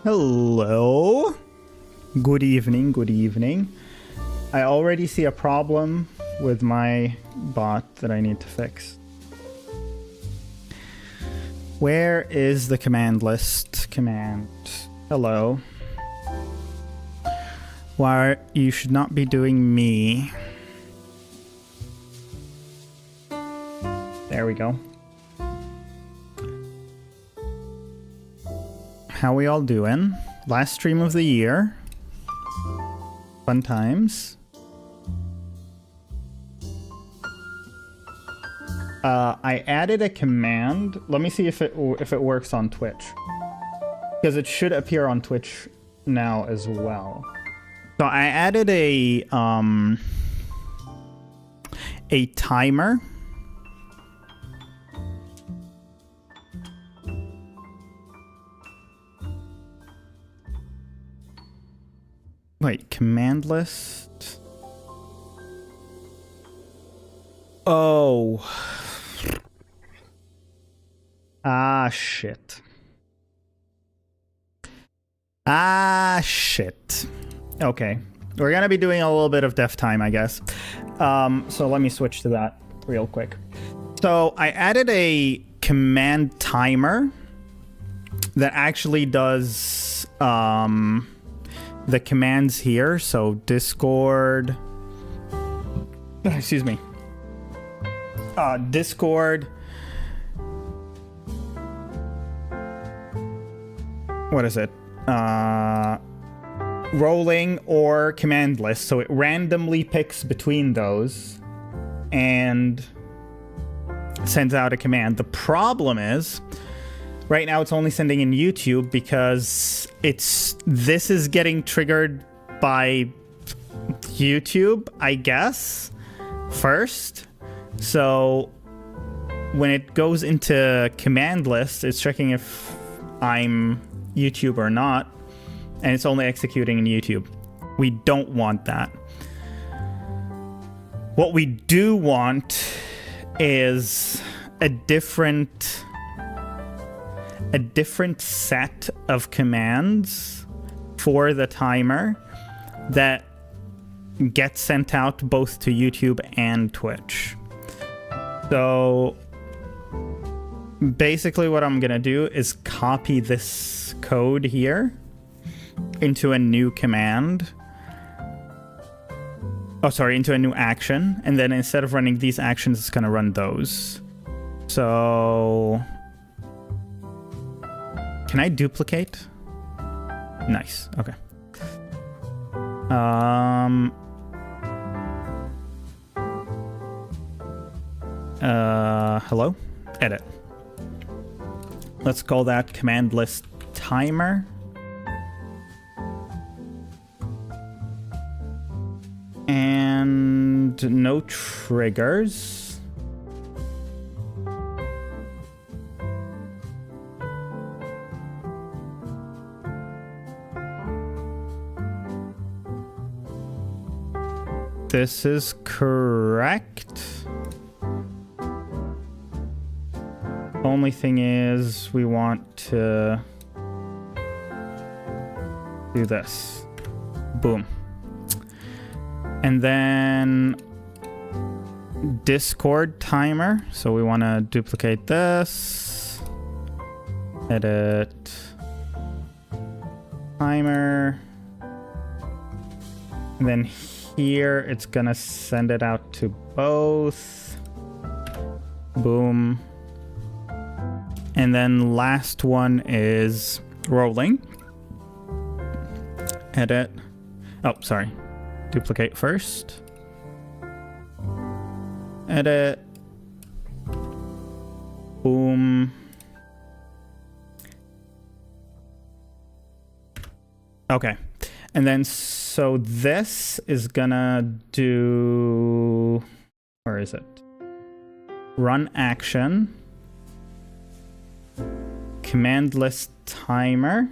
Hello. Good evening, good evening. I already see a problem with my bot that I need to fix. Where is the command list? Command. Hello. Why you should not be doing me. There we go. How we all doing? Last stream of the year. Fun times. I added a command. Let me see if it works on Twitch, because it should appear on Twitch now as well. So I added a timer. Wait, command list. Oh. Ah, shit. Ah, shit. Okay. We're gonna be doing a little bit of dev time, I guess. So let me switch to that real quick. So I added a command timer that actually does the commands here. So Discord, excuse me, Discord, what is it, rolling or command list. So it randomly picks between those and sends out a command. The problem is right now it's only sending in YouTube because this is getting triggered by YouTube, I guess, first. So when it goes into command list, it's checking if I'm YouTube or not, and it's only executing in YouTube. We don't want that. What we do want is a different set of commands for the timer that gets sent out both to YouTube and Twitch. So basically what I'm gonna do is copy this code here into a new command. Oh, sorry, into a new action. And then instead of running these actions, it's gonna run those. So can I duplicate? Nice. Okay. Hello? Edit. Let's call that command list timer. And no triggers. This is correct. Only thing is we want to do this. Boom. And then Discord timer. So we want to duplicate this. Edit. Timer. And then here it's gonna send it out to both. Boom. And then last one is rolling. Edit. Oh, sorry. Duplicate first. Edit. Boom. Okay. And then so this is gonna do, where is it? Run action. Command list timer.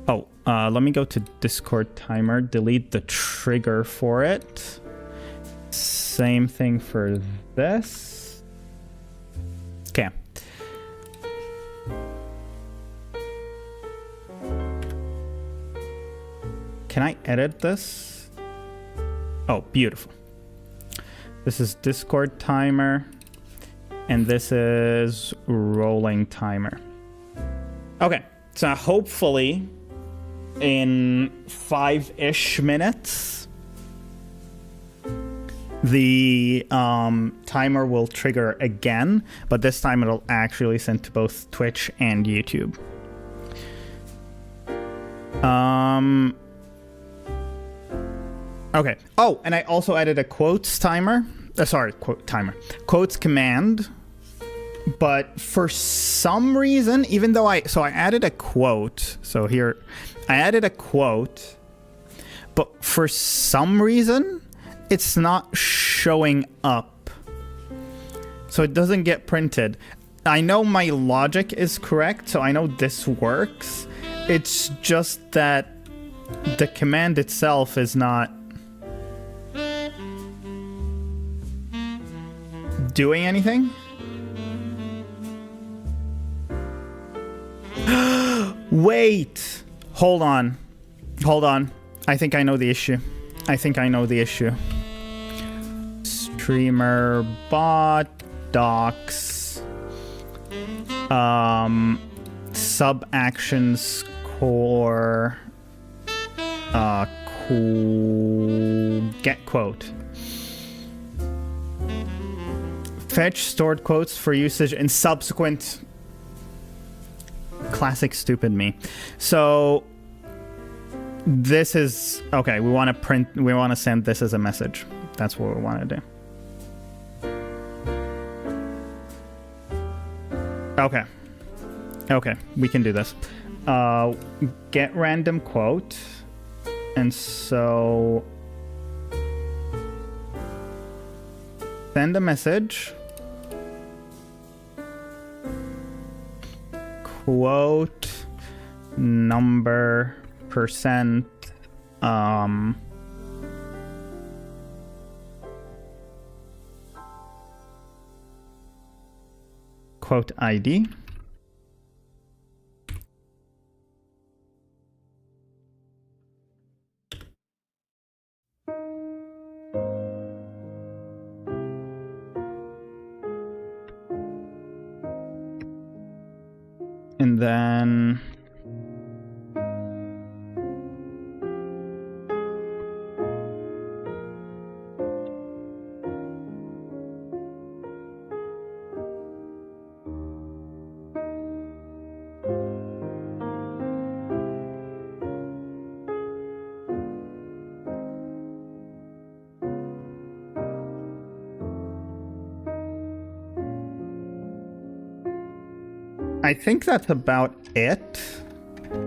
Oh, let me go to Discord timer, delete the trigger for it. Same thing for this. Okay. can I edit this? Oh, beautiful. This is Discord timer, and this is rolling timer. Okay, so hopefully in 5-ish minutes, the timer will trigger again, but this time it'll actually send to both Twitch and YouTube. Okay. Oh, and I also added a quotes timer. Quotes command. But for some reason, even though I added a quote. So here, I added a quote. But for some reason, it's not showing up. So it doesn't get printed. I know my logic is correct, so I know this works. It's just that the command itself is not doing anything. Wait! Hold on. I think I know the issue. Streamer bot docs sub actions core get quote. Fetch stored quotes for usage in subsequent. Classic stupid me. So this is okay. We want to send this as a message. That's what we want to do. Okay, we can do this. Get random quote, and so send a message. Quote number percent quote ID. And then I think that's about it.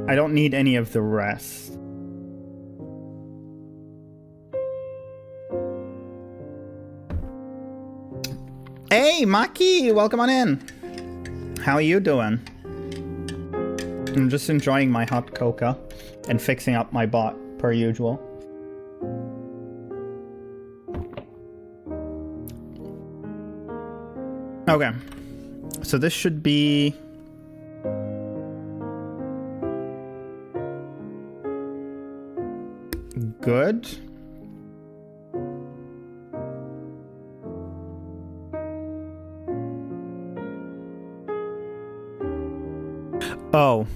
I don't need any of the rest. Hey, Maki, welcome on in. How are you doing? I'm just enjoying my hot cocoa and fixing up my bot per usual. Okay, so this should be good. Oh,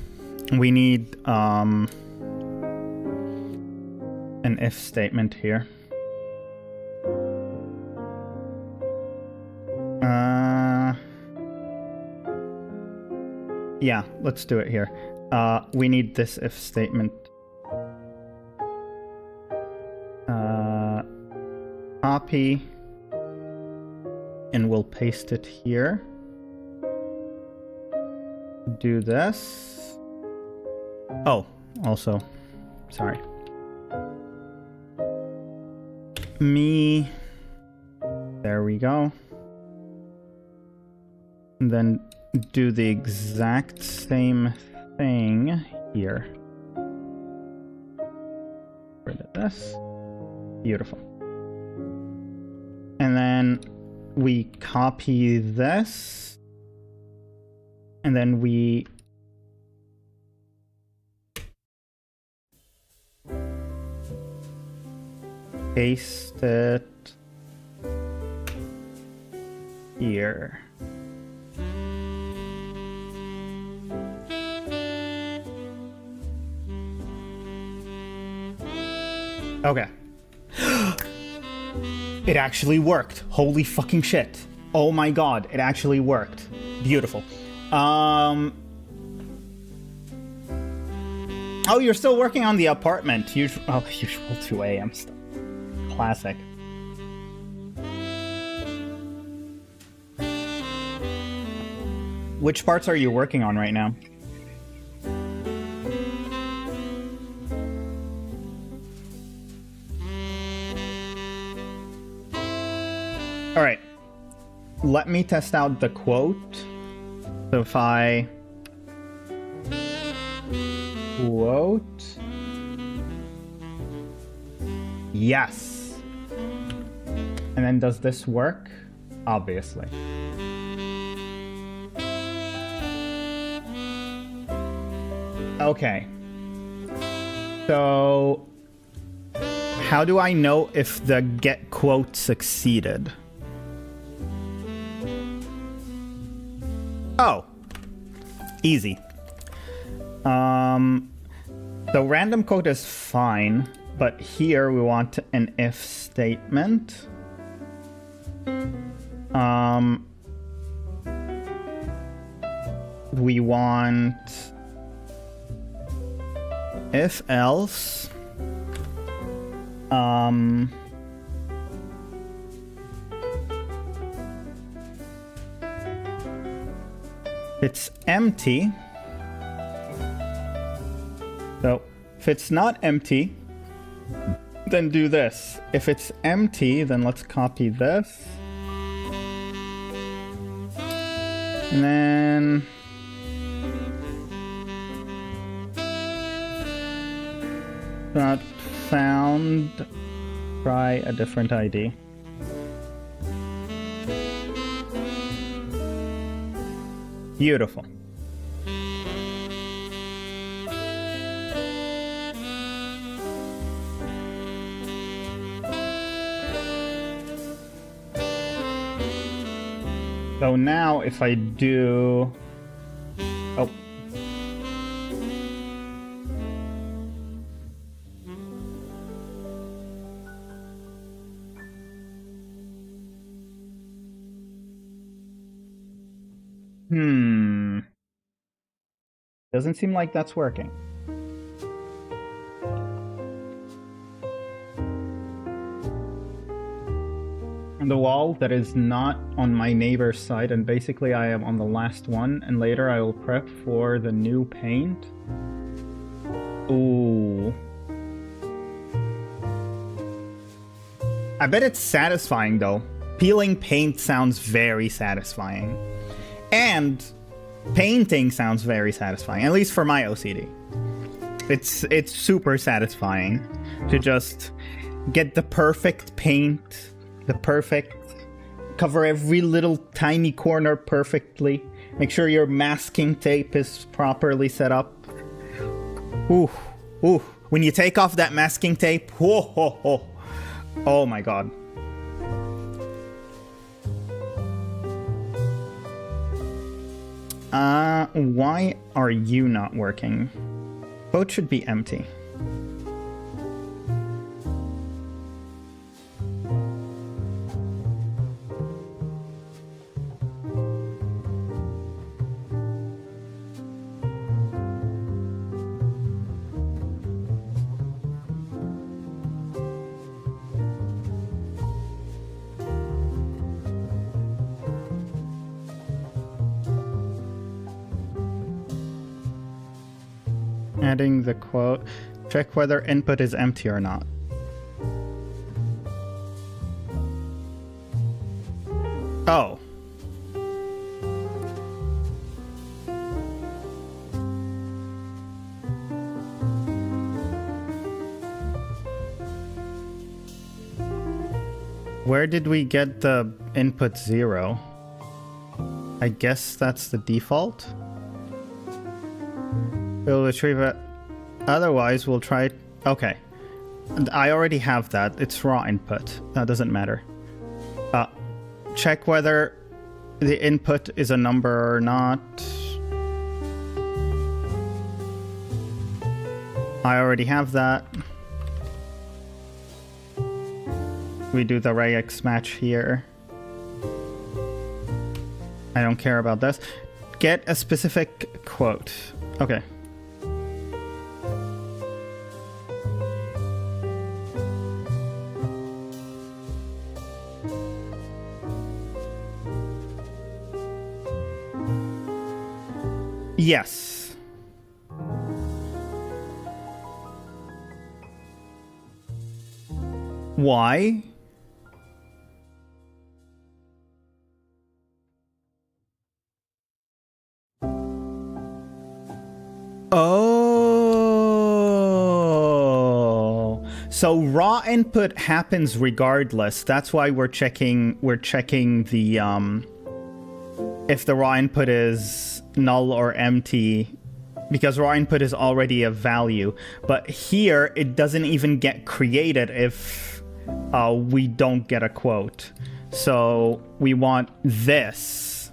we need an if statement here. Yeah, let's do it here. We need this if statement. Copy, and we'll paste it here. Do this. Oh, also, sorry. Me. There we go. And then do the exact same thing here. Rid of this. Beautiful. And then we copy this. And then we paste it here. Okay. It actually worked. Holy fucking shit. Oh my god, it actually worked. Beautiful. Oh, you're still working on the apartment. Usual 2 a.m. stuff. Classic. Which parts are you working on right now? All right. Let me test out the quote. So if I quote, yes. And then does this work? Obviously. Okay. So how do I know if the get quote succeeded? Oh, easy. The random quote is fine, but here we want an if statement. We want if else. It's empty. So if it's not empty, then do this. If it's empty, then let's copy this. And then not found. Try a different ID. Beautiful. So now if I do... Oh. Doesn't seem like that's working. And the wall that is not on my neighbor's side, and basically I am on the last one, and later I will prep for the new paint. Ooh. I bet it's satisfying though. Peeling paint sounds very satisfying. And painting sounds very satisfying, at least for my OCD. It's super satisfying to just get the perfect paint, cover every little tiny corner perfectly. Make sure your masking tape is properly set up. Ooh, ooh. When you take off that masking tape, oh my god. Why are you not working? Both should be empty. Adding the quote, check whether input is empty or not. Oh. Where did we get the input 0? I guess that's the default. We'll retrieve it. Otherwise, we'll try... Okay. I already have that. It's raw input. That doesn't matter. Check whether the input is a number or not. I already have that. We do the regex match here. I don't care about this. Get a specific quote. Okay. Yes. Why? Oh. So raw input happens regardless. That's why we're checking the if the raw input is null or empty, because raw input is already a value. But here it doesn't even get created if we don't get a quote. So we want this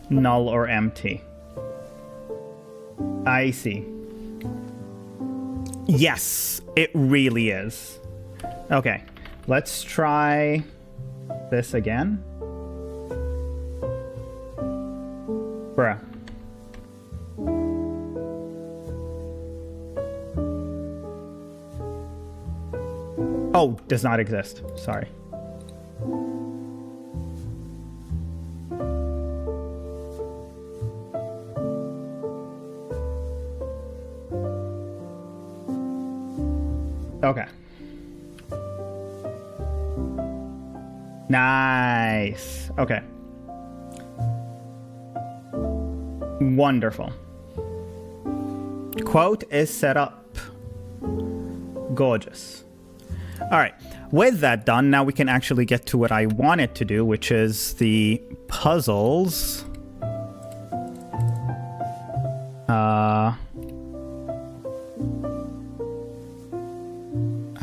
null or empty. I see. Yes, it really is. Okay, let's try this again. Bruh. Oh, does not exist. Sorry. Okay. Nice. Okay. Wonderful. Quote is set up. Gorgeous. All right. With that done, now we can actually get to what I wanted to do, which is the puzzles.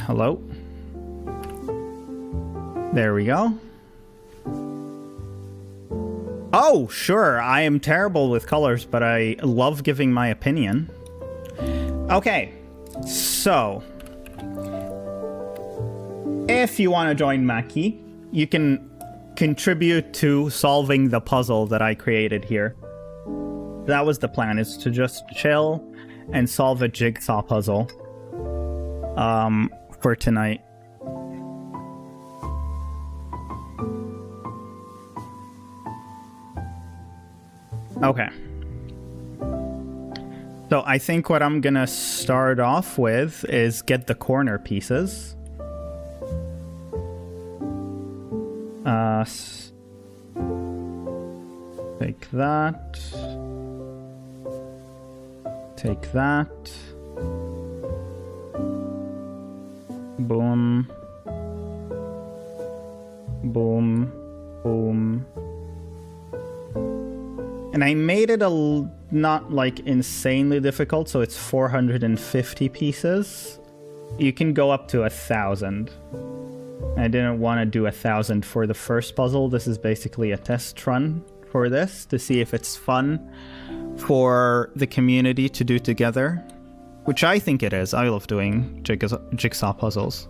Hello. There we go. Oh, sure. I am terrible with colors, but I love giving my opinion. Okay. So, if you want to join Maki, you can contribute to solving the puzzle that I created here. That was the plan, is to just chill and solve a jigsaw puzzle for tonight. Okay. So I think what I'm gonna start off with is get the corner pieces. Take that. Take that. Boom. Boom. Boom. And I made it not like insanely difficult, so it's 450 pieces. You can go up to 1,000. I didn't want to do 1,000 for the first puzzle. This is basically a test run for this to see if it's fun for the community to do together, which I think it is. I love doing jigsaw puzzles.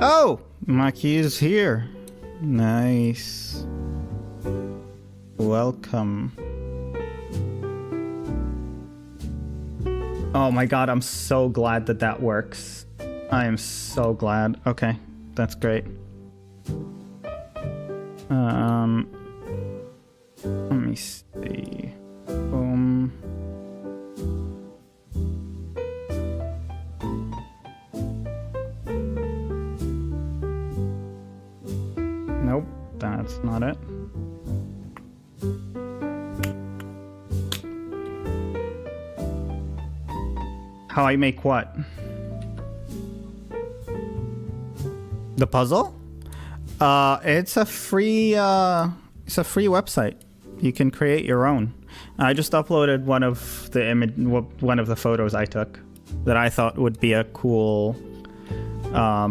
Oh, my key is here. Nice. Welcome. Oh my god, I'm so glad that that works. I am so glad. Okay, that's great. Let me see. Boom. Nope, that's not it. How I make what? The puzzle? It's a free website. You can create your own. I just uploaded one of the photos I took that I thought would be a cool, a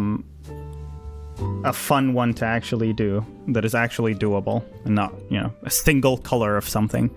fun one to actually do, that is actually doable and not, a single color of something.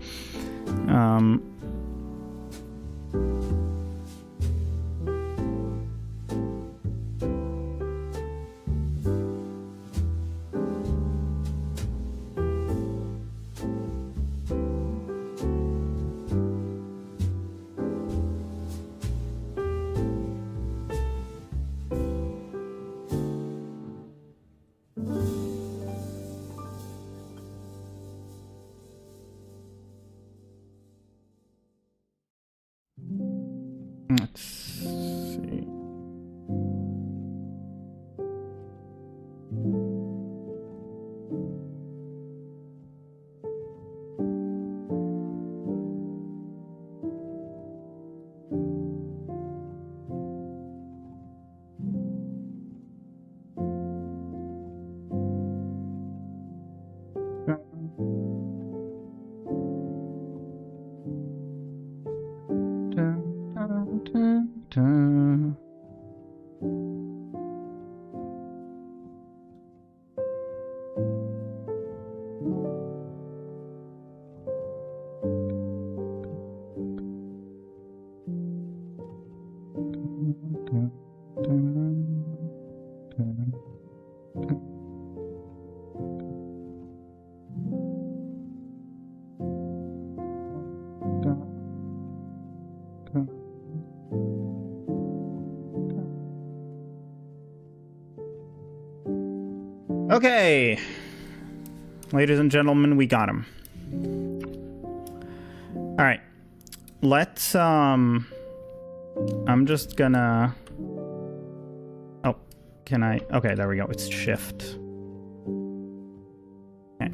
Let's see. Okay, ladies and gentlemen, we got him. All right, let's, I'm just gonna, oh, can I, okay, there we go, it's shift. Okay.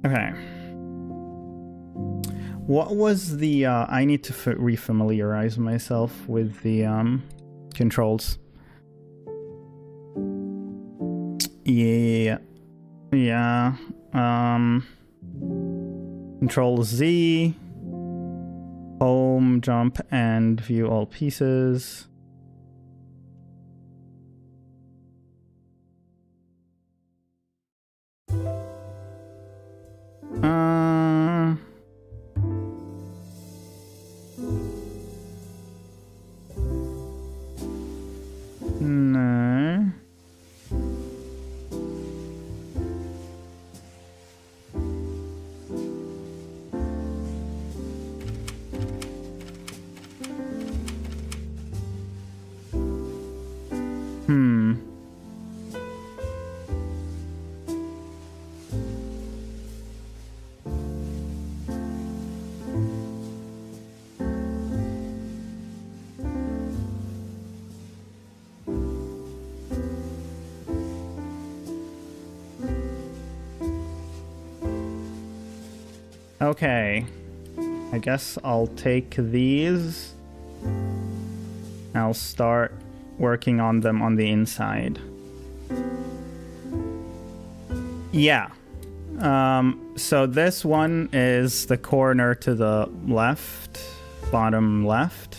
Okay. What was the, I need to refamiliarize myself with the, controls. Yeah. Control Z, home, jump, and view all pieces. No. Okay, I guess I'll take these. I'll start working on them on the inside. Yeah. So this one is the corner to the left, bottom left.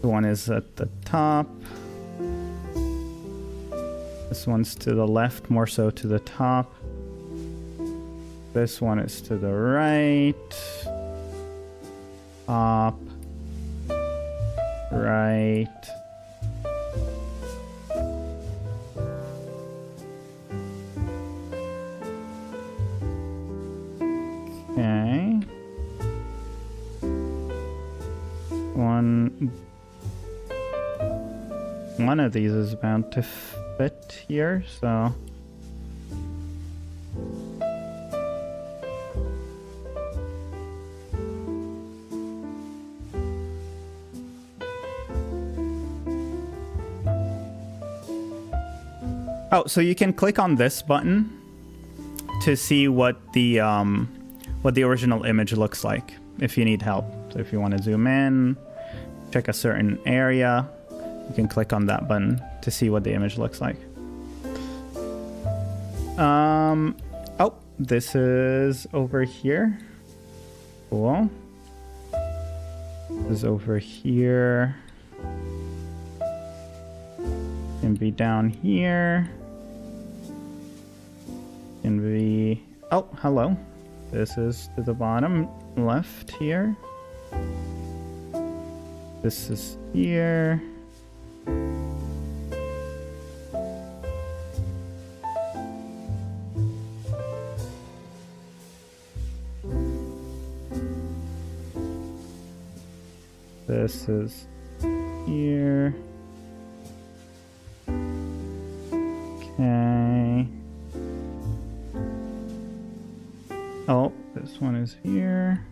The one is at the top. This one's to the left, more so to the top. This one is to the right. Up. Right. Okay. One of these is bound to fit here, so... Oh, so you can click on this button to see what the original image looks like if you need help. So if you want to zoom in, check a certain area, you can click on that button to see what the image looks like. Oh, this is over here. Cool. This is over here. Can be down here. Can be... Oh, hello. This is to the bottom left here. This is here. This is here. Okay. Oh, this one is here.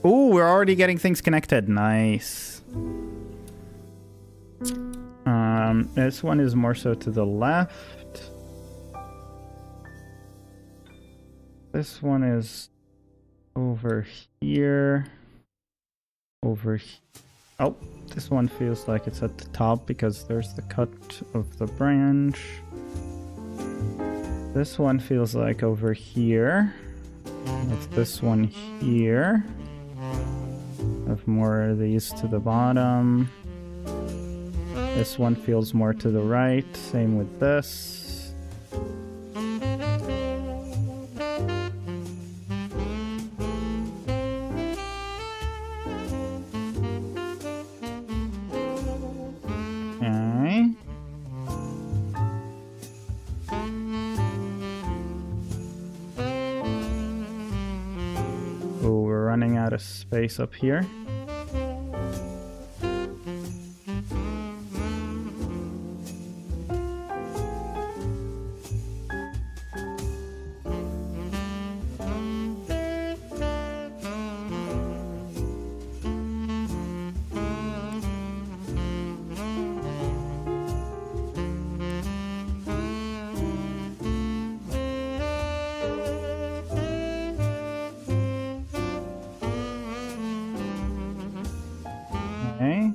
Ooh, we're already getting things connected. Nice. This one is more so to the left. This one is over here. Oh, this one feels like it's at the top because there's the cut of the branch. This one feels like over here. It's this one here. Have more of these to the bottom. This one feels more to the right. Same with this. Okay. Oh, we're running out of space up here. Okay.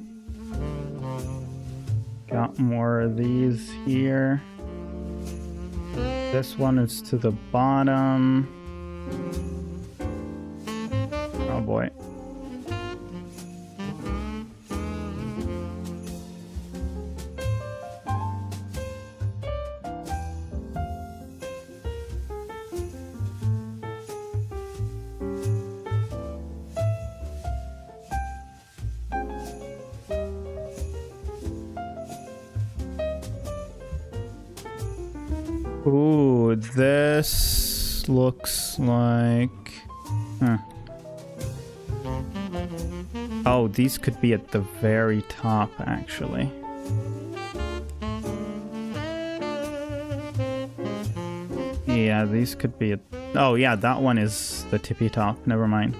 Got more of these here. This one is to the bottom. Oh boy. Ooh, this looks like... Huh. Oh, these could be at the very top, actually. Yeah, these could be at... Oh, yeah, that one is the tippy top. Never mind.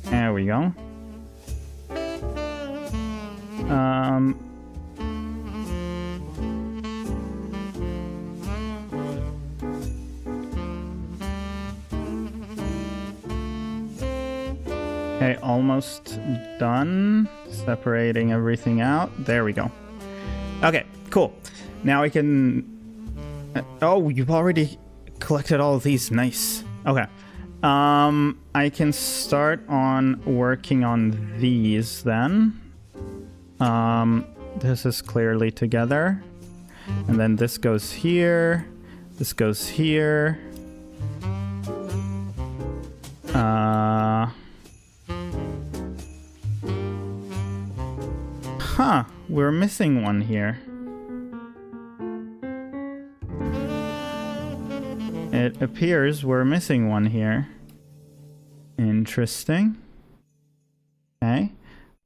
There we go. Okay, almost done. Separating everything out. There we go. Okay, cool. Now I can... Oh, you've already collected all of these. Nice. Okay. I can start on working on these then. This is clearly together. And then this goes here. This goes here. Huh, we're missing one here. It appears we're missing one here. Interesting. Okay,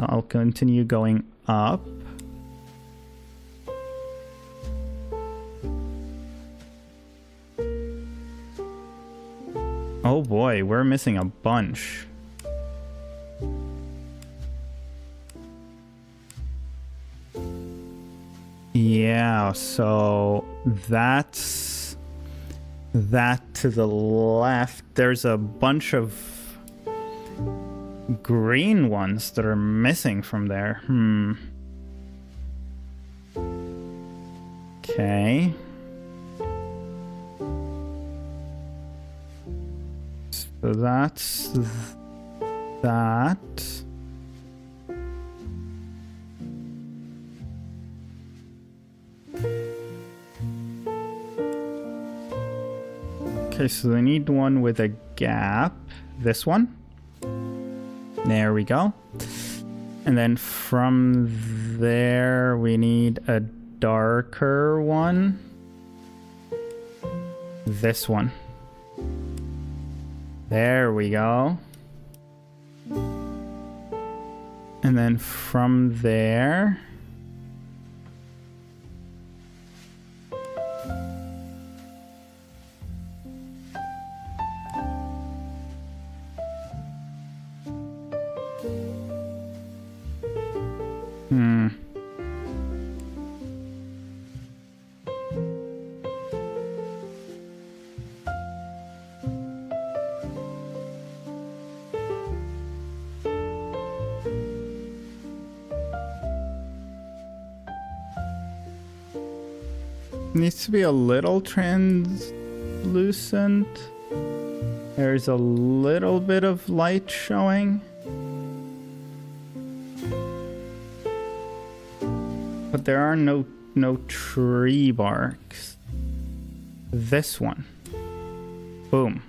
I'll continue going up. Oh boy, we're missing a bunch. Yeah, so that's that to the left. There's a bunch of green ones that are missing from there. Okay. So that's that. Okay, so they need one with a gap. This one. There we go. And then from there, we need a darker one. This one. There we go. And then from there... Needs to be a little translucent. There's a little bit of light showing. But there are no tree barks. This one. Boom.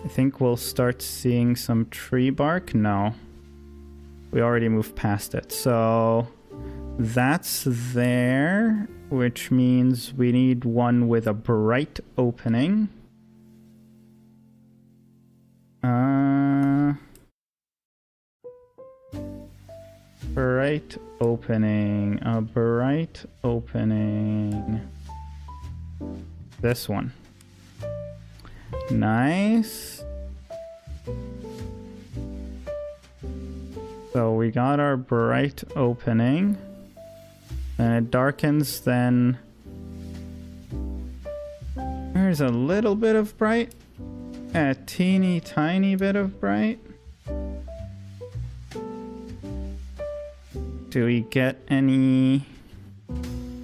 I think we'll start seeing some tree bark. No. We already moved past it. So that's there, which means we need one with a bright opening. Bright opening. A bright opening. This one. Nice. So we got our bright opening. And it darkens, then there's a little bit of bright. A teeny tiny bit of bright. Do we get any?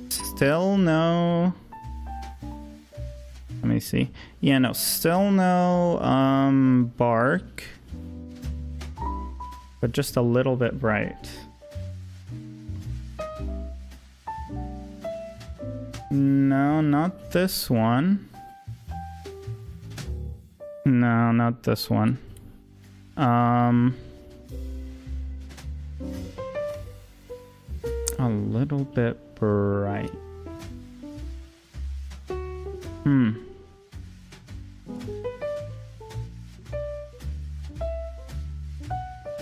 Still no. Let me see. Yeah, no, still no bark. But just a little bit bright. No, not this one. No, not this one. A little bit bright.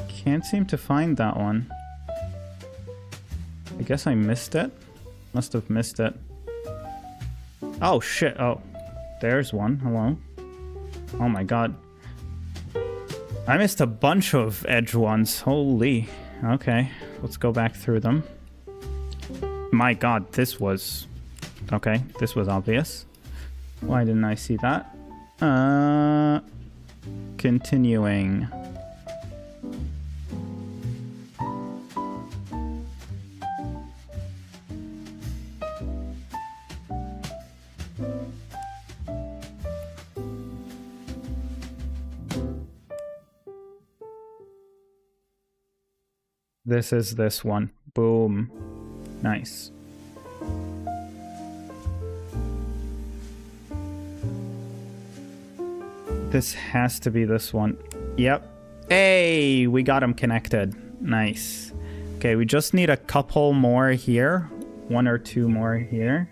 Can't seem to find that one. I guess I missed it. Must have missed it. Oh shit, oh. There's one, hello. Oh my god. I missed a bunch of edge ones, holy. Okay, let's go back through them. My god, this was... Okay, this was obvious. Why didn't I see that? Continuing. This is this one. Boom. Nice. This has to be this one. Yep. Hey, we got them connected. Nice. Okay, we just need a couple more here. 1 or 2 more here.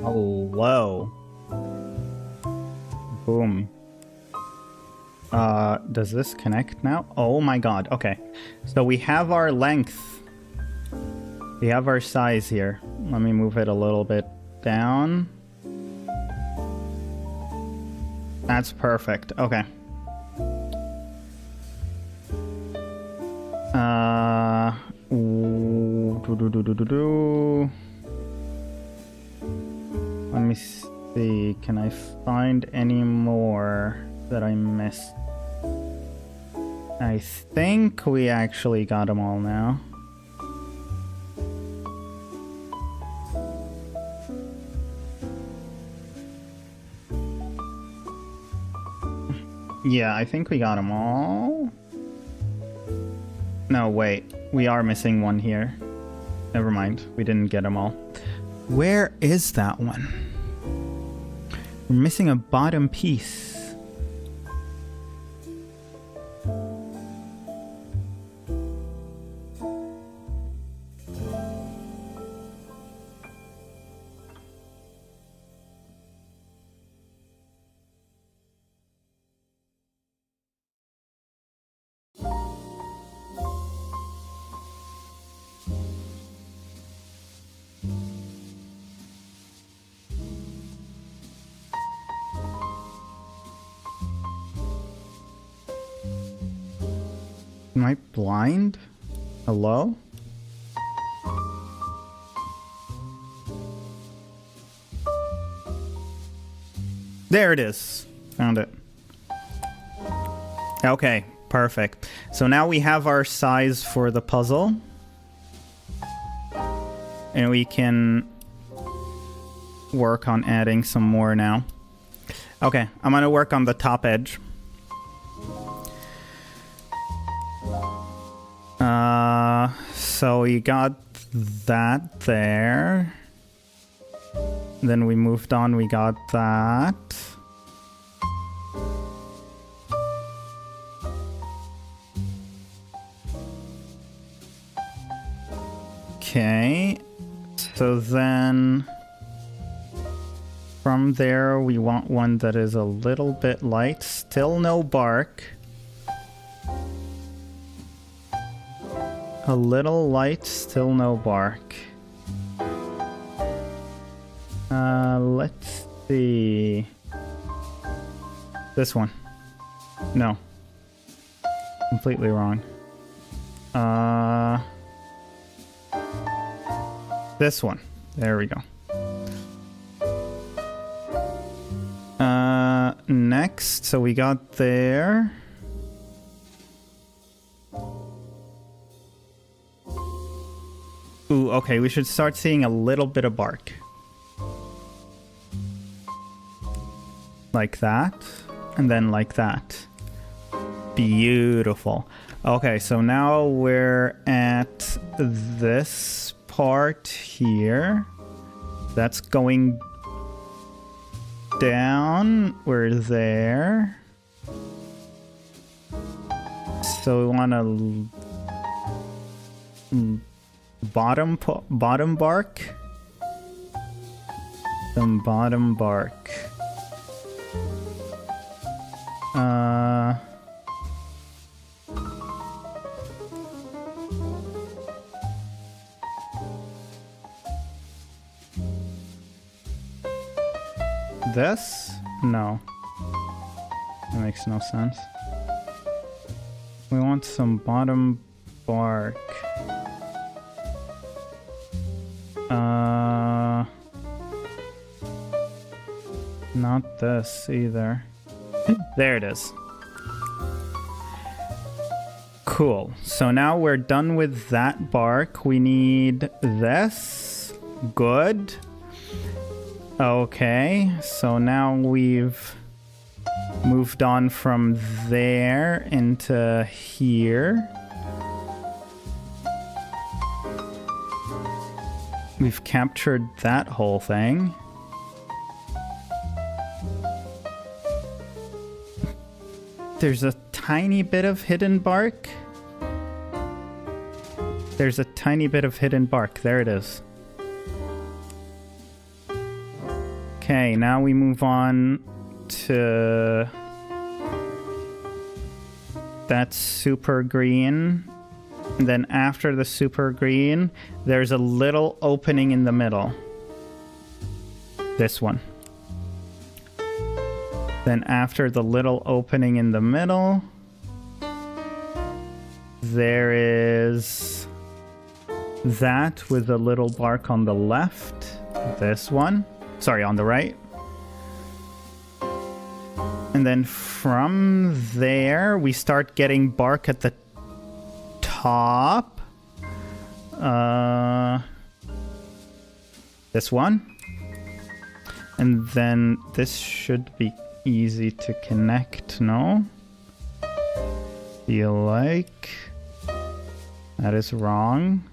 Hello. Boom. Does this connect now? Oh my god. Okay. So we have our length. We have our size here. Let me move it a little bit down. That's perfect. Okay. Let me see. Can I find any more that I missed? I think we actually got them all now. Yeah, I think we got them all. No, wait. We are missing one here. Never mind. We didn't get them all. Where is that one? We're missing a bottom piece. Am I blind? Hello? There it is. Found it. Okay, perfect. So now we have our size for the puzzle. And we can work on adding some more now. Okay, I'm gonna work on the top edge. So you got that there. Then we moved on, we got that. Okay. So then from there we want one that is a little bit light. Still no bark. A little light, still no bark. Let's see. This one. No. Completely wrong. This one. There we go. Next, so we got there. Ooh, okay, we should start seeing a little bit of bark. Like that, and then like that. Beautiful. Okay, so now we're at this part here. That's going down. We're there. So we want to bottom bark. Some bottom bark. This? No. That makes no sense. We want some bottom bark. Not this either. There it is. Cool. So now we're done with that bark. We need this. Good. Okay. So now we've moved on from there into here. We've captured that whole thing. There's a tiny bit of hidden bark. There's a tiny bit of hidden bark. There it is. Okay, now we move on to that super green. And then after the super green, there's a little opening in the middle. This one. Then after the little opening in the middle, there is that with a little bark on the left. This one. Sorry, on the right. And then from there, we start getting bark at the top. This one. And then this should be easy to connect, no? Feel like that is wrong.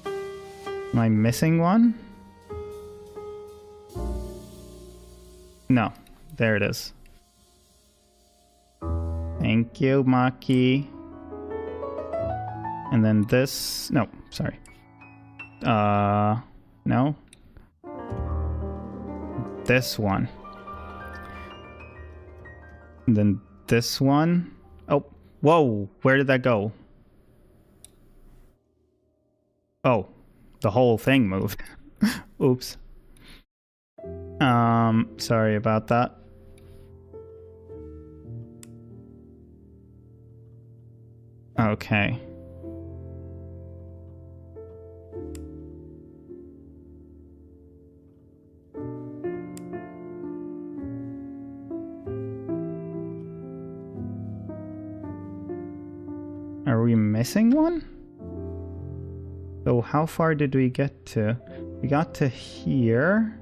Am I missing one? No, there it is. Thank you, Maki. And then this, no, sorry. No. This one. And then this one. Oh, whoa, where did that go? Oh, the whole thing moved. Oops. Sorry about that. Okay. Are we missing one? So how far did we get to? We got to here.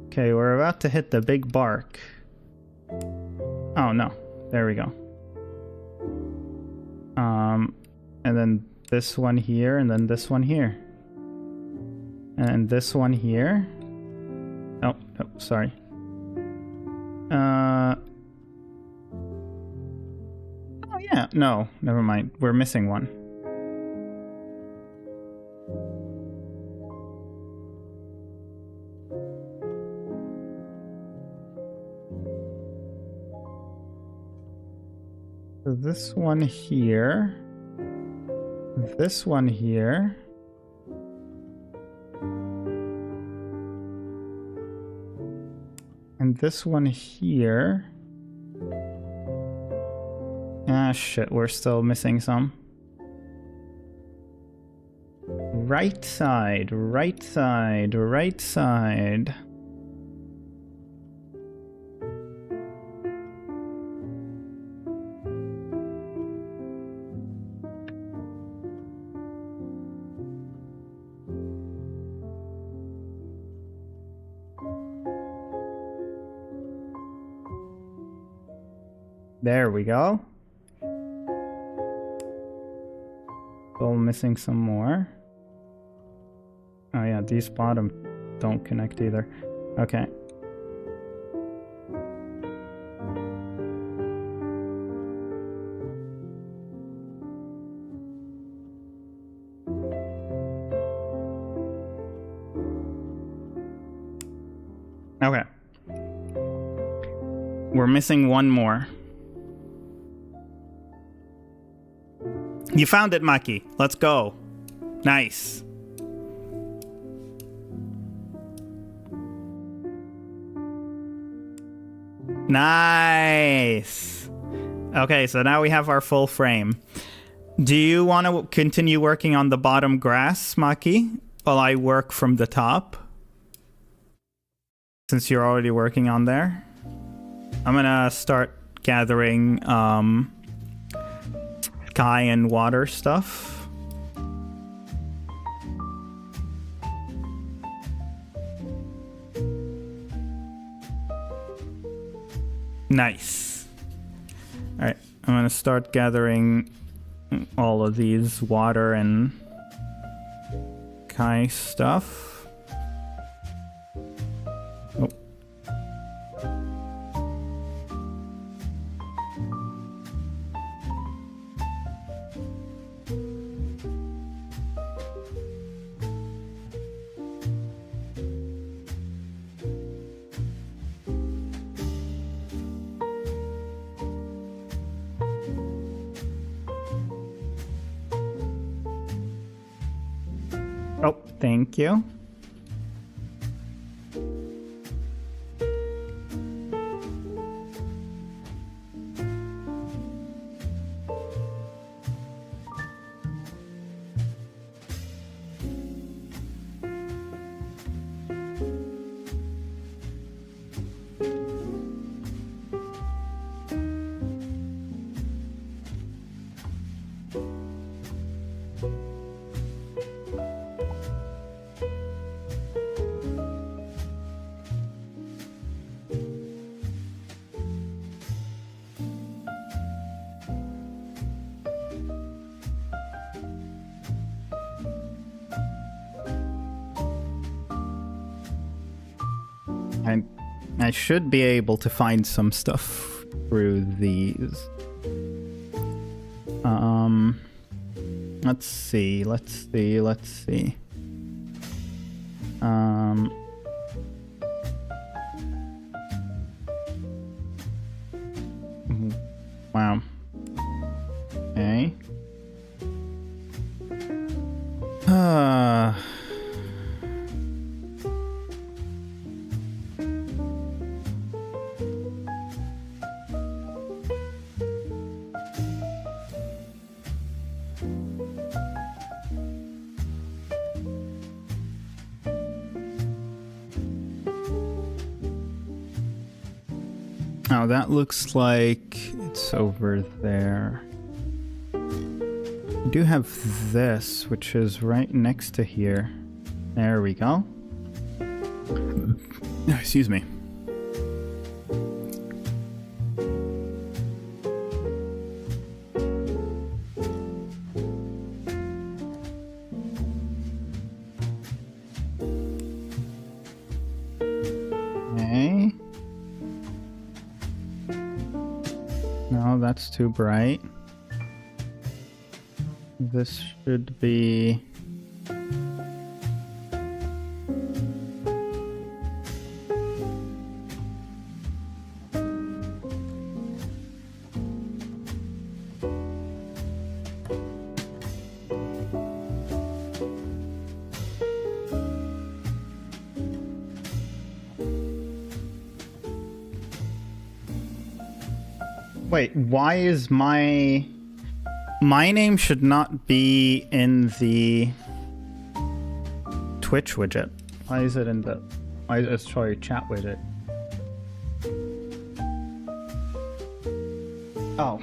Okay, we're about to hit the big bark. Oh no, there we go. And then this one here, and then this one here. And this one here. Oh, no, sorry. Oh yeah, no, never mind. We're missing one. So this one here. This one here. And this one here. Ah, shit, we're still missing some. Right side, right side, right side. There we go. Still missing some more. Oh yeah, these bottom don't connect either. Okay. Okay. We're missing one more. You found it, Maki. Let's go. Nice. Nice. Okay, so now we have our full frame. Do you want to continue working on the bottom grass, Maki, while I work from the top? Since you're already working on there. I'm gonna start gathering sky and water stuff. Nice. Alright, I'm gonna start gathering all of these water and sky stuff. Oh, thank you. I should be able to find some stuff through these. Let's see. Wow. Okay. Now that looks like it's over there. I do have this, which is right next to here. There we go. Excuse me. Okay. No, that's too bright. This should be... Wait, why is my name should not be in the Twitch widget? Why is it in the sorry, chat widget? Oh.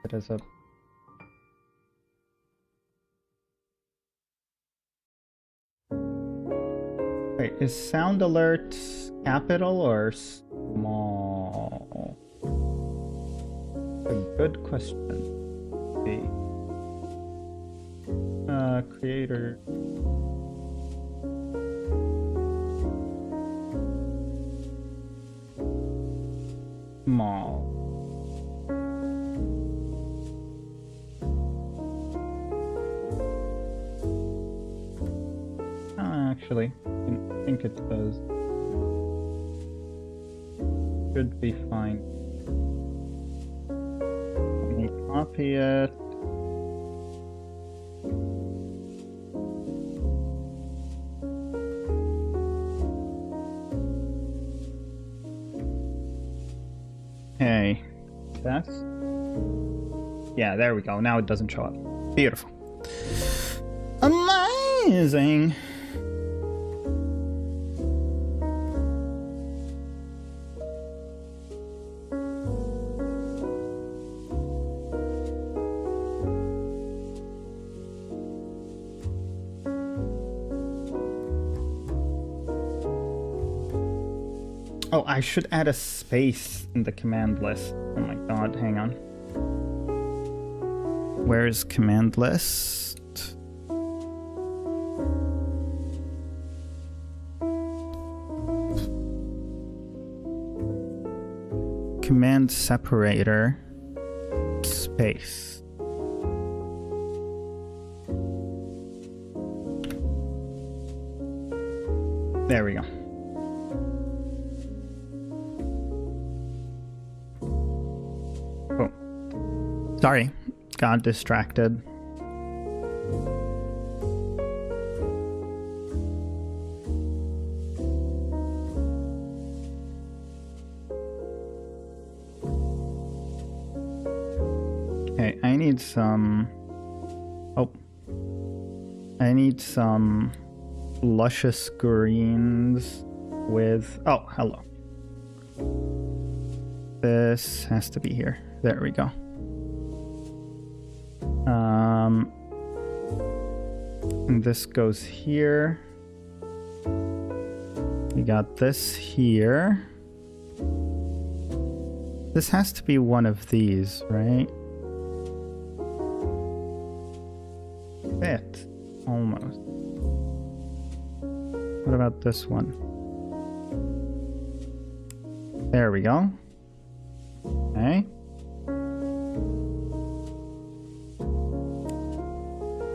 It is a... Wait, is sound alert capital or small? A good question. Creator. Small. Actually, I think it does. Should be fine. Let me copy it. Okay, test. Yeah, there we go. Now it doesn't show up. Beautiful. Amazing. Oh, I should add a space in the command list. Oh my god, hang on. Where is command list? Command separator. Space. There we go. Sorry, got distracted. Okay, I need some... Oh. I need some luscious greens with... Oh, hello. This has to be here. There we go. And this goes here. We got this here. This has to be one of these, right? Fit. Almost. What about this one? There we go. Okay.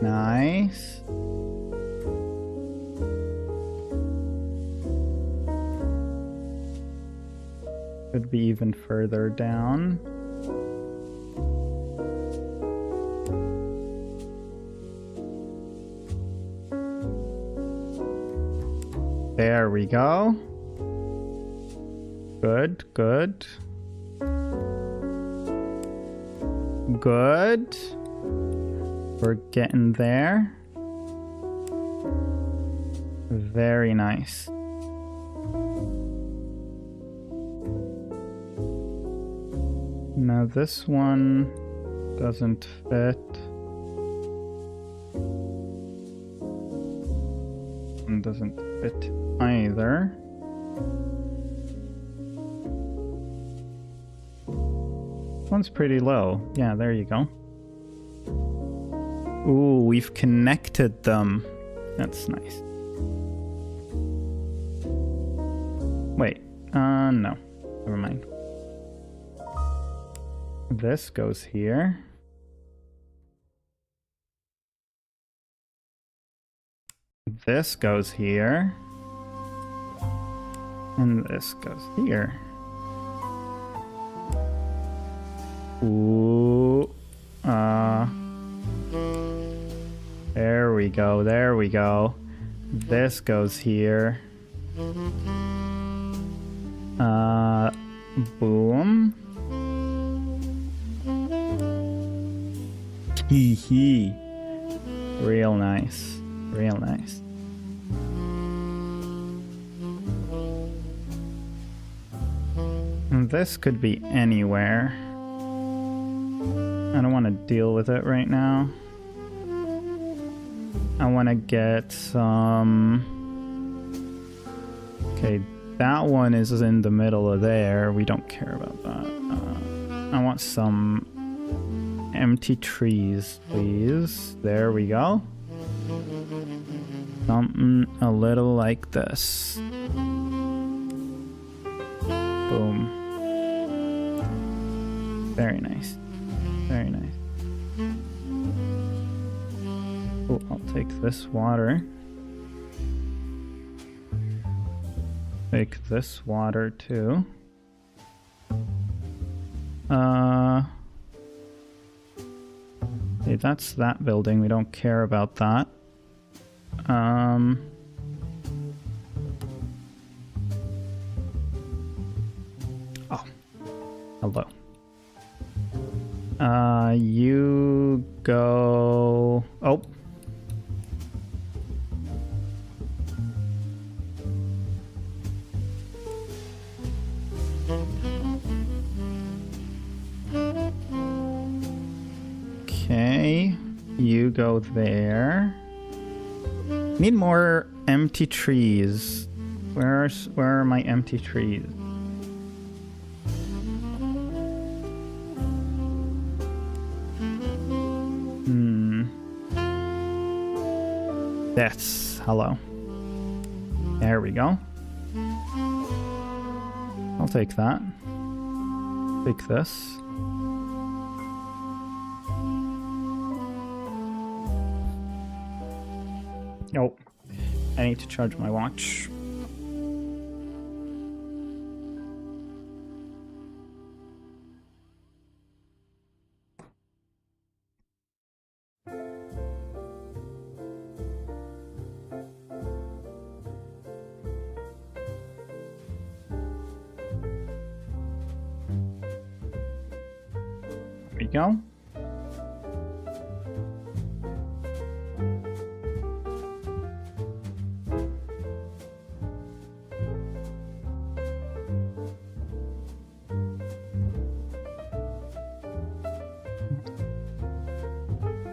Nice. Could be even further down. There we go. Good, good. Good. We're getting there. Very nice. Now this one doesn't fit. One doesn't fit either. One's pretty low. Yeah, there you go. Ooh, we've connected them. That's nice. Wait, no. Never mind. This goes here. This goes here. And this goes here. Ooh. There we go, there we go. This goes here. Boom. Hee hee. Real nice. Real nice. And this could be anywhere. I don't want to deal with it right now. I want to get some Okay, that one is in the middle of there. We don't care about that. I want some empty trees, please. There we go. Something a little like this. Boom. Very nice. Very nice. Oh, I'll take this water. Take this water too. Okay, that's that building. We don't care about that. Oh. Hello. You go... Oh. Okay, you go there. Need more empty trees. Where are my empty trees? That's hello. There we go. I'll take that. Take this. Nope. I need to charge my watch. There we go.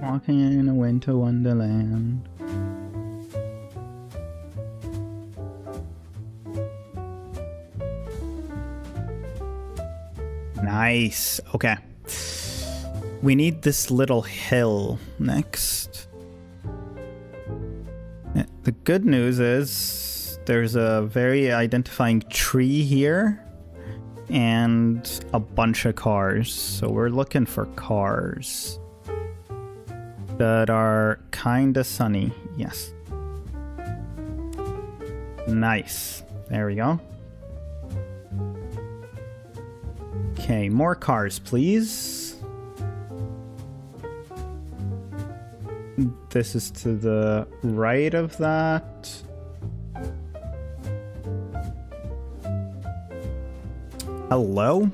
Walking in a winter wonderland. Nice. Okay. We need this little hill next. The good news is there's a very identifying tree here and a bunch of cars. So we're looking for cars that are kinda sunny. Yes. Nice. There we go. Okay, more cars, please. This is to the right of that. Hello?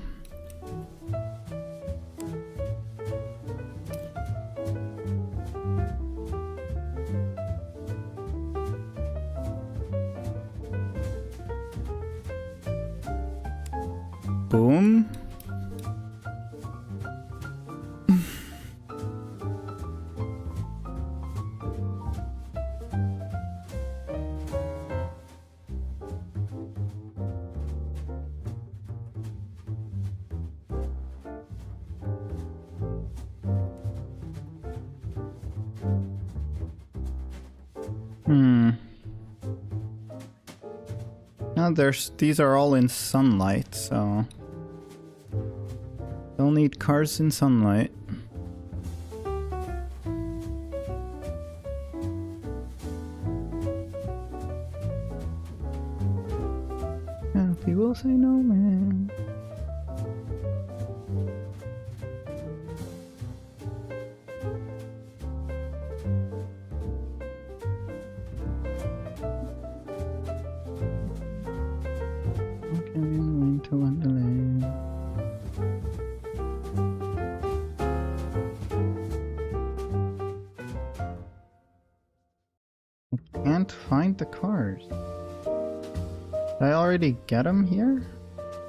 Boom. Now these are all in sunlight, so they'll need cars in sunlight. And people say no, man. Winter wonderland. I can't find the cars. Did I already get them here?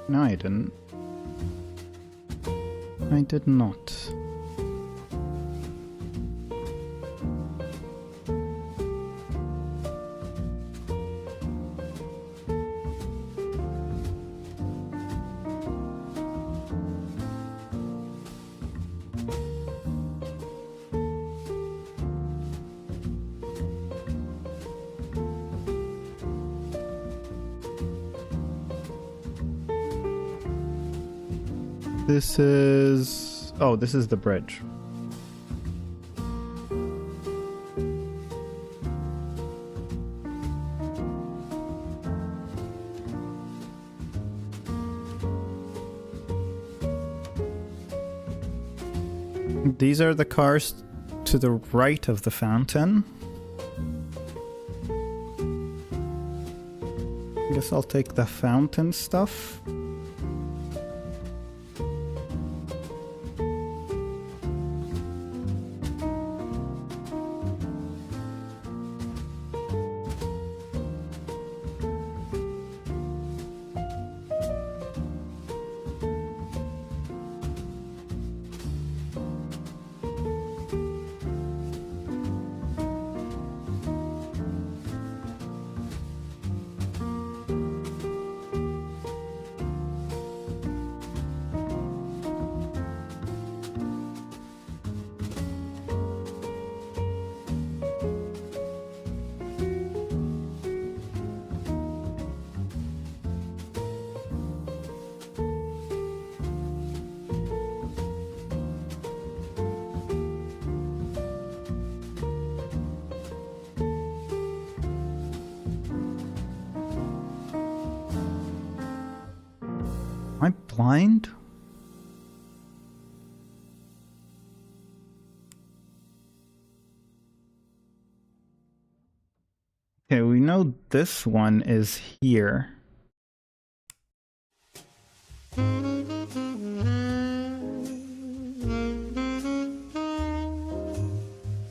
No, I didn't. I did not. This is... oh, this is the bridge. These are the cars to the right of the fountain. I guess I'll take the fountain stuff. Am I blind? Okay, we know this one is here.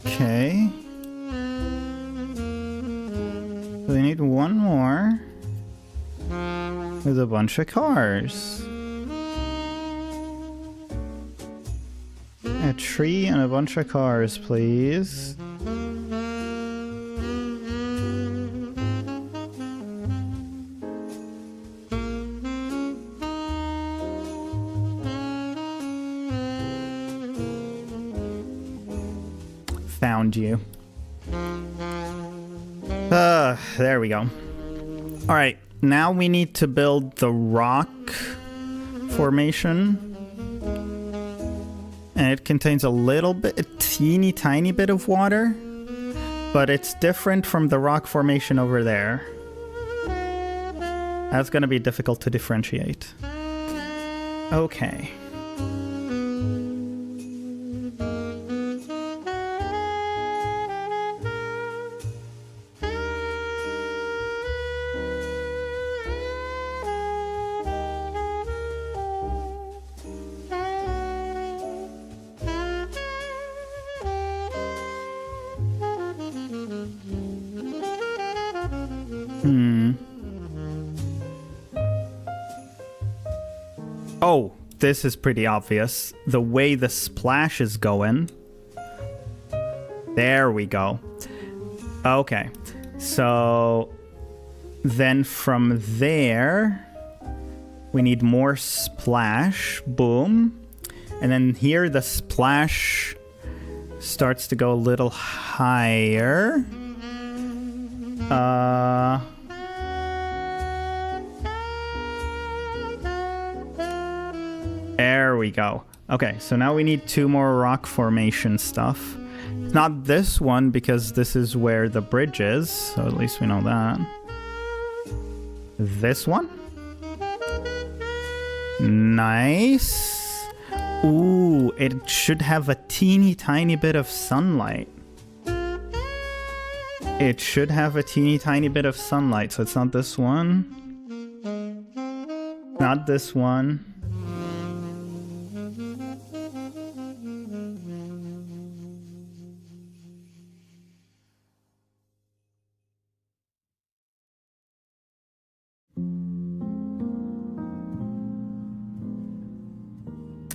Okay. So we need one more. With a bunch of cars. A tree and a bunch of cars, please. Found you. There we go. All right. Now we need to build the rock formation. And it contains a little bit, a teeny tiny bit of water. But it's different from the rock formation over there. That's going to be difficult to differentiate. Okay. Oh, this is pretty obvious. The way the splash is going. There we go. Okay. So then from there, we need more splash. Boom. And then here the splash starts to go a little higher. There we go. Okay, so now we need two more rock formation stuff. Not this one, because this is where the bridge is, so at least we know that. This one? Nice. Ooh, it should have a teeny tiny bit of sunlight. It should have a teeny tiny bit of sunlight, so it's not this one. Not this one.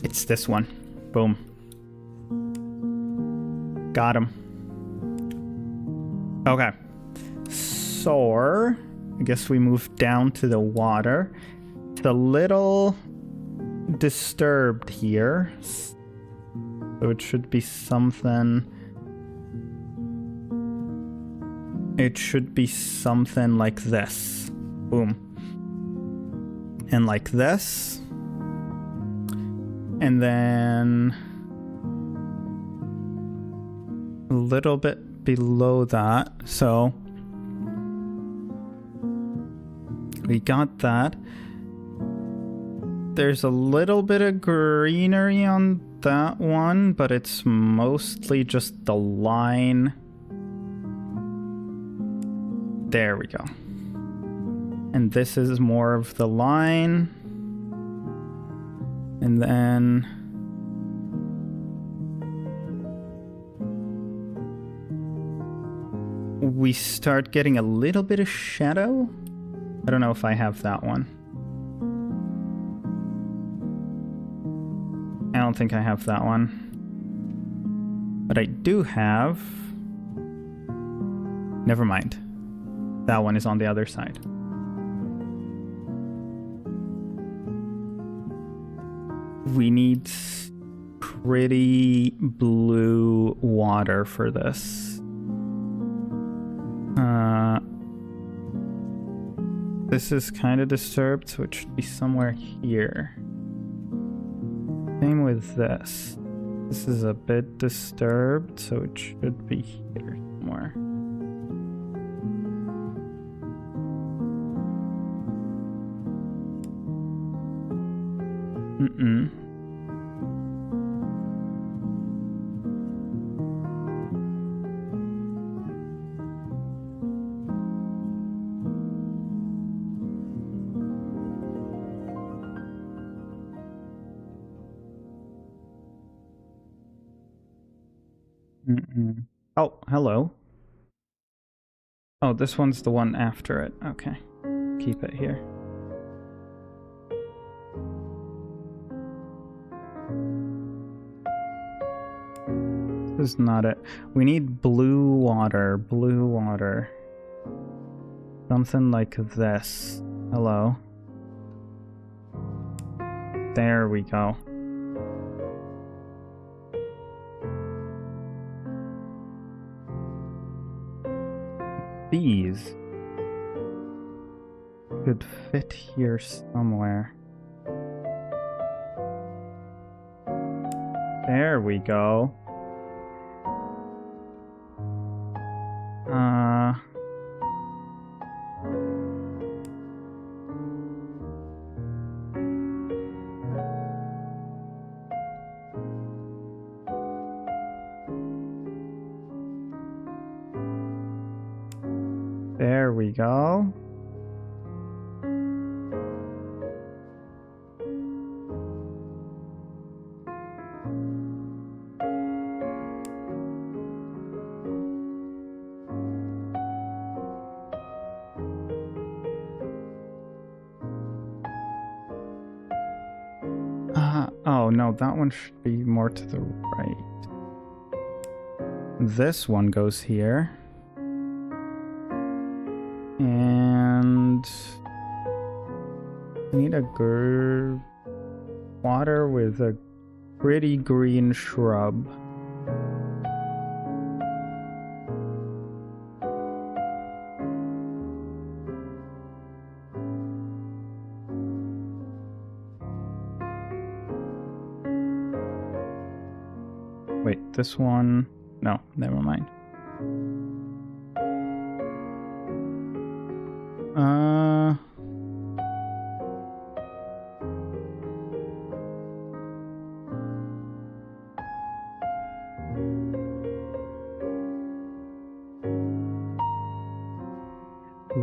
It's this one. Boom. Got him. Okay. So, I guess we move down to the water. It's a little disturbed here. So it should be something... It should be something like this. Boom. And like this. And then a little bit below that. So we got that. There's a little bit of greenery on that one, but it's mostly just the line. There we go. And this is more of the line. And then we start getting a little bit of shadow. I don't know if I have that one. I don't think I have that one. But I do have... Never mind. That one is on the other side. We need pretty blue water for this. This is kind of disturbed, so it should be somewhere here. Same with this. This is a bit disturbed, so it should be here somewhere. Oh, hello. Oh, this one's the one after it. Okay. Keep it here. This is not it. We need blue water. Blue water. Something like this. Hello. There we go. These could fit here somewhere. There we go. There we go. Oh no, that one should be more to the right. This one goes here. And I need a water with a pretty green shrub. Wait, this one? No, never mind.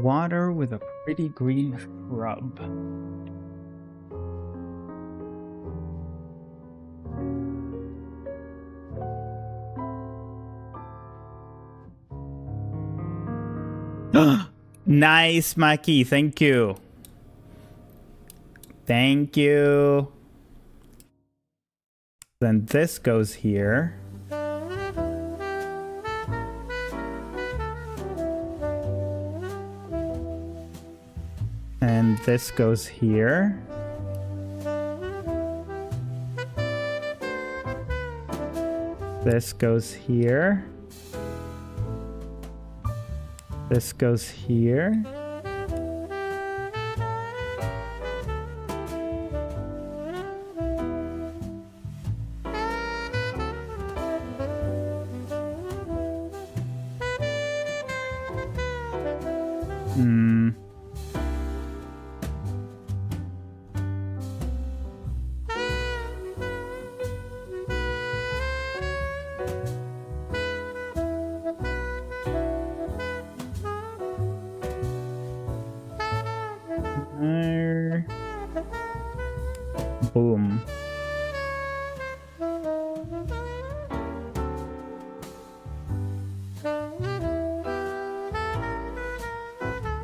Water with a pretty green shrub. Nice, Maki. Thank you. Thank you. Then this goes here. And this goes here. This goes here. This goes here. Hmm. Boom.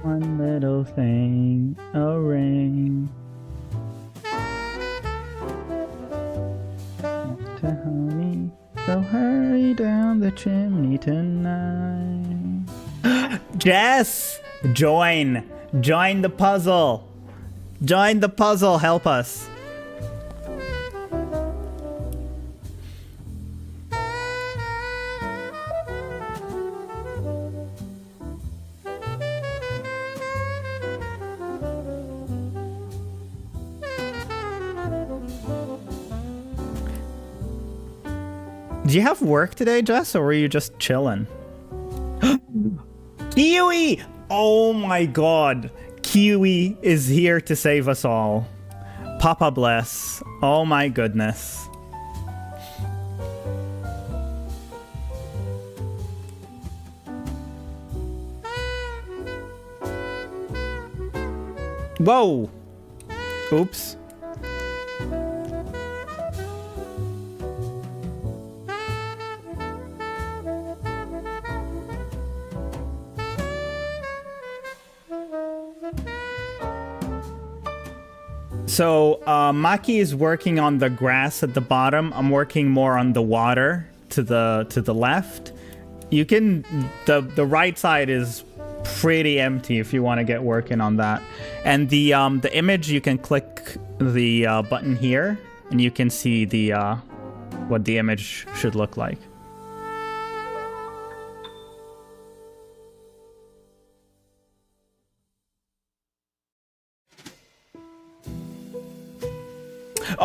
One little thing, a ring. To honey, so hurry down the chimney tonight. Jess! Join! Join the puzzle! Join the puzzle, help us. Do you have work today, Jess, or were you just chilling? Kiwi! Oh my god. Kiwi is here to save us all. Papa bless. Oh my goodness. Whoa! Oops. So, Maki is working on the grass at the bottom. I'm working more on the water to the left. You can the right side is pretty empty if you want to get working on that. And the image, you can click the button here and you can see the what the image should look like.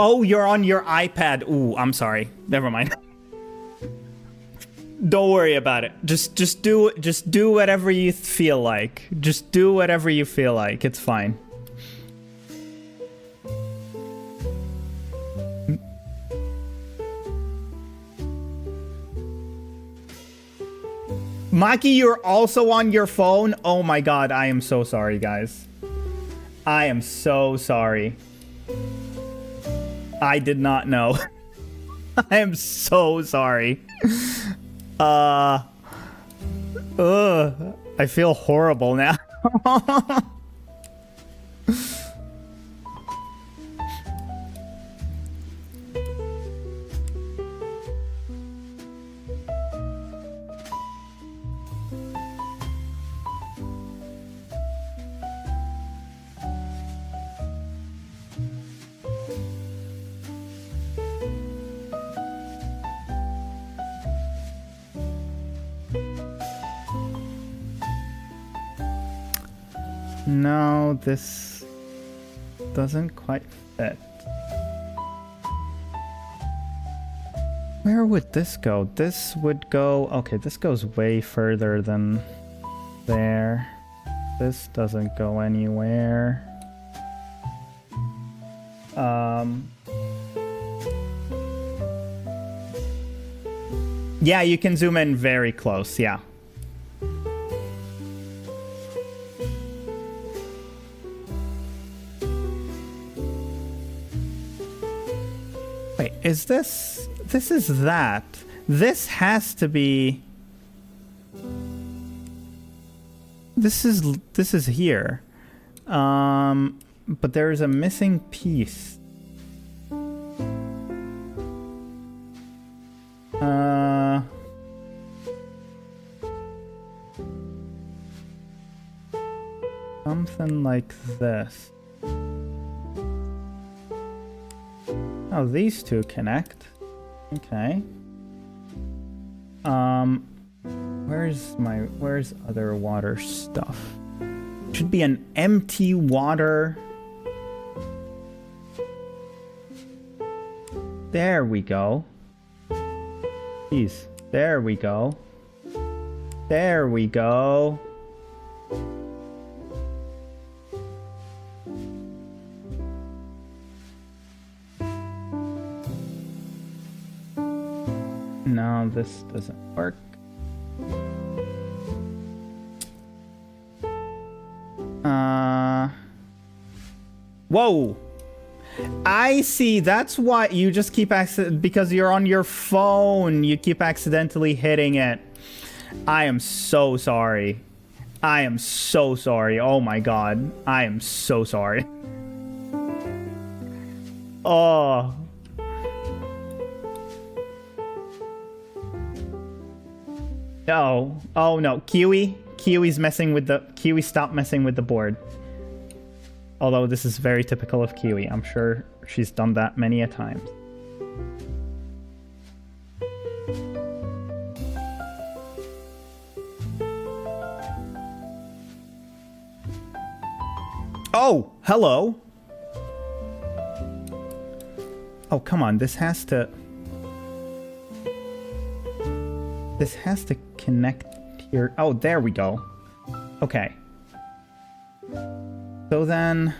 Oh, you're on your iPad. Ooh, I'm sorry. Never mind. Don't worry about it. Just do whatever you feel like. Just do whatever you feel like. It's fine. Maki, you're also on your phone? Oh my god, I am so sorry, guys. I am so sorry. I did not know. I am so sorry. I feel horrible now. No, this doesn't quite fit. Where would this go? This would go... Okay, this goes way further than there. This doesn't go anywhere. Yeah, you can zoom in very close, yeah. Wait, is this... This is that. This has to be... This is here. But there's a missing piece. Something like this. Oh, these two connect. Okay. Where's other water stuff? Should be an empty water. There we go. Jeez. There we go. There we go. No, this doesn't work. Whoa! I see. That's why you just keep because you're on your phone. You keep accidentally hitting it. I am so sorry. I am so sorry. Oh my god. I am so sorry. Oh. No. Oh no. Kiwi's messing with the... Kiwi, stop messing with the board. Although this is very typical of Kiwi. I'm sure she's done that many a time. Oh, hello. Oh, come on. This has to connect here. Oh, there we go. Okay. So then...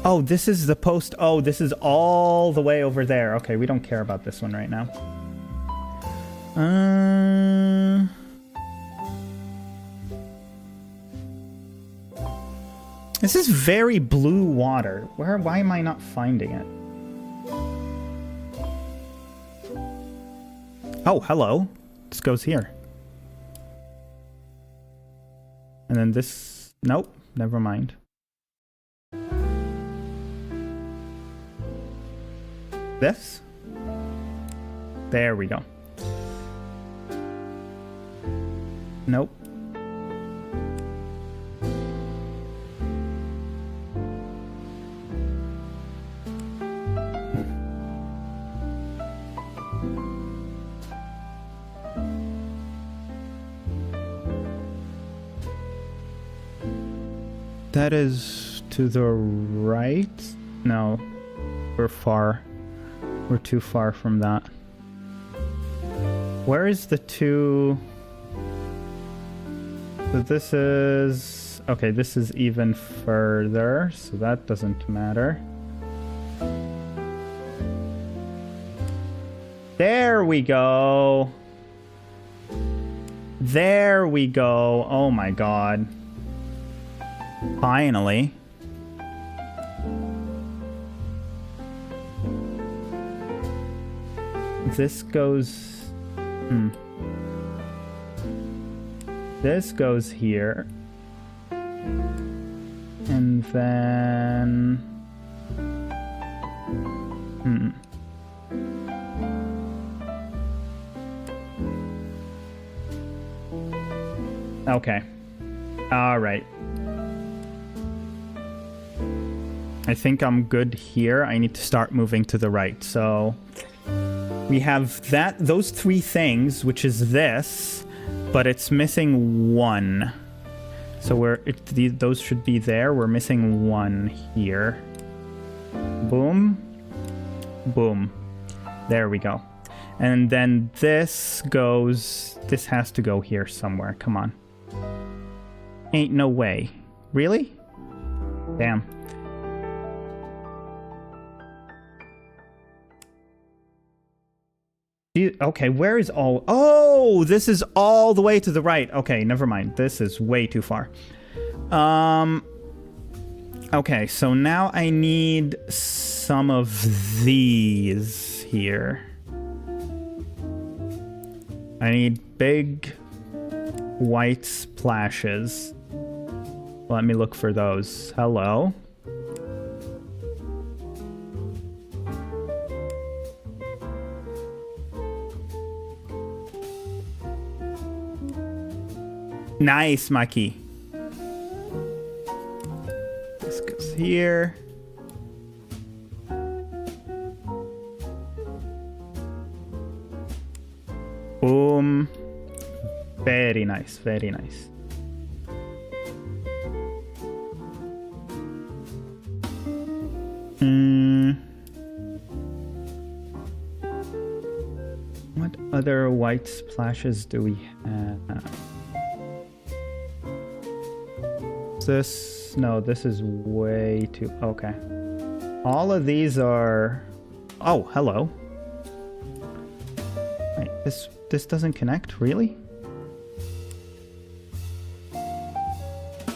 Oh, this is the post... Oh, this is all the way over there. Okay, we don't care about this one right now. This is very blue water. Why am I not finding it? Oh, hello. This goes here. And then this... Nope, never mind. This? There we go. Nope. That is to the right? No, we're far. We're too far from that. Where is the two? So this is... Okay, this is even further, so that doesn't matter. There we go. There we go. Oh my god. Finally. This goes... This goes here. And then... Okay. Alright. I think I'm good here. I need to start moving to the right. So we have those three things, which is this, but it's missing one. So those should be there. We're missing one here. Boom. Boom. There we go. And then this has to go here somewhere. Come on. Ain't no way. Really? Damn. Okay, where is all... Oh, this is all the way to the right. Okay, never mind. This is way too far. Okay, so now I need some of these here. I need big white splashes. Let me look for those. Hello. Nice, Maki. This goes here. Boom. Very nice, very nice. What other white splashes do we have? This... No, this is way too... Okay. All of these are... Oh, hello. This doesn't connect? Really?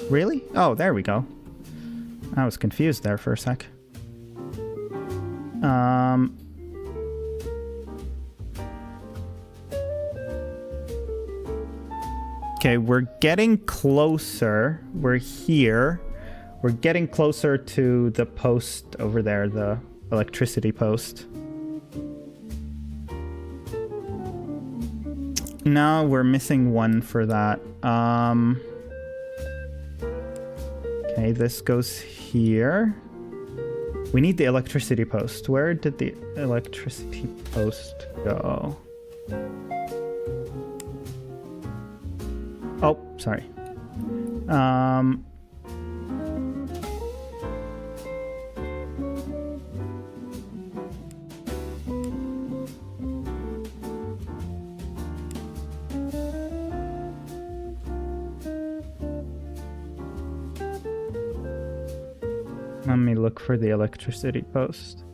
Really? Oh, there we go. I was confused there for a sec. Okay, we're getting closer. We're here. We're getting closer to the post over there, the electricity post. No, we're missing one for that. Okay, this goes here. We need the electricity post. Where did the electricity post go? Oh, sorry. Let me look for the electricity post.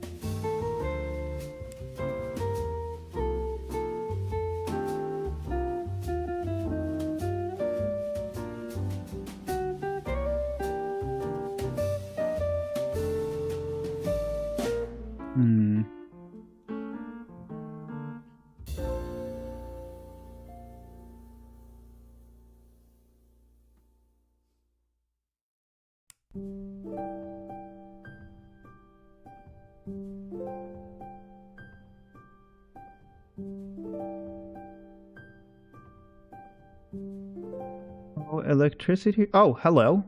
Oh, electricity. Oh, hello.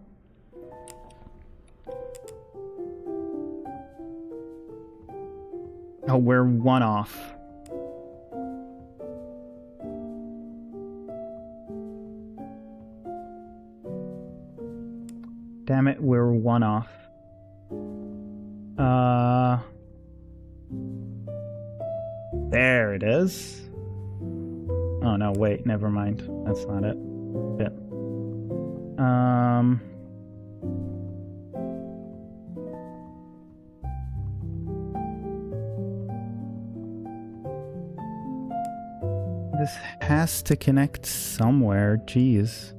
Oh, we're one off. Damn it, we're one off. There it is. Oh no, wait, never mind. That's not it. Shit. This has to connect somewhere. Jeez.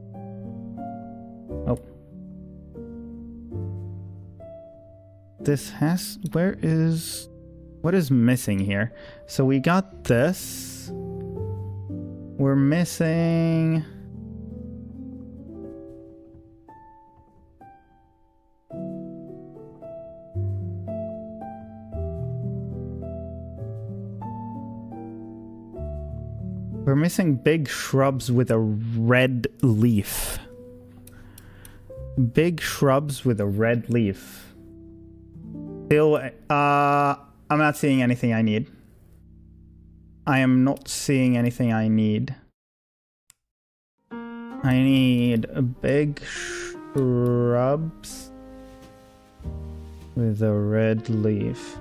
Oh. This has... Where is... What is missing here? So we got this. We're missing... We're missing big shrubs with a red leaf. Big shrubs with a red leaf. Still, I'm not seeing anything I need. I am not seeing anything I need. I need big shrubs with a red leaf.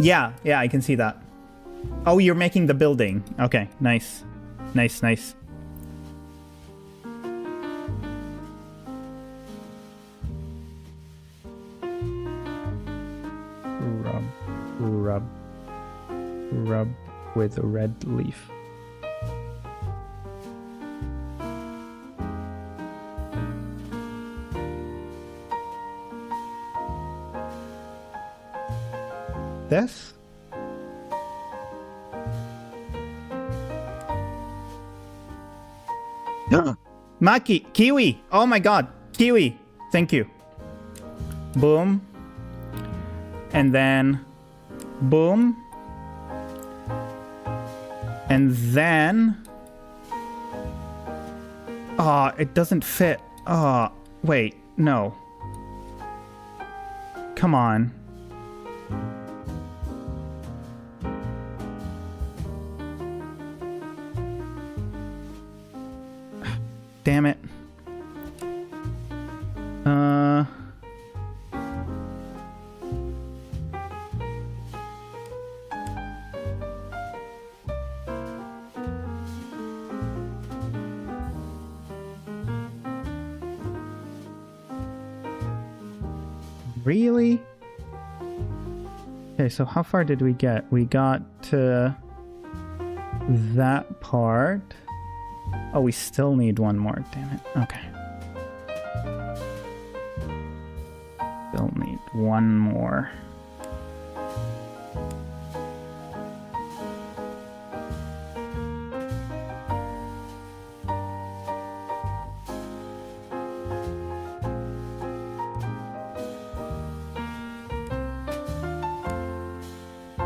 Yeah, I can see that. Oh, you're making the building. Okay, nice. Nice. Rub with a red leaf. This? Maki, kiwi. Oh my god, kiwi. Thank you. Boom. And then boom. And then... Oh, it doesn't fit. Oh, wait, no. Come on. Damn it. Really? Okay, so how far did we get? We got to that part. Oh, we still need one more, damn it. Okay. Still need one more.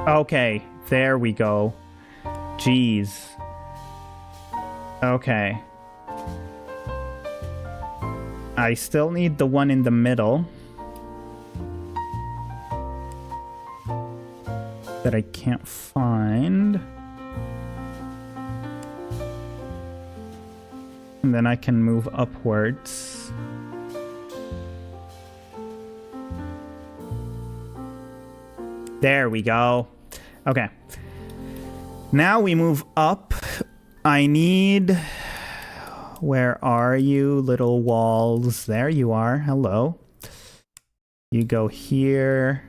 Okay, there we go. Jeez. Okay. I still need the one in the middle. That I can't find. And then I can move upwards. There we go. Okay. Now we move up. I need... Where are you, little walls? There you are. Hello. You go here.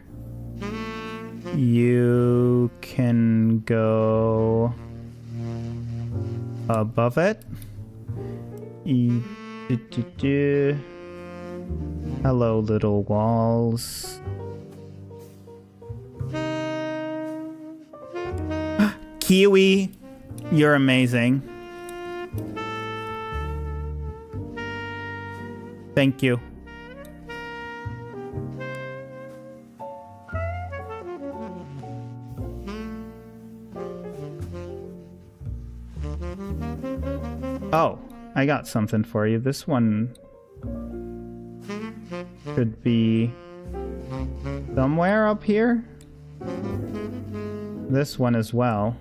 You can go above it. Hello, little walls. Kiwi, you're amazing. Thank you. Oh, I got something for you. This one should be somewhere up here. This one as well.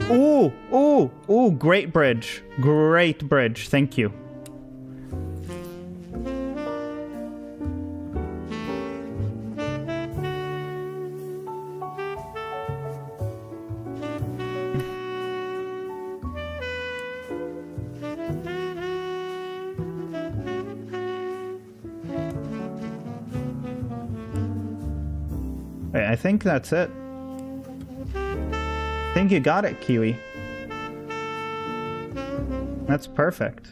Ooh, ooh, ooh, great bridge. Great bridge. Thank you. Wait, I think that's it. I think you got it, Kiwi. That's perfect.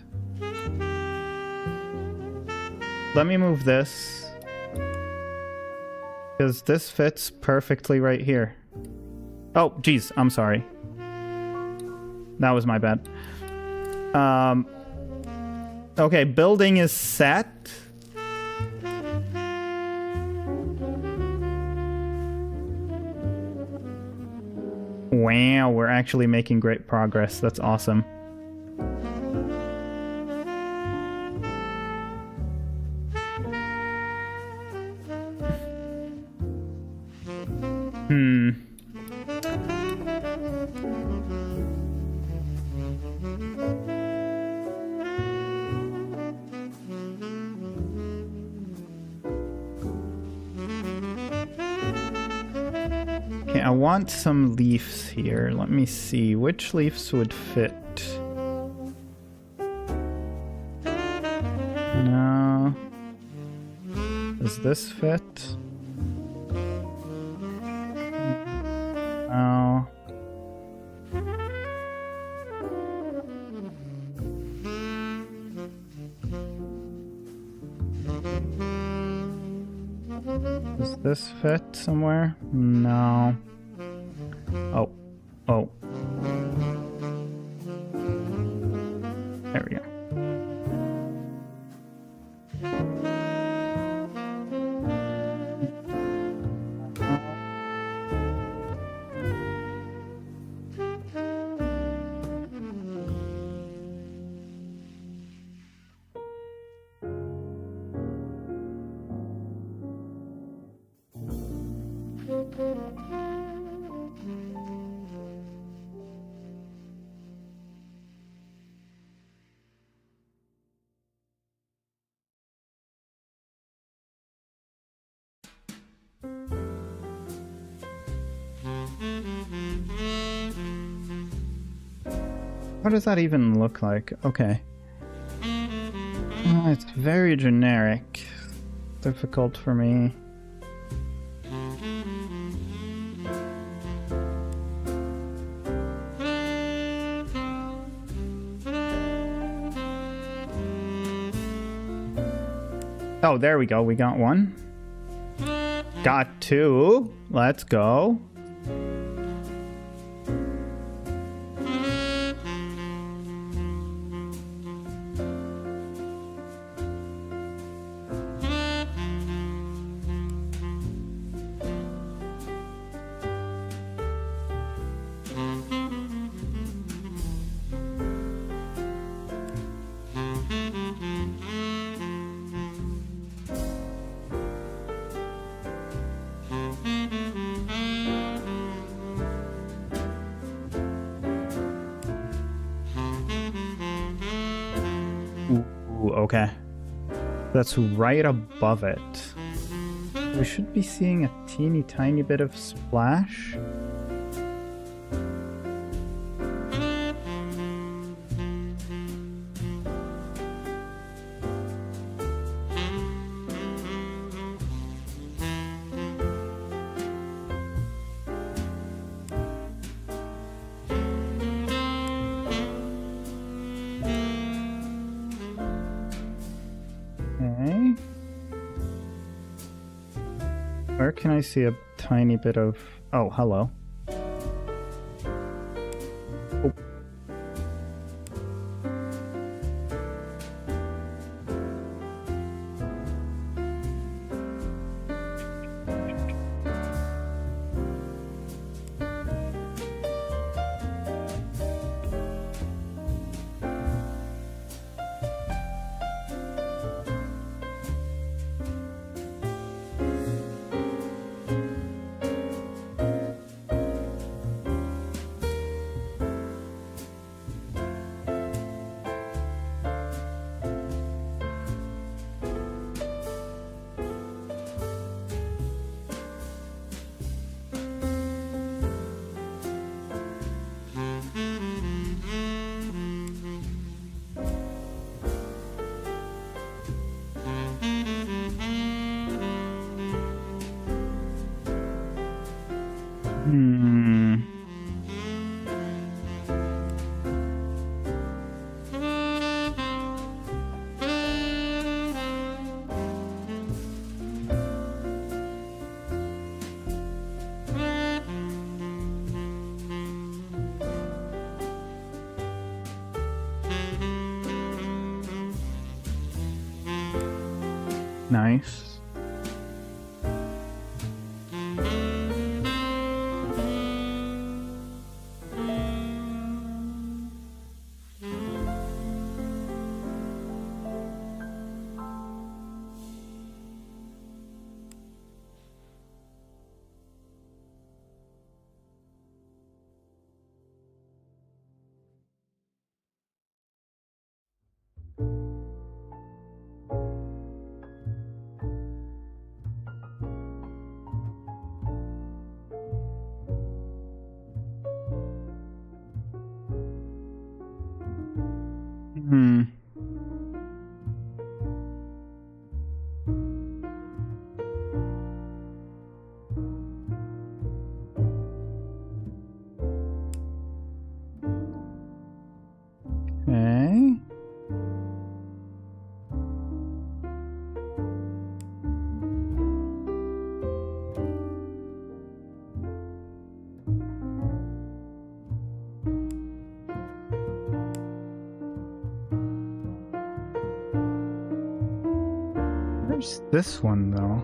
Let me move this. Because this fits perfectly right here. Oh, geez, I'm sorry. That was my bad. Okay, building is set. Wow, we're actually making great progress. That's awesome. I want some leaves here. Let me see. Which leaves would fit? No. Does this fit? No. Does this fit somewhere? No. Oh. Oh. There we go. What does that even look like? Okay. I It's very generic. Difficult for me. Oh, there we go. We got one. Got two. Let's go. Okay. That's right above it. We should be seeing a teeny tiny bit of splash. Okay. Where can I see a tiny bit of... Oh, hello. Oh. Nice. Okay. Where's this one, though?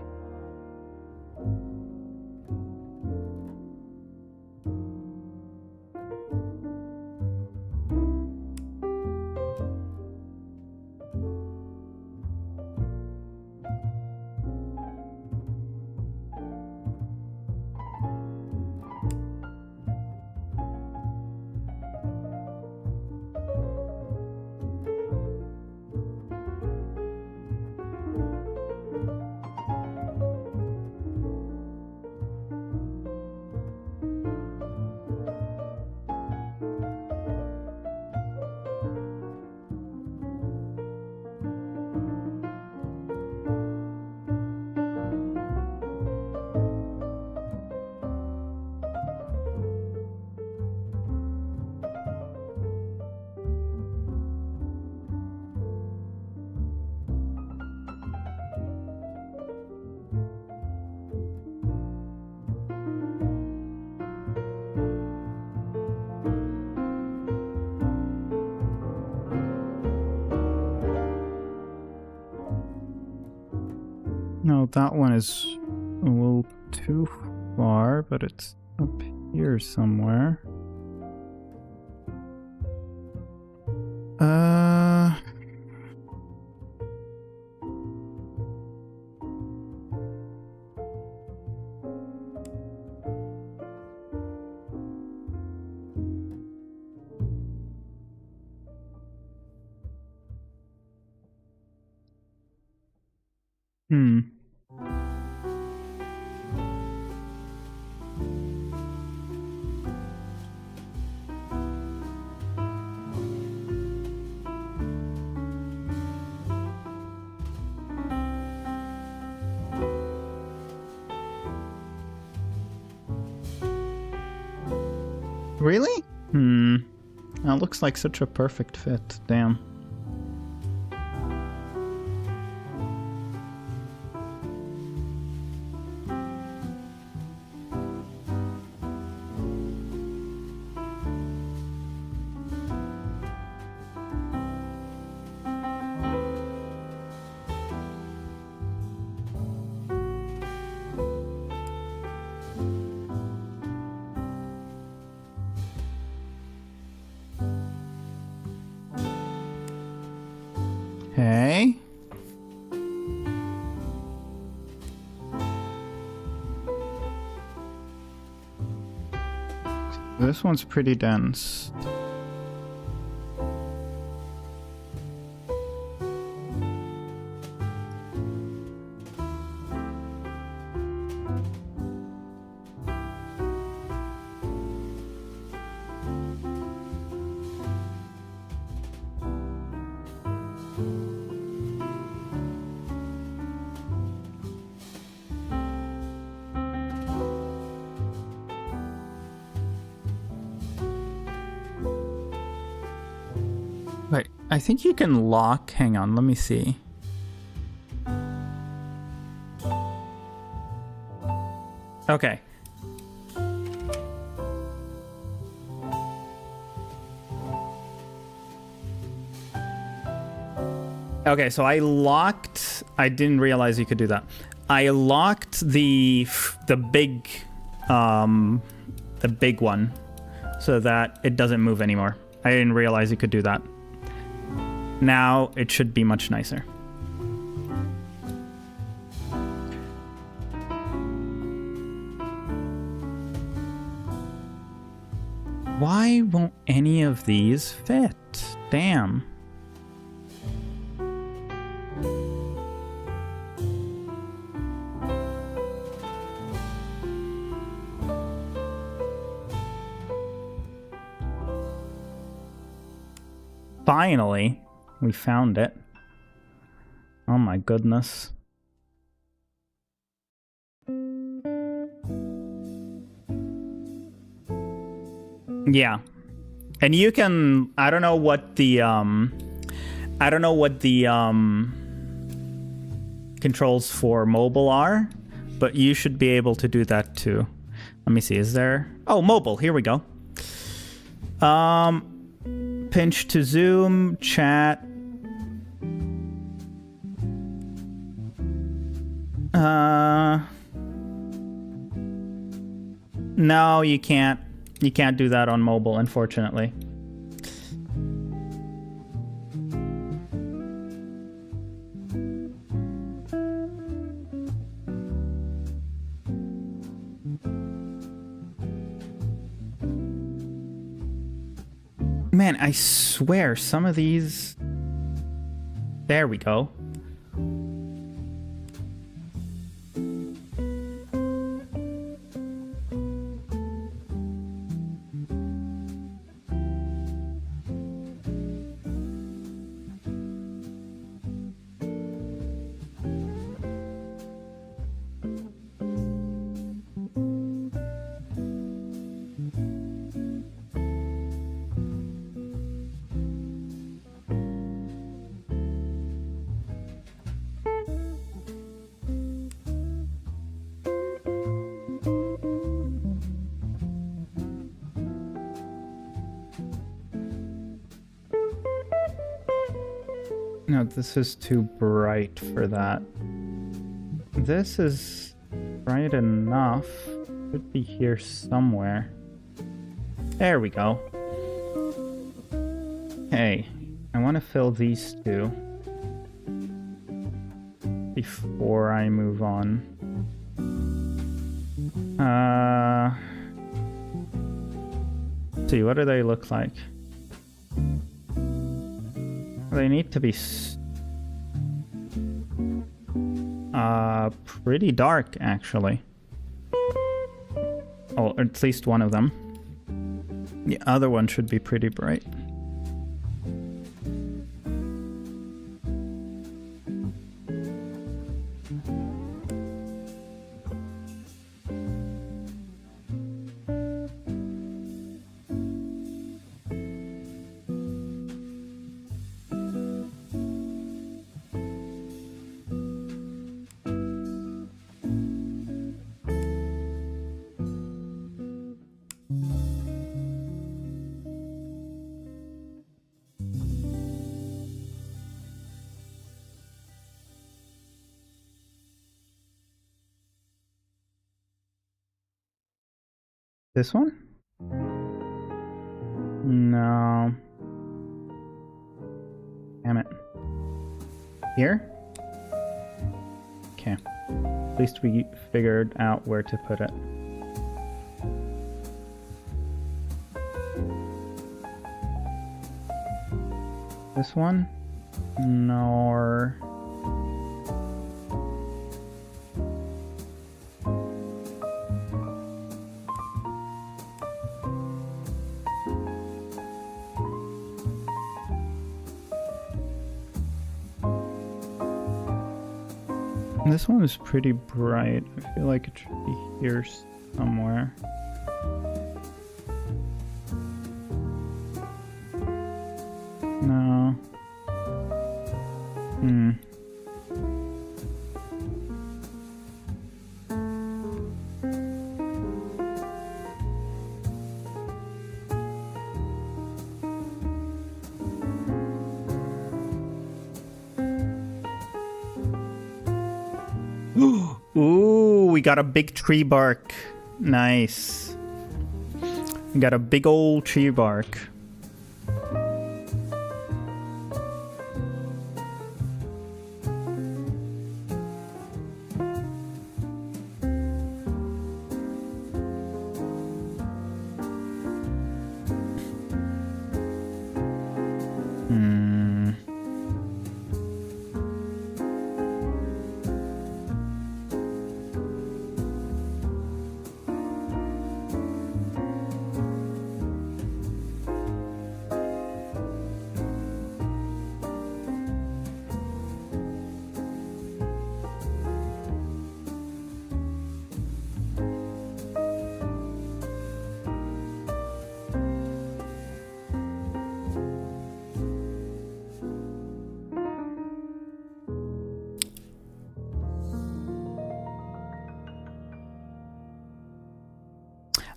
Oh, that one is a little too far, but it's up here somewhere. Really? That looks like such a perfect fit. Damn. Okay. This one's pretty dense. Wait, I think you can lock. Hang on, let me see. Okay. Okay, so I locked. I didn't realize you could do that. I locked the big one so that it doesn't move anymore. I didn't realize you could do that. Now it should be much nicer. Why won't any of these fit? Damn. Finally, we found it. Oh my goodness. Yeah. And you can, I don't know what the controls for mobile are, but you should be able to do that too. Let me see, is there, oh, mobile, here we go. Pinch to zoom, chat. No, you can't. You can't do that on mobile, unfortunately. Man, I swear, some of these... There we go. No, this is too bright for that. this is bright enough. Should be here somewhere. There we go. Hey, I want to fill these two before I move on. See, what do they look like? They need to be pretty dark, actually. Oh, at least one of them. The other one should be pretty bright. This one? No. Damn it. Here? Okay. At least we figured out where to put it. This one? Nor... This one is pretty bright. I feel like it should be here somewhere. No. Ooh, we got a big tree bark. Nice. We got a big old tree bark.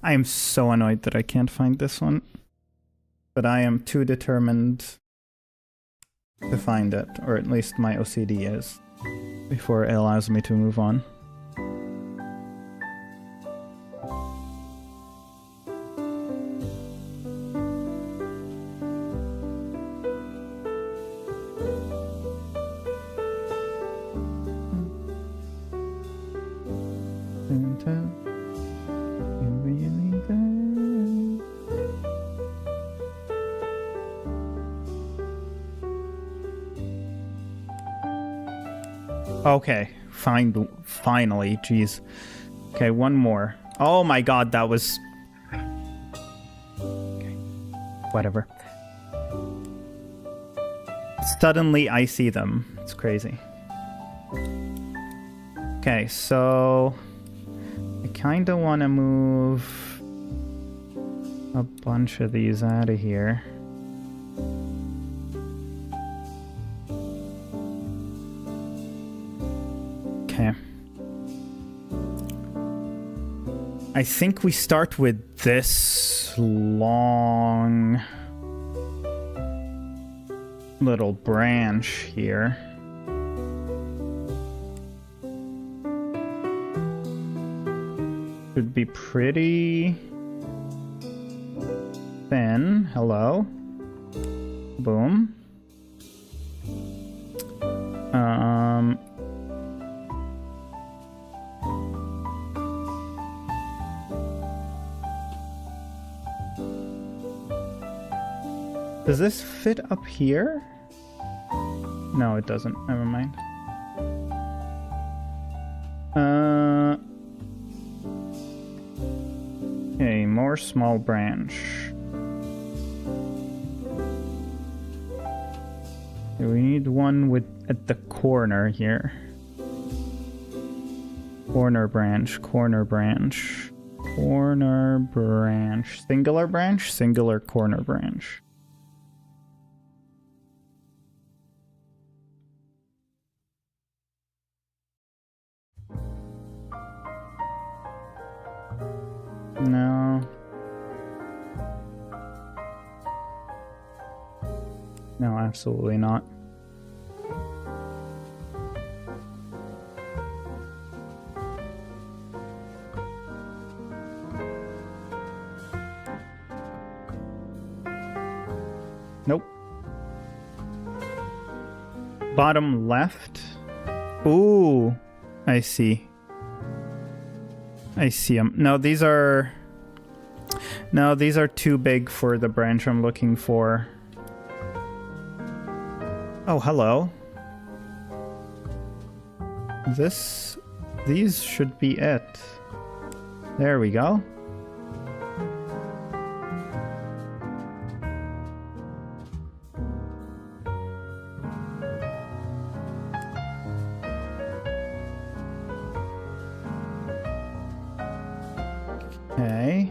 I am so annoyed that I can't find this one. But I am too determined to find it, or at least my OCD is, before it allows me to move on. Okay, finally, jeez. Okay, one more. Oh my god, that was... Okay, whatever. Suddenly I see them. It's crazy. Okay, so... I kinda wanna move a bunch of these out of here. Okay. I think we start with this long little branch here. be pretty thin. Hello. Boom. Does this fit up here? No, it doesn't. Never mind. Okay, more small branch. Okay, we need one with at the corner here. Corner branch, corner branch, corner branch. Singular branch, singular corner branch. No. No, absolutely not. Nope. Bottom left. Ooh, I see. I see them. No, these are too big for the branch I'm looking for. Oh, hello. These should be it. There we go. Okay.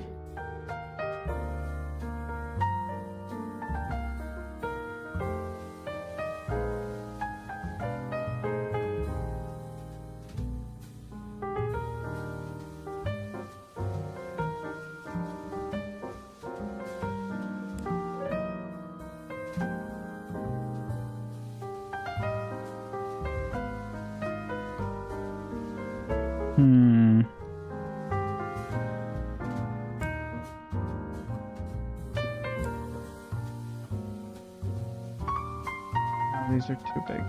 These are too big.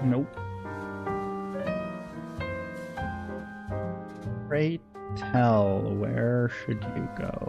Nope. Pray tell, where should you go?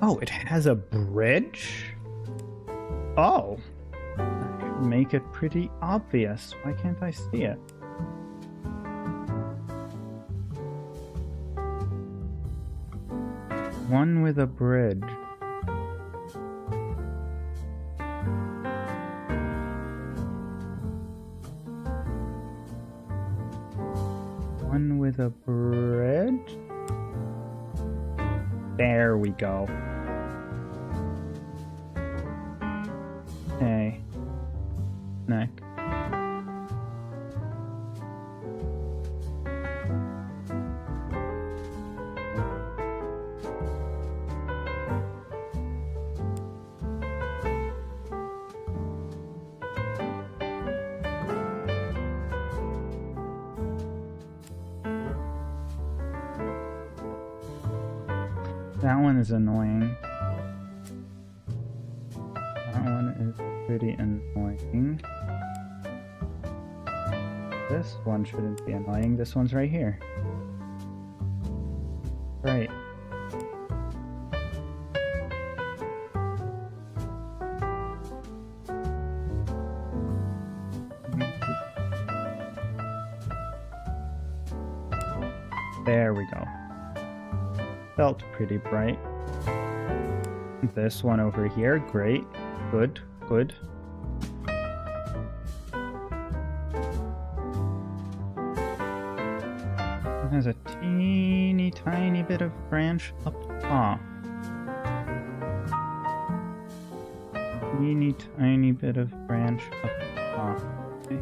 Oh, it has a bridge? Oh. That should make it pretty obvious. Why can't I see it? One with a bridge. One with a bridge? There we go. Okay. Neck. That one is annoying. That one is pretty annoying. This one shouldn't be annoying. This one's right here. Right. There we go. Felt pretty bright. This one over here, great. Good, good. It has a teeny tiny bit of branch up top. Teeny tiny bit of branch up top. Okay.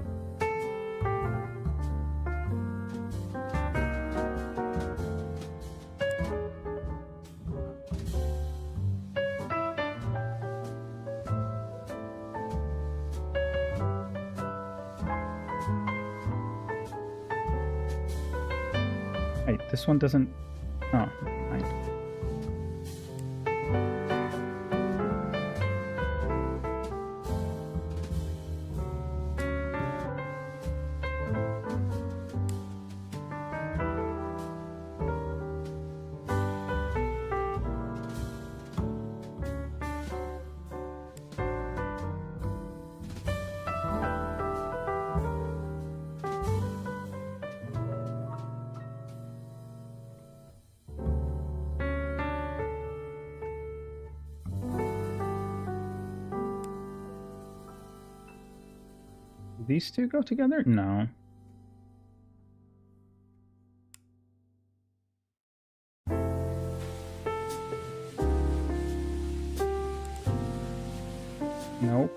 Wait, this one doesn't... Oh, fine. These two go together? No. Nope.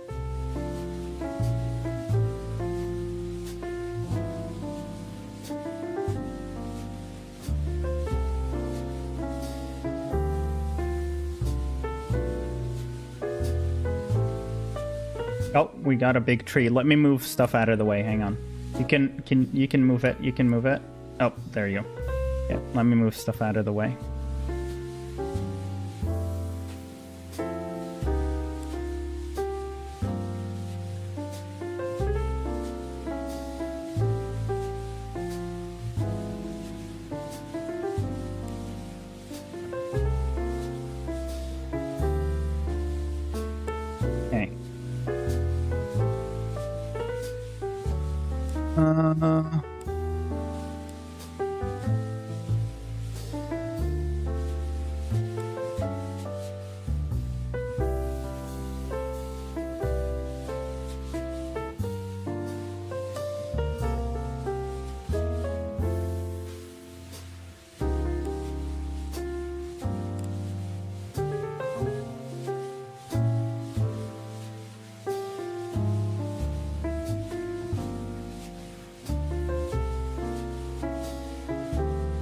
Oh, we got a big tree. Let me move stuff out of the way. Hang on. You can move it. You can move it. Oh, there you go. Yeah, let me move stuff out of the way. Okay.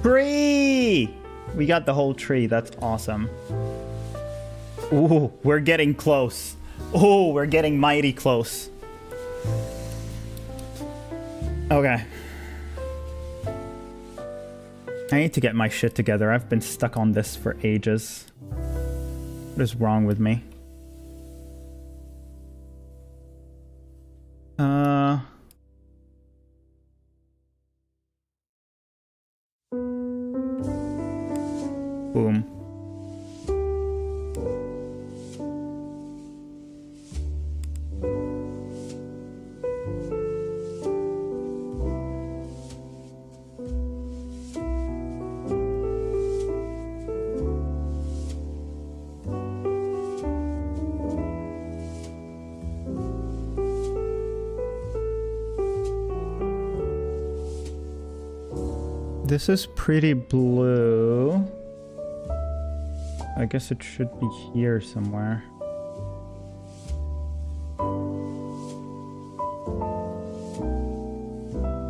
Tree! We got the whole tree. That's awesome. Ooh, we're getting close. Oh, we're getting mighty close. Okay. I need to get my shit together. I've been stuck on this for ages. What is wrong with me? Boom. This is pretty blue. I guess it should be here somewhere.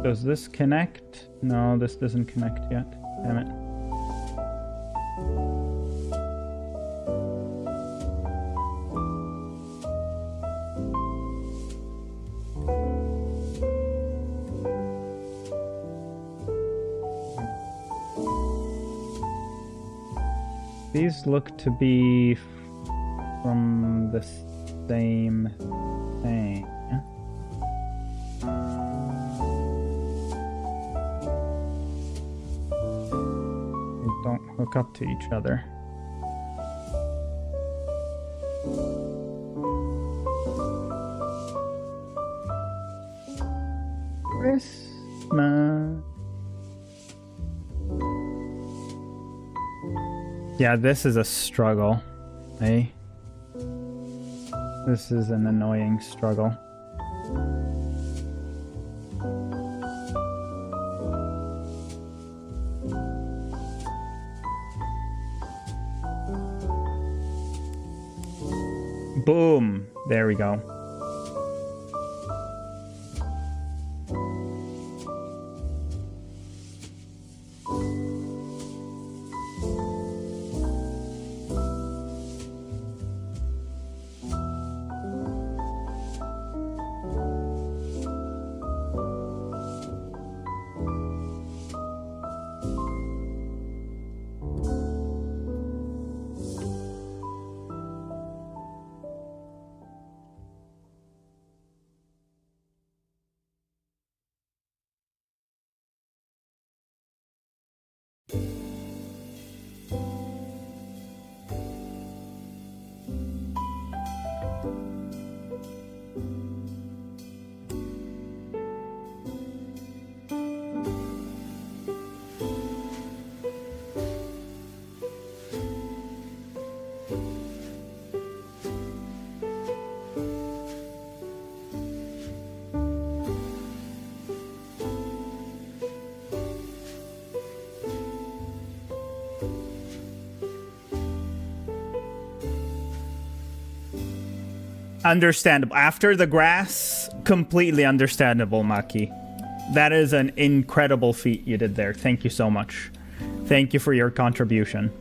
Does this connect? No, this doesn't connect yet. Damn it. These look to be from the same thing. They don't hook up to each other. Christmas. Yeah, this is a struggle, eh? This is an annoying struggle. Boom! There we go. Understandable. After the grass, completely understandable, Maki. That is an incredible feat you did there. Thank you so much. Thank you for your contribution.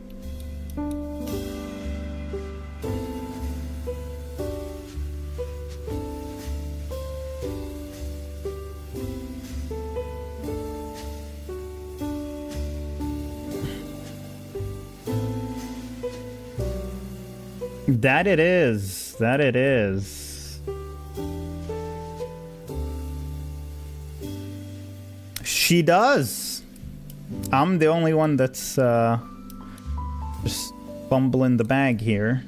That it is. That it is. She does. I'm the only one that's just fumbling the bag here.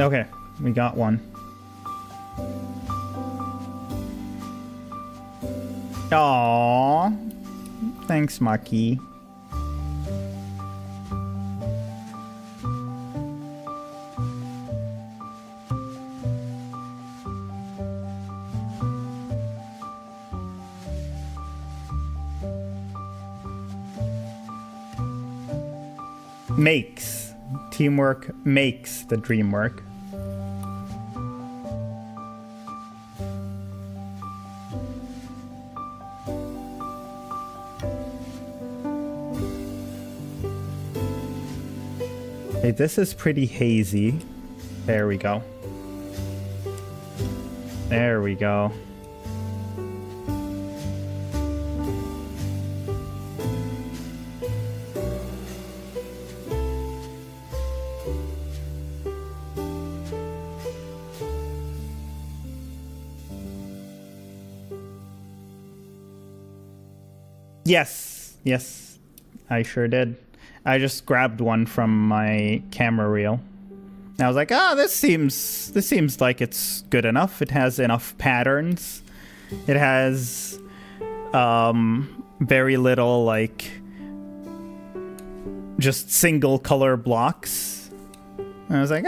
Okay, we got one. Aww. Thanks, Maki. Makes. Teamwork makes the dream work. Okay, this is pretty hazy. There we go. There we go. Yes, yes, I sure did. I just grabbed one from my camera reel. And I was like, ah, this seems like it's good enough. It has enough patterns. It has Very little, like, just single color blocks. And I was like,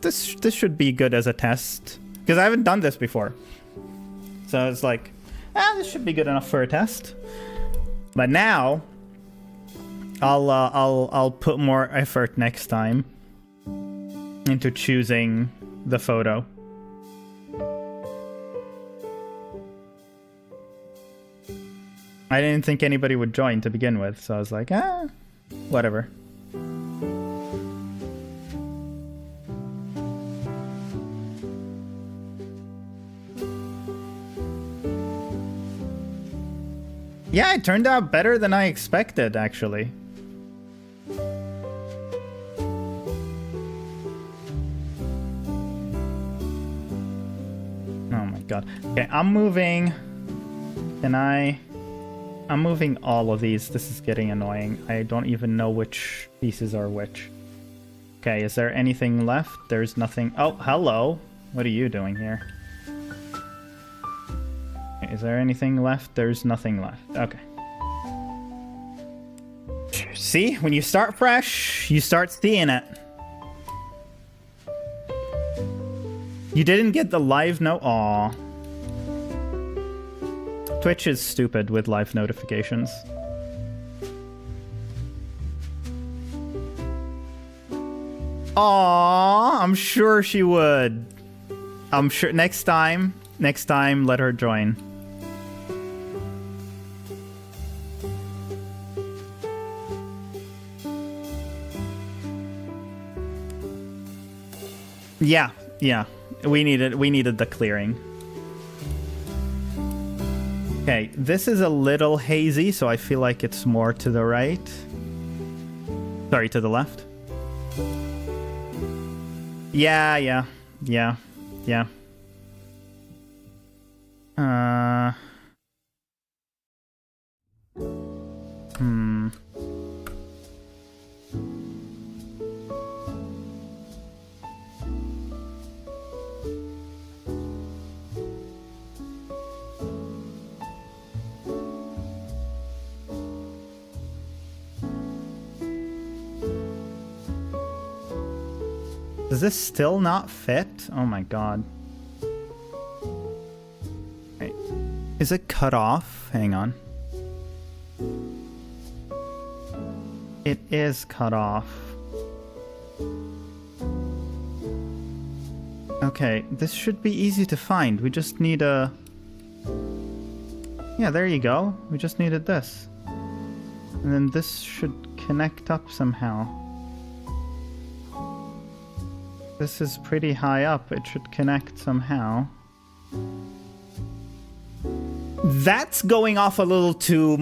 this should be good as a test. Because I haven't done this before. So I was like, this should be good enough for a test. But now, I'll put more effort next time into choosing the photo. I didn't think anybody would join to begin with, so I was like, whatever. Yeah, it turned out better than I expected, actually. Oh my god. Okay, I'm moving. I'm moving all of these. This is getting annoying. I don't even know which pieces are which. Okay, is there anything left? There's nothing. Oh, hello. What are you doing here? Is there anything left? There's nothing left. Okay. See? When you start fresh, you start seeing it. You didn't get the live note? Aw. Twitch is stupid with live notifications. Aw, I'm sure she would. I'm sure next time, let her join. Yeah. We needed the clearing. Okay, this is a little hazy, so I feel like it's more to the right. Sorry, to the left. Yeah. Does this still not fit? Oh my god. Wait. Is it cut off? Hang on. It is cut off. Okay, this should be easy to find. We just need a... Yeah, there you go. We just needed this. And then this should connect up somehow. This is pretty high up. It should connect somehow. That's going off a little too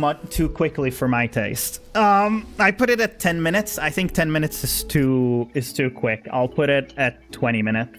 quickly for my taste. I put it at 10 minutes. I think 10 minutes is too quick. I'll put it at 20 minutes.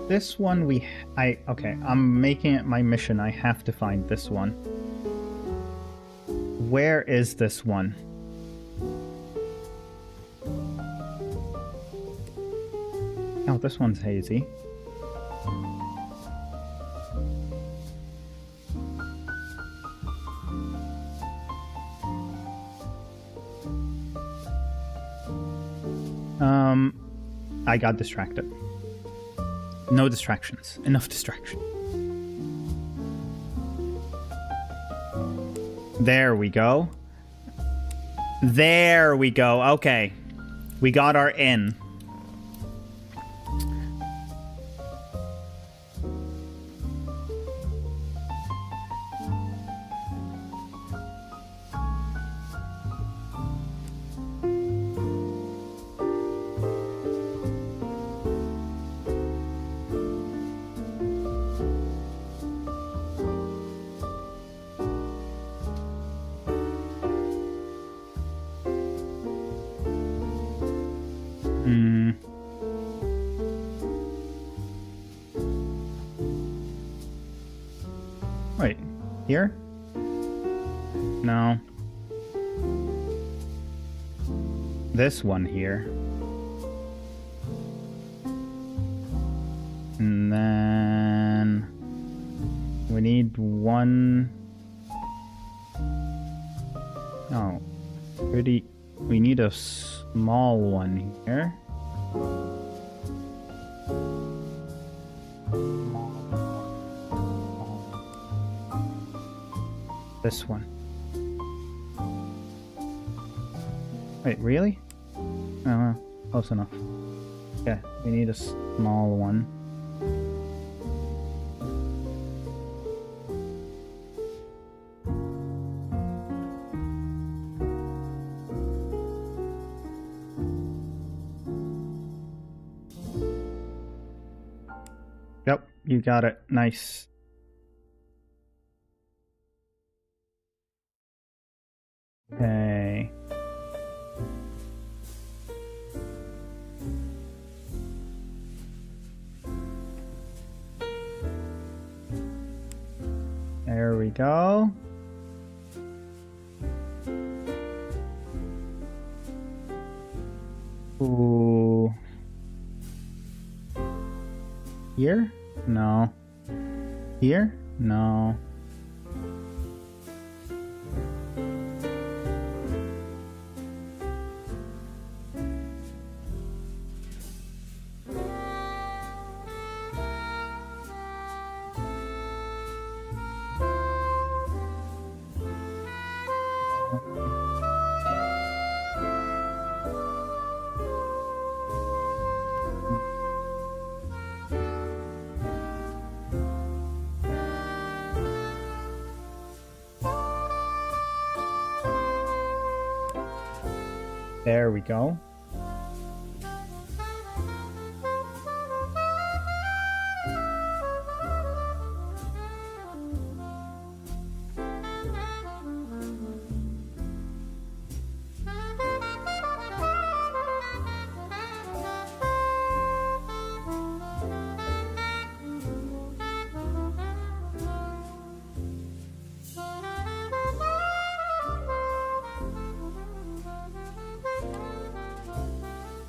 This one okay, I'm making it my mission. I have to find this one. Where is this one? Oh, this one's hazy. I got distracted. No distractions. Enough distraction. There we go. There we go. Okay. We got our in. Hmm. Wait, here? No. This one here. And then we need one. Oh, pretty. We need a small one here. This one. Wait, really? Oh, close enough. Yeah, we need a small one. Yep, you got it. Nice. Okay. There we go. Ooh. Here? No. Here? No. There we go.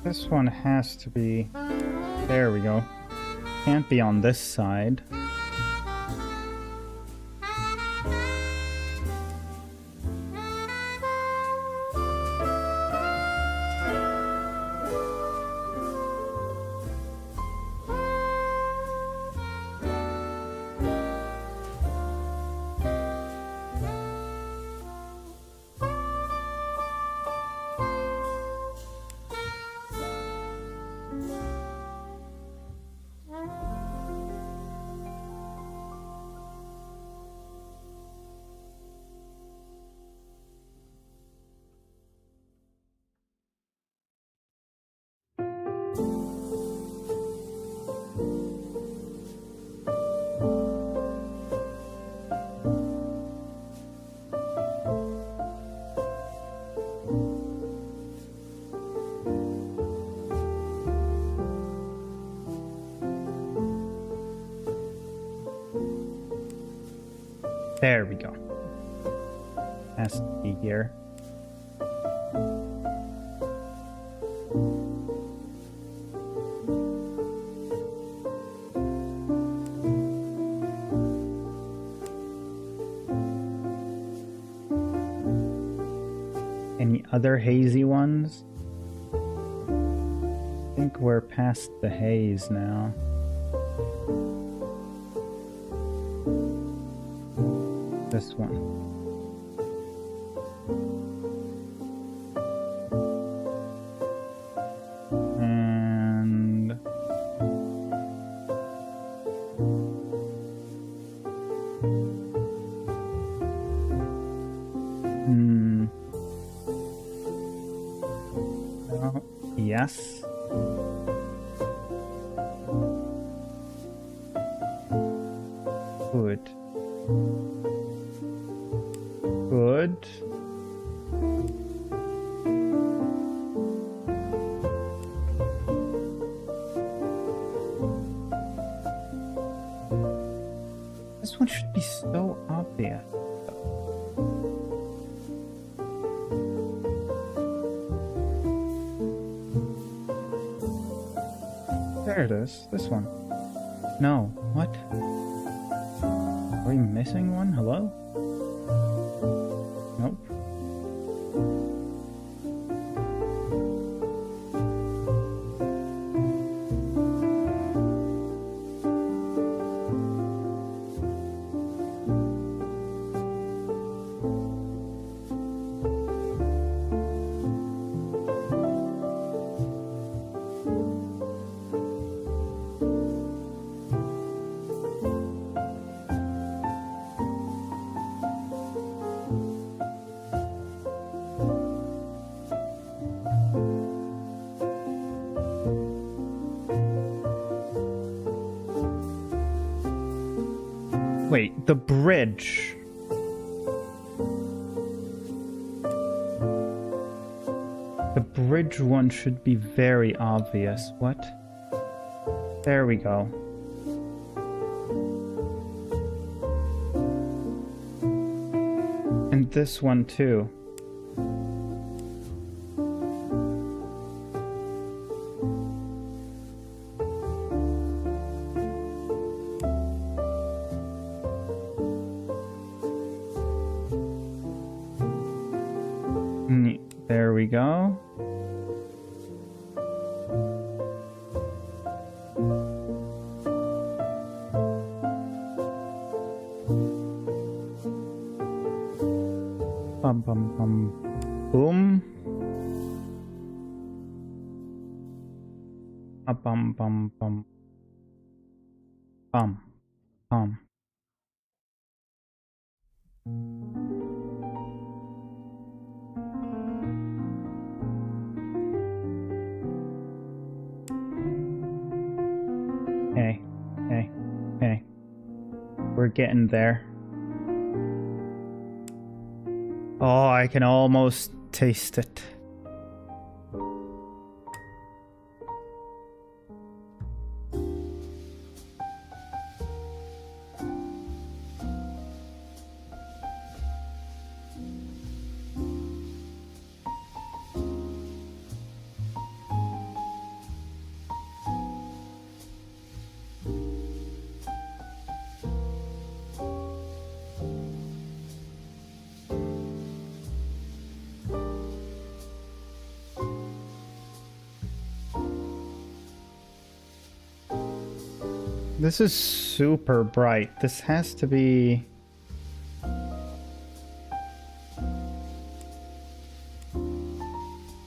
This one has to be... There we go. Can't be on this side. There we go. Has to be here. Any other hazy ones? I think we're past the haze now. This one. And yes. Good. Good. This one should be so obvious. There it is. This one. No. What? Are we missing one? Hello? Nope. Wait, the bridge. The bridge one should be very obvious. What? There we go. And this one too. There we go. Bum bum bum boom. A bum bum bum. Bum bum. Hey. We're getting there. Oh, I can almost taste it. This is super bright. This has to be...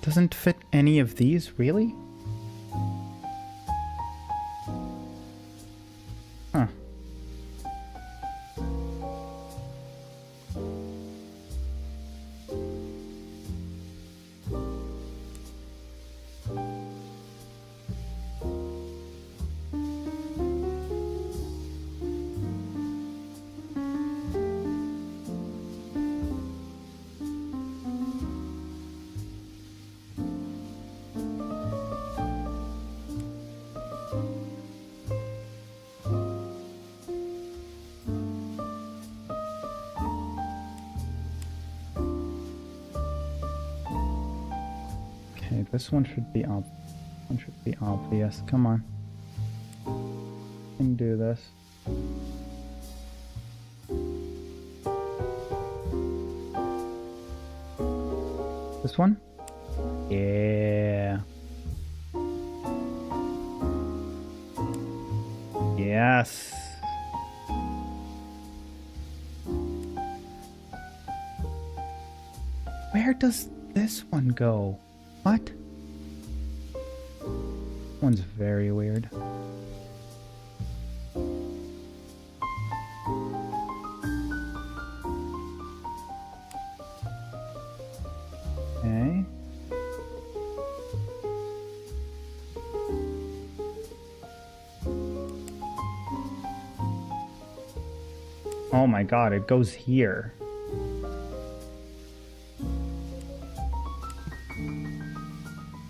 Doesn't fit any of these, really? Huh. Okay, this one should be obvious. Come on. I can do this. This one? Yeah. Yes. Where does this one go? What? One's very weird. Okay. Oh my god, it goes here.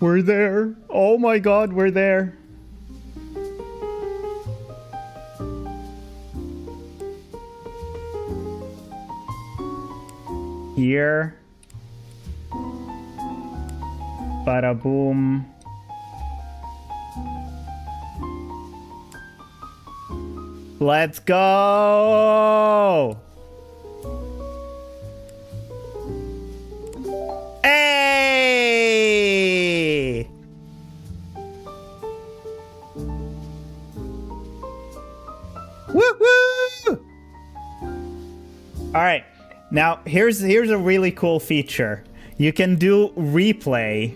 We're there. Oh my god, we're there. here. Bada boom. Let's go! Hey! Woo-hoo! All right. Now, here's a really cool feature. You can do replay.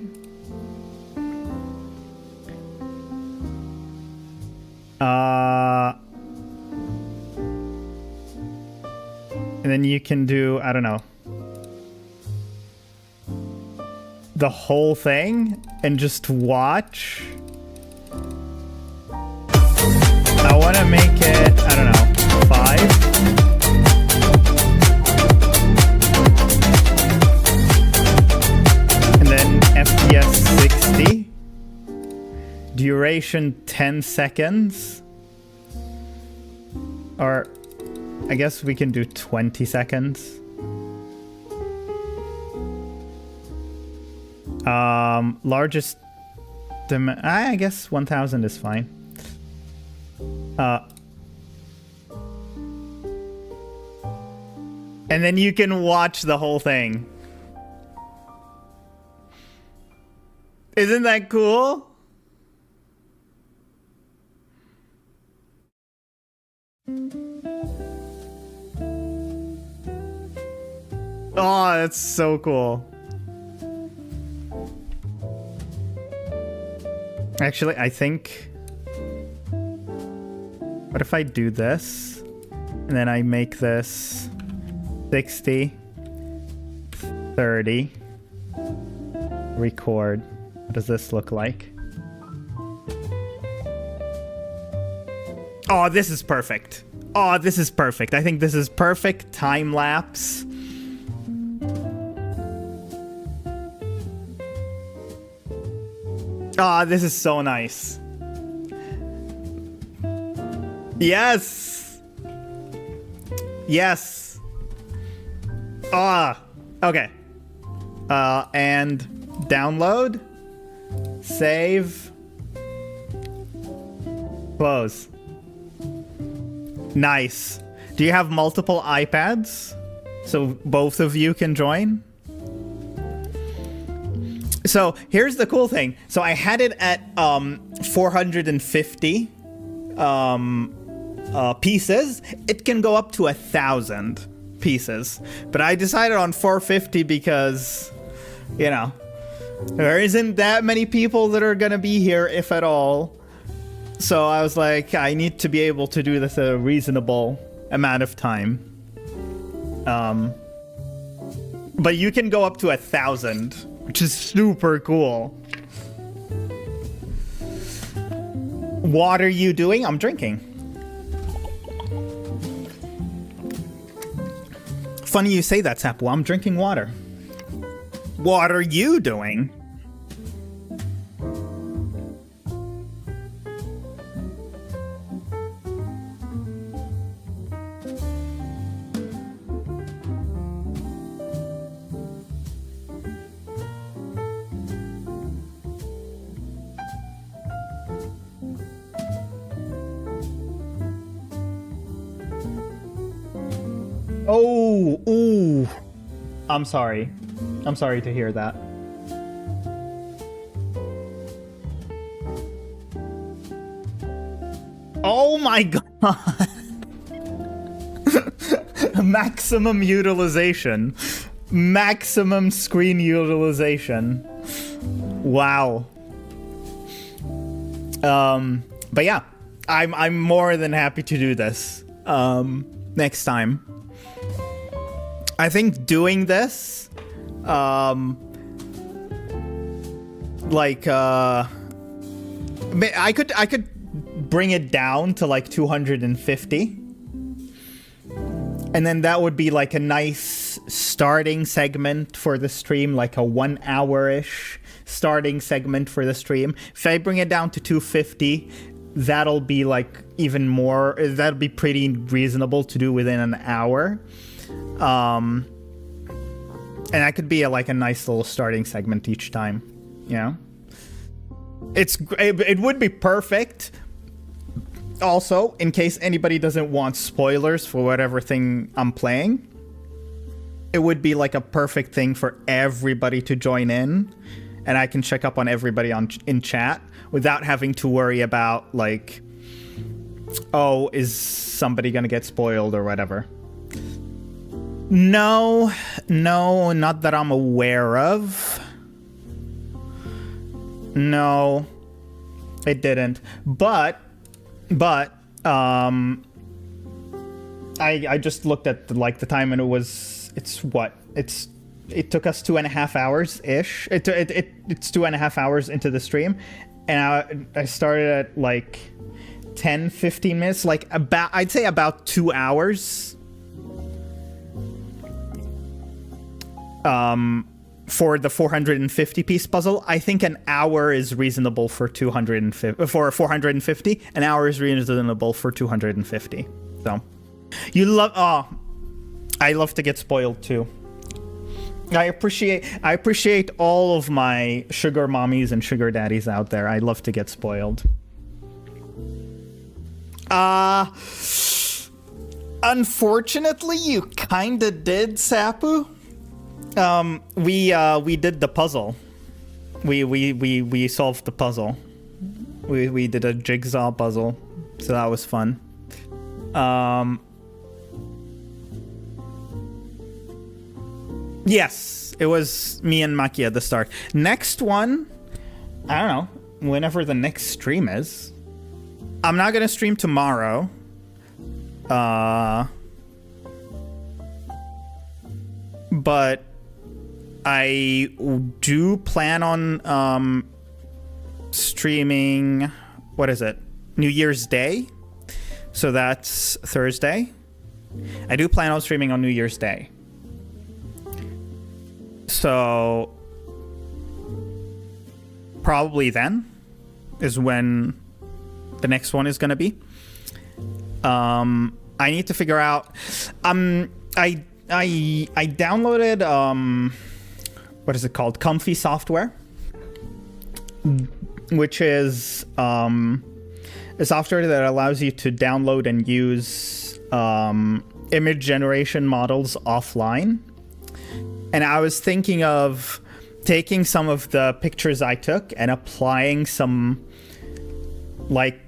And then you can do, I don't know, the whole thing and just watch. I want to make it, I don't know, 5. And then FPS 60. Duration 10 seconds. Or I guess we can do 20 seconds. Largest I guess 1000 is fine. And then you can watch the whole thing. Isn't that cool? Oh, that's so cool. Actually, I think... What if I do this? And then I make this 60, 30, record. What does this look like? Oh, this is perfect. Oh, this is perfect. I think this is perfect time lapse. Ah, this is so nice. Yes. Yes. Ah, okay. And download, save, close. Nice. Do you have multiple iPads? So both of you can join? So here's the cool thing. So I had it at 450 pieces. It can go up to 1,000 pieces. But I decided on 450 because, you know, there isn't that many people that are going to be here, if at all. So I was like, I need to be able to do this at a reasonable amount of time. But you can go up to 1,000, which is super cool. What are you doing? I'm drinking. Funny you say that, Sapu. I'm drinking water. What are you doing? Oh, ooh. I'm sorry. I'm sorry to hear that. Oh my god. Maximum utilization. Maximum screen utilization. Wow. But yeah, I'm more than happy to do this. Next time. I think doing this, like, I could bring it down to like 250, and then that would be like a nice starting segment for the stream, like a 1 hour-ish starting segment for the stream. If I bring it down to 250, that'll be like even more, that'll be pretty reasonable to do within an hour. And that could be like a nice little starting segment each time, you know? It would be perfect. Also, in case anybody doesn't want spoilers for whatever thing I'm playing, it would be like a perfect thing for everybody to join in, and I can check up on everybody in chat without having to worry about like, oh, is somebody gonna get spoiled or whatever. No, not that I'm aware of. No, it didn't. But I just looked at like the time, and it took us 2.5 hours ish. It's 2.5 hours into the stream, and I started at like 10-15 minutes, like I'd say about 2 hours. For the 450 piece puzzle. I think an hour is reasonable for 450. An hour is reasonable for 250. So I love to get spoiled too. I appreciate all of my sugar mommies and sugar daddies out there. I love to get spoiled. Unfortunately, you kinda did, Sapu. We did the puzzle. We solved the puzzle. We did a jigsaw puzzle, so that was fun. Yes, it was me and Maki at the start. Next one, I don't know, whenever the next stream is. I'm not gonna stream tomorrow. But I do plan on streaming, what is it? New Year's Day. So that's Thursday. I do plan on streaming on New Year's Day. So probably then is when the next one is going to be. I need to figure out, I downloaded what is it called? Comfy software, which is a software that allows you to download and use image generation models offline. And I was thinking of taking some of the pictures I took and applying some like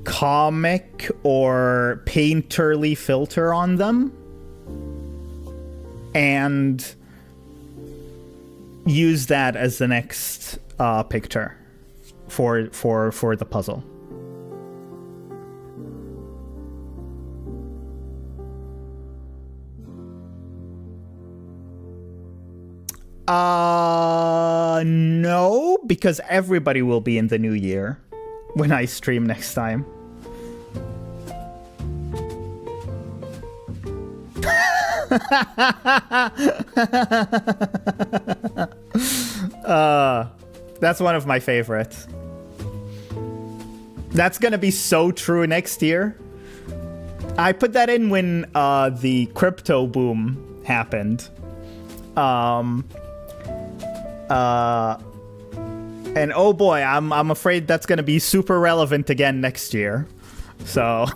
comic or painterly filter on them and use that as the next picture for the puzzle. No, because everybody will be in the new year when I stream next time. That's one of my favorites. That's gonna be so true next year. I put that in when the crypto boom happened. And oh boy, I'm afraid that's gonna be super relevant again next year. So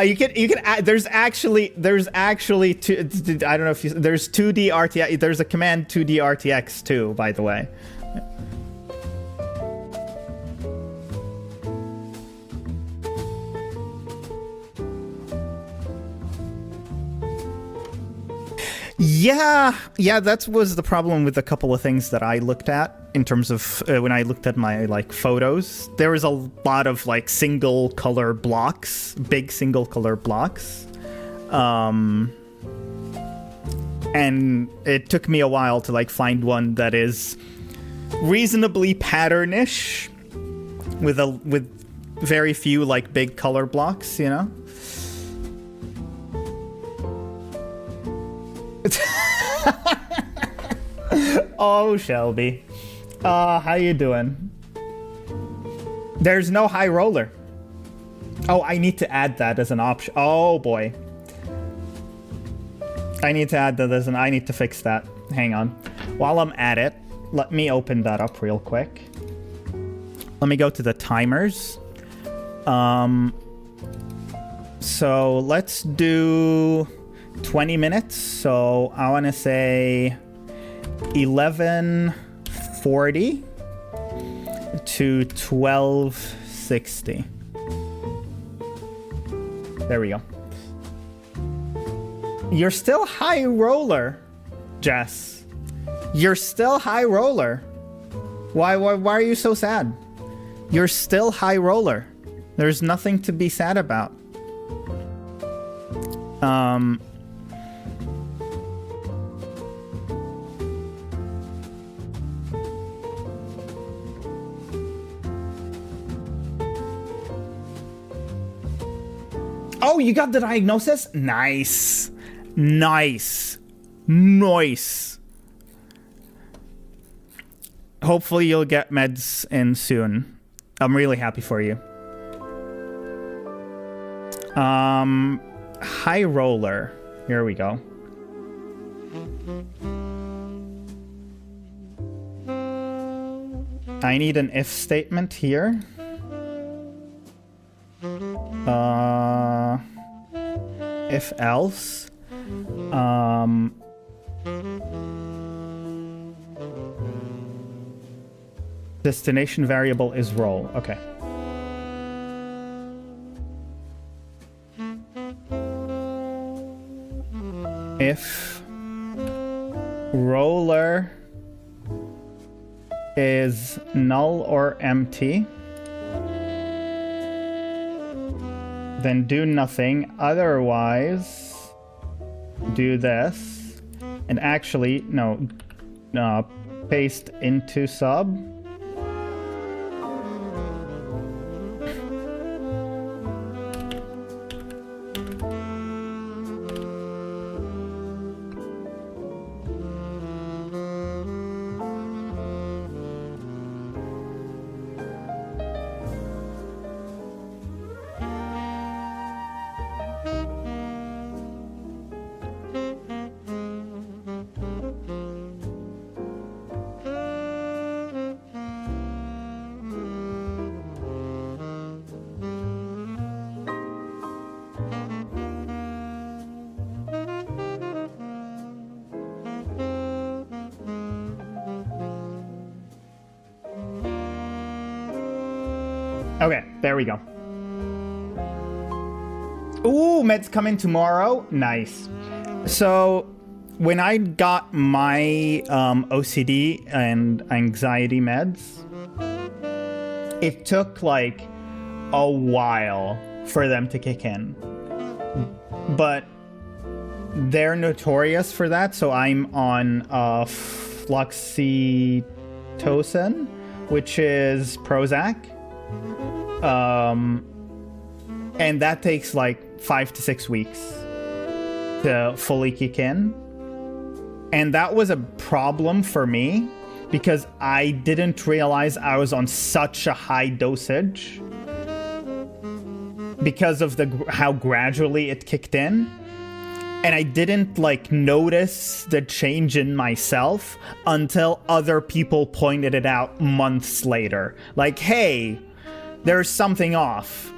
you can add, there's actually two, I don't know if you, there's 2D RTX, there's a command 2D RTX too, by the way. Yeah, that was the problem with a couple of things that I looked at in terms of when I looked at my like photos. There was a lot of like single color blocks, big single color blocks. And it took me a while to like find one that is reasonably patternish with very few like big color blocks, you know? Oh, Shelby. How you doing? There's no high roller. Oh, I need to add that as an option. Oh, boy. I need to add that as I need to fix that. Hang on. While I'm at it, let me open that up real quick. Let me go to the timers. So let's do 20 minutes. So I want to say 11:40 to 12:60. There we go. You're still high roller, Jess. You're still high roller. Why are you so sad? You're still high roller. There's nothing to be sad about. Oh, you got the diagnosis? Nice. Nice. Nice. Hopefully you'll get meds in soon. I'm really happy for you. High roller. Here we go. I need an if statement here. If else. Destination variable is roll. Okay. If roller is null or empty, then do nothing. Otherwise, do this. And actually, no, paste into sub. Okay, there we go. Ooh, meds coming tomorrow. Nice. So when I got my OCD and anxiety meds, it took like a while for them to kick in. But they're notorious for that, so I'm on fluoxetine, which is Prozac. And that takes like 5 to 6 weeks to fully kick in. And that was a problem for me because I didn't realize I was on such a high dosage because of how gradually it kicked in. And I didn't like notice the change in myself until other people pointed it out months later. Like, hey, there's something off.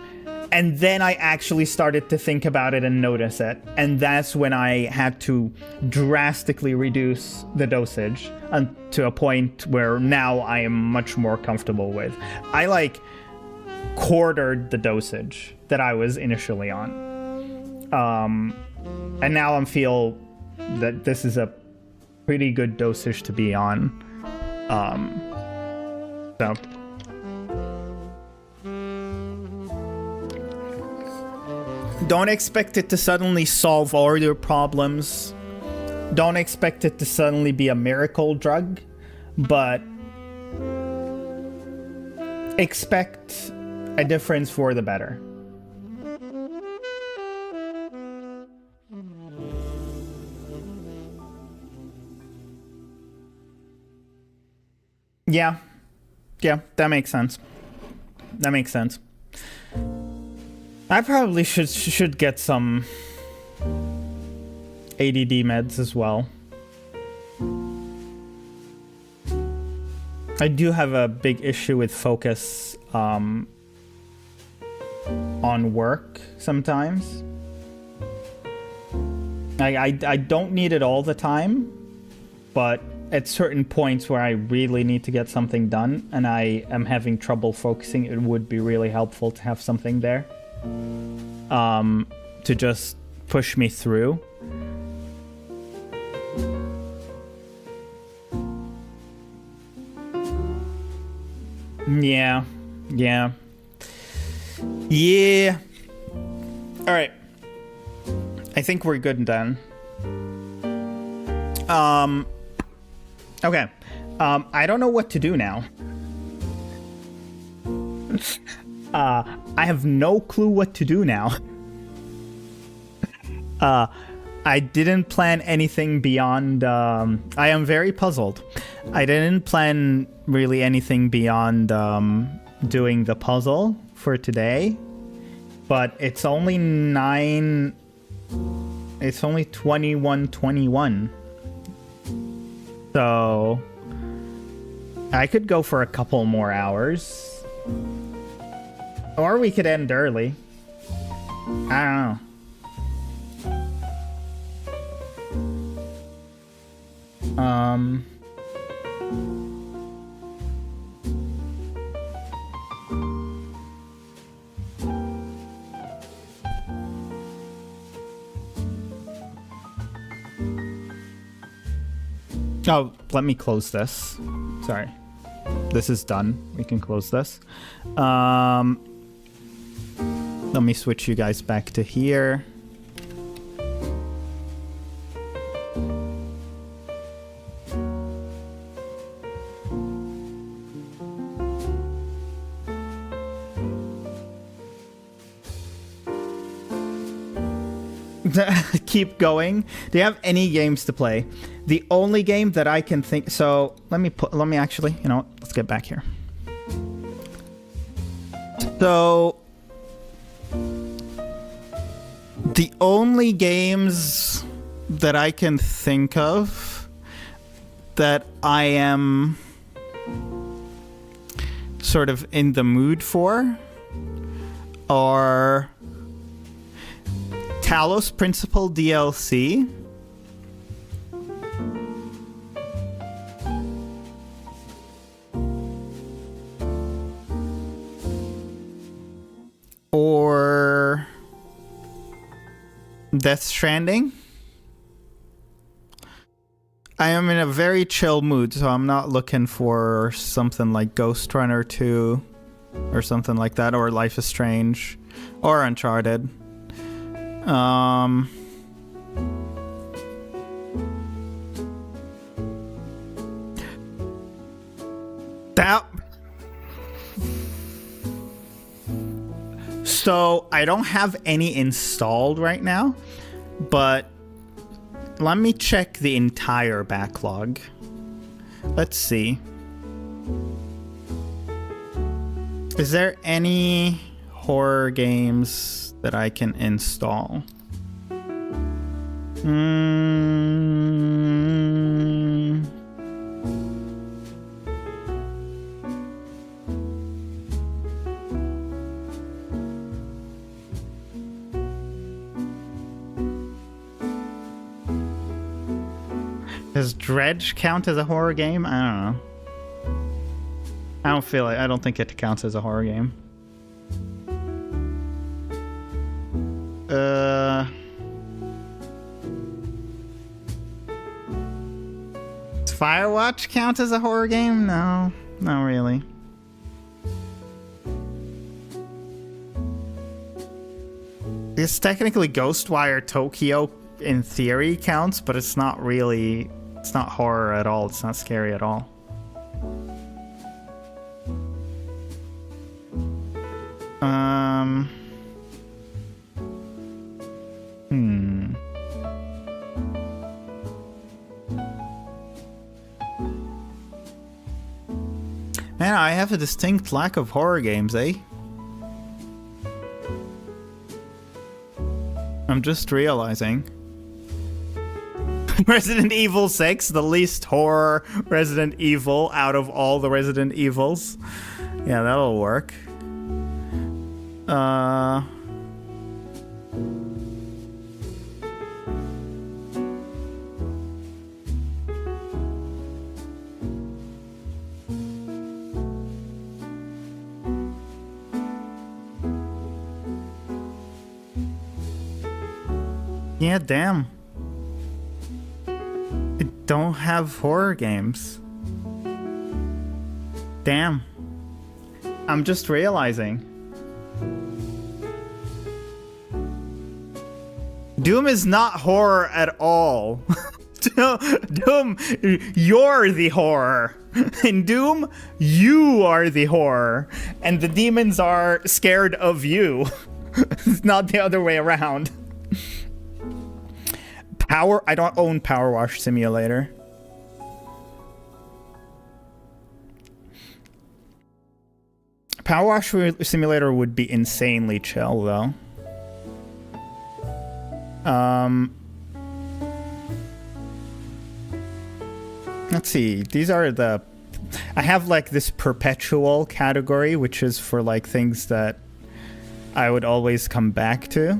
And then I actually started to think about it and notice it. And that's when I had to drastically reduce the dosage to a point where now I am much more comfortable with. I like quartered the dosage that I was initially on. And now I feel that this is a pretty good dosage to be on. So... don't expect it to suddenly solve all your problems. Don't expect it to suddenly be a miracle drug, but expect a difference for the better. Yeah, that makes sense. That makes sense. I probably should get some ADD meds as well. I do have a big issue with focus on work sometimes. I don't need it all the time, but at certain points where I really need to get something done and I am having trouble focusing, it would be really helpful to have something there to just push me through. Yeah. All right. I think we're good then. Okay. I don't know what to do now. I have no clue what to do now. I didn't plan anything beyond... I am very puzzled. I didn't plan really anything beyond doing the puzzle for today. But it's only 9... It's only 21:21. So... I could go for a couple more hours. Or we could end early. I don't know. Oh, let me close this. Sorry. This is done. We can close this. Let me switch you guys back to here. Keep going. Do you have any games to play? The only game that I can think... So, let me actually... You know what? Let's get back here. So... The only games that I can think of that I am sort of in the mood for are Talos Principle DLC, or Death Stranding. I am in a very chill mood, so I'm not looking for something like Ghost Runner 2 or something like that, or Life is Strange or Uncharted. So I don't have any installed right now, but let me check the entire backlog. Let's see. Is there any horror games that I can install? Does Dredge count as a horror game? I don't know. I don't think it counts as a horror game. Does Firewatch count as a horror game? No, not really. It's technically Ghostwire Tokyo in theory counts, but it's not really... It's not horror at all. It's not scary at all. Man, I have a distinct lack of horror games, eh? I'm just realizing. Resident Evil 6, the least horror Resident Evil out of all the Resident Evils. Yeah, that'll work. Yeah, damn. I don't have horror games. Damn. I'm just realizing. Doom is not horror at all. Doom, you're the horror. In Doom, you are the horror. And the demons are scared of you. It's not the other way around. I don't own Power Wash Simulator. Power Wash Simulator would be insanely chill, though. Let's see. These are the... I have, like, this perpetual category, which is for, like, things that I would always come back to.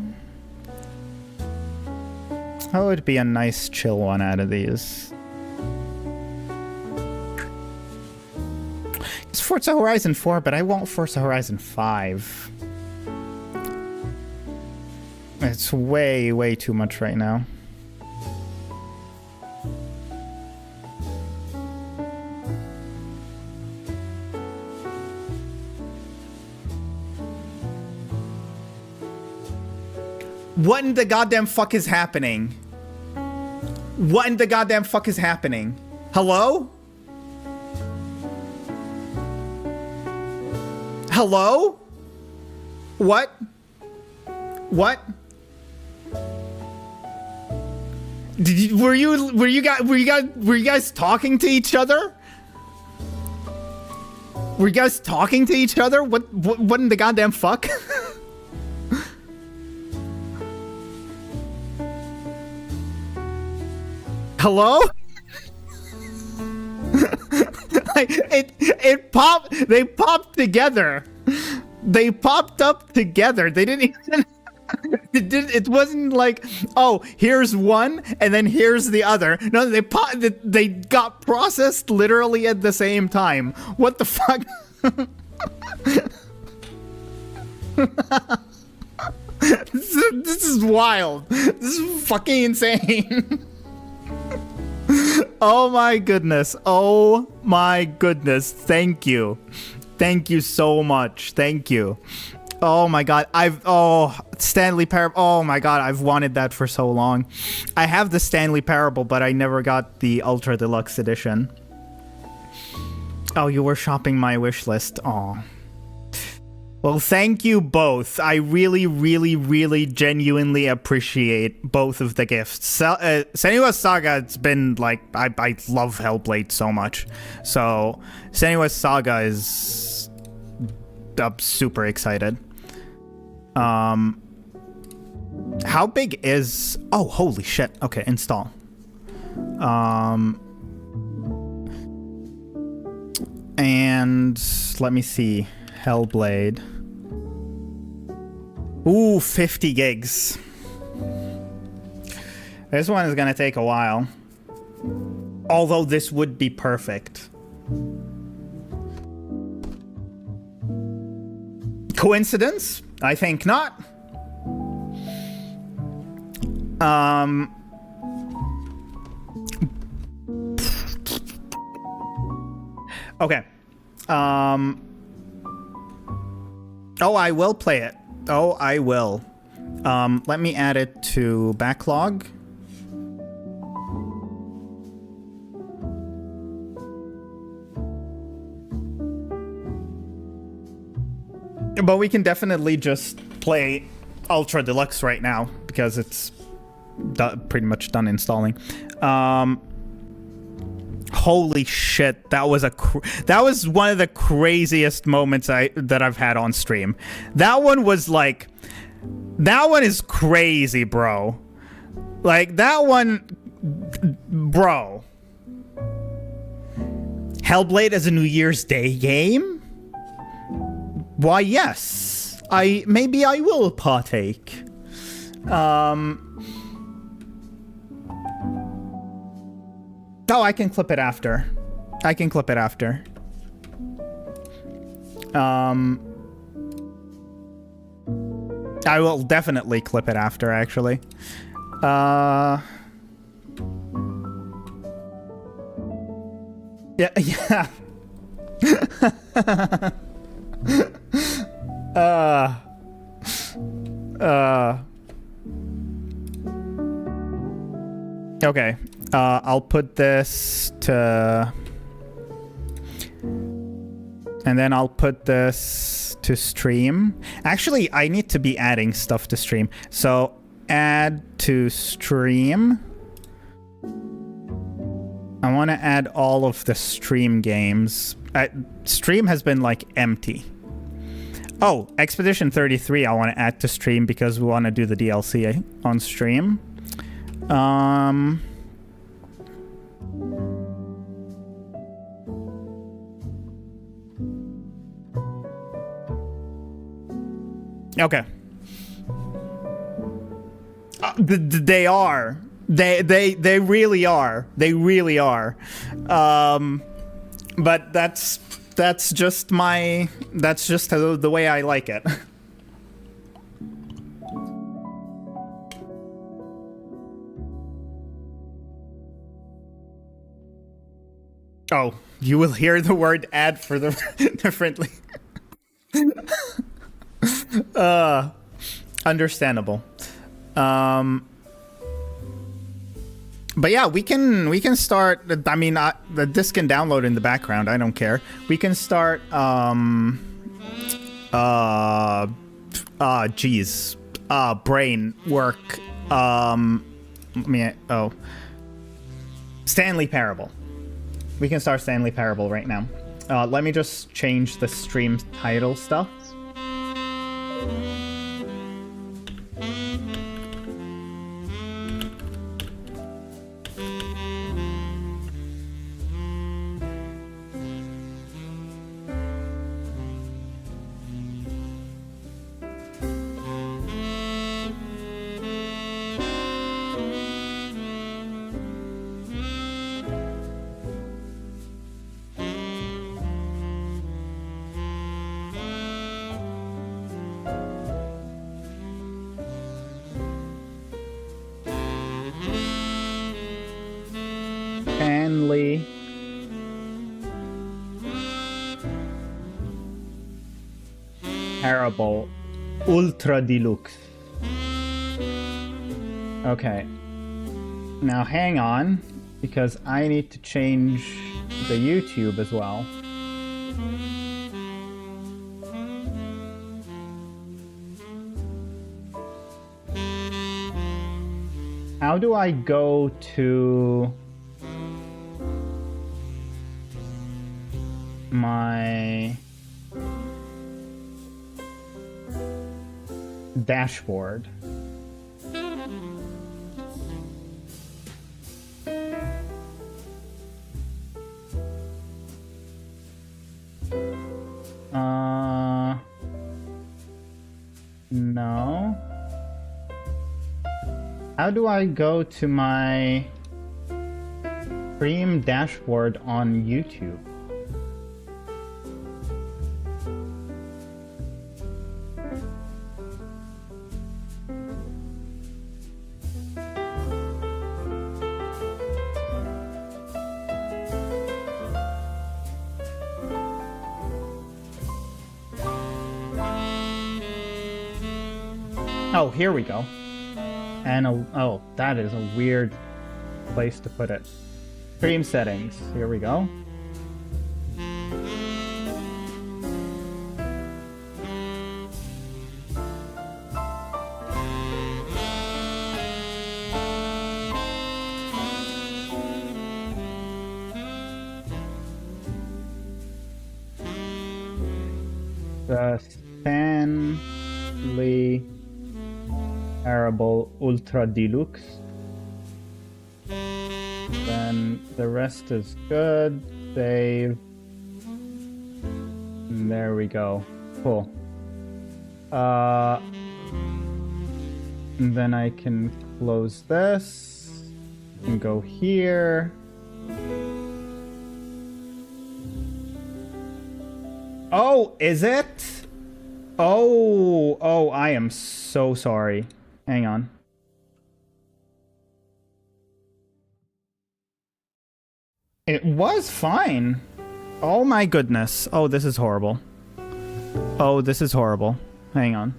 That would be a nice chill one out of these. It's Forza Horizon 4, but I want Forza Horizon 5. It's way, way too much right now. What in the goddamn fuck is happening? What in the goddamn fuck is happening? Hello? Hello? What? What? Were you guys talking to each other? Were you guys talking to each other? What in the goddamn fuck? Hello? it popped. They popped together. They popped up together. They didn't even. It wasn't like, oh, here's one and then here's the other. No, they got processed literally at the same time. What the fuck? This is wild. This is fucking insane. Oh my goodness. Oh my goodness. Thank you. Thank you so much. Thank you. Oh my god. Stanley Parable. Oh my god. I've wanted that for so long. I have the Stanley Parable, but I never got the Ultra Deluxe edition. Oh, you were shopping my wish list. Oh. Well, thank you both. I really, really, really genuinely appreciate both of the gifts. Senua's Saga, it's been like, I love Hellblade so much. So, Senua's Saga is... I'm super excited. How big is... Oh, holy shit. Okay, install. And let me see. Hellblade. Ooh, 50 gigs. This one is gonna take a while. Although this would be perfect. Coincidence? I think not. Okay. Oh, I will play it. Oh, I will. Let me add it to backlog. But we can definitely just play Ultra Deluxe right now because it's pretty much done installing. Holy shit, that was one of the craziest moments that I've had on stream. That one was like, that one is crazy, bro. Like that one Bro. Hellblade as a New Year's Day game? Why, yes. Maybe I will partake. Oh, I can clip it after. I can clip it after. I will definitely clip it after, actually. Yeah, yeah. Okay. I'll put this to... And then I'll put this to stream. Actually, I need to be adding stuff to stream. So, add to stream. I want to add all of the stream games. Stream has been, like, empty. Oh, Expedition 33 I want to add to stream because we want to do the DLC on stream. Okay. They are. They really are. They really are. But that's just my... That's just the way I like it. Oh, you will hear the word ad for the differently. Understandable. But yeah, we can start. I mean, this can download in the background. I don't care. We can start. Geez. Brain work. Stanley Parable. We can start Stanley Parable right now. Let me just change the stream title stuff. Stanley Parable Ultra Deluxe. Okay. Now hang on, because I need to change the YouTube as well. How do I go to my dashboard? No. How do I go to my stream dashboard on YouTube? Oh, here we go. And oh, that is a weird place to put it. Stream settings. Here we go. The Stanley Parable Ultra Deluxe. Then the rest is good. Save. And there we go. Cool. And then I can close this and go here. Oh, is it? Oh, I am so sorry. Hang on. It was fine. Oh my goodness. Oh, this is horrible. Oh, this is horrible. Hang on.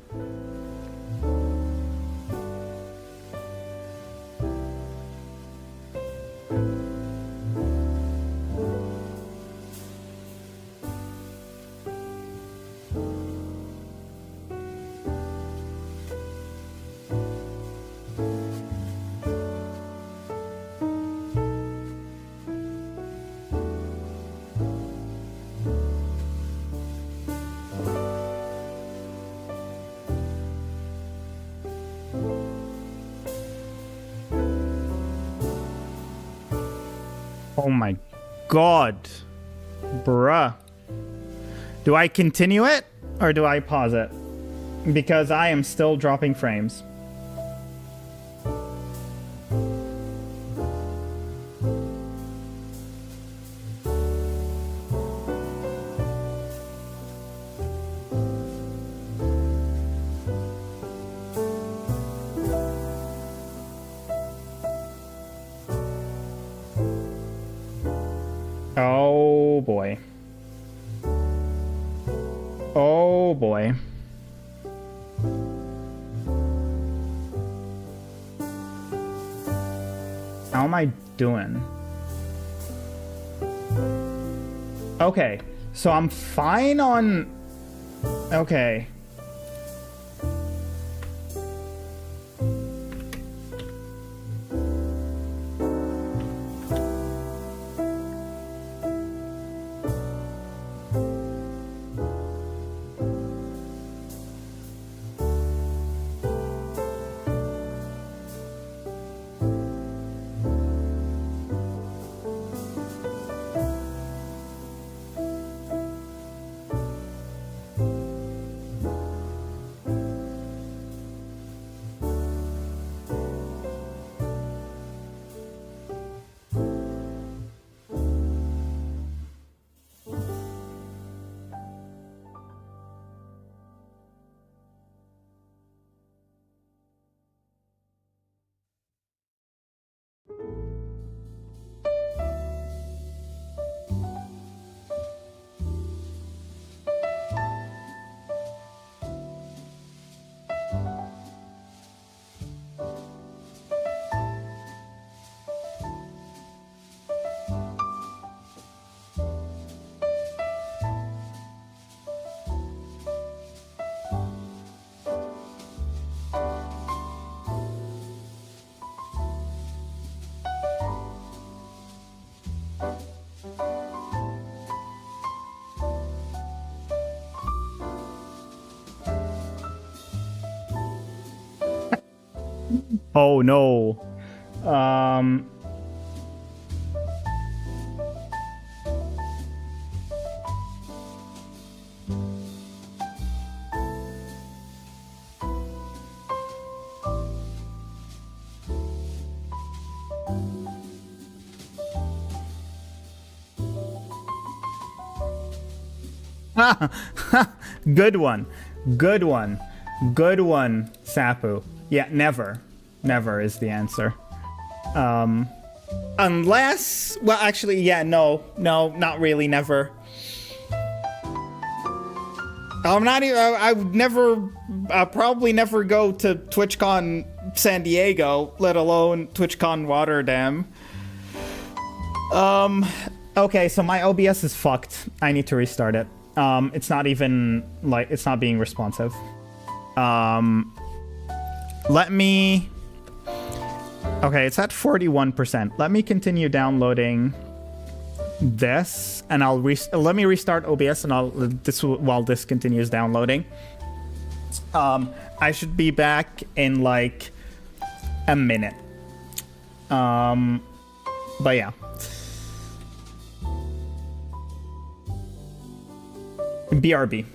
Oh my god. Bruh. Do I continue it or do I pause it? Because I am still dropping frames. Oh boy. Oh boy. How am I doing? Okay, so I'm fine on... Okay. Oh no. Good one. Good one. Good one, Sapu. Yeah, never. Never is the answer. Unless... Well, actually, yeah, no. No, not really, never. I'm not even... I would never... I'll probably never go to TwitchCon San Diego, let alone TwitchCon Rotterdam. Okay, so my OBS is fucked. I need to restart it. It's not even, like, it's not being responsive. Let me... Okay, it's at 41%. Let me continue downloading this, and I'll let me restart OBS, and while this continues downloading. I should be back in like a minute. But yeah. BRB.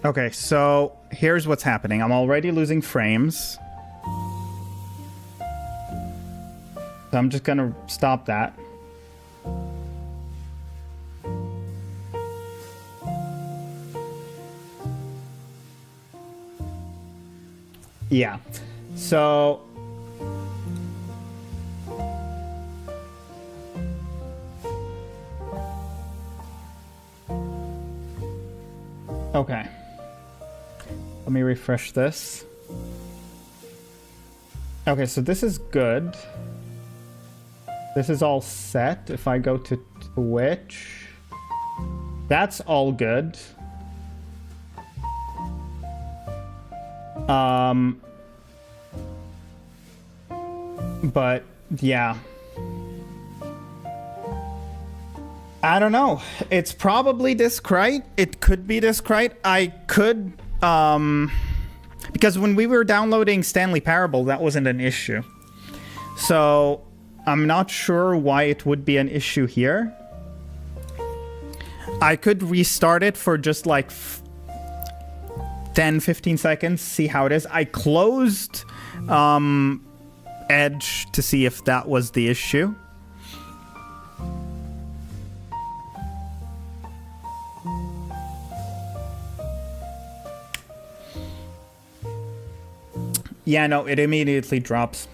Okay, so here's what's happening. I'm already losing frames. So I'm just gonna stop that. Yeah. So okay. Let me refresh this. Okay, so this is good. This is all set. If I go to Twitch, that's all good. But yeah. I don't know. It's probably Discrete. It could be Discrete. I could, because when we were downloading Stanley Parable, that wasn't an issue. So I'm not sure why it would be an issue here. I could restart it for just like 10-15 seconds, see how it is. I closed Edge to see if that was the issue. Yeah, no, it immediately drops.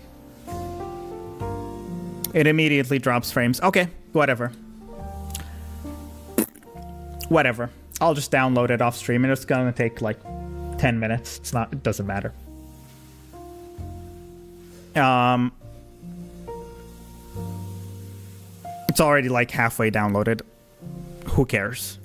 It immediately drops frames. Okay, whatever. Whatever. I'll just download it off stream and it's gonna take like 10 minutes. It doesn't matter. It's already like halfway downloaded. Who cares?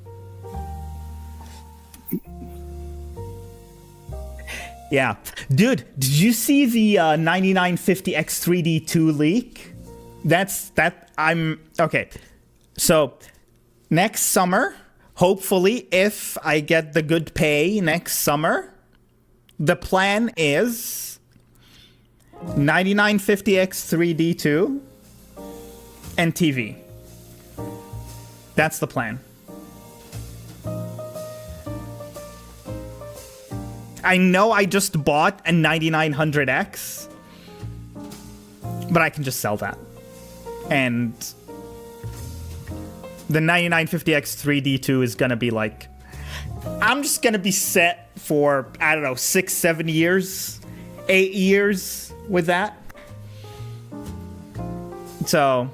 Yeah. Dude, did you see the 9950X3D2 leak? Okay. So, next summer, hopefully, if I get the good pay next summer, the plan is 9950X3D2 and TV. That's the plan. I know I just bought a 9900X, but I can just sell that. And the 9950X3D2 is gonna be like, I'm just gonna be set for, I don't know, 6-7 years, 8 years with that. So,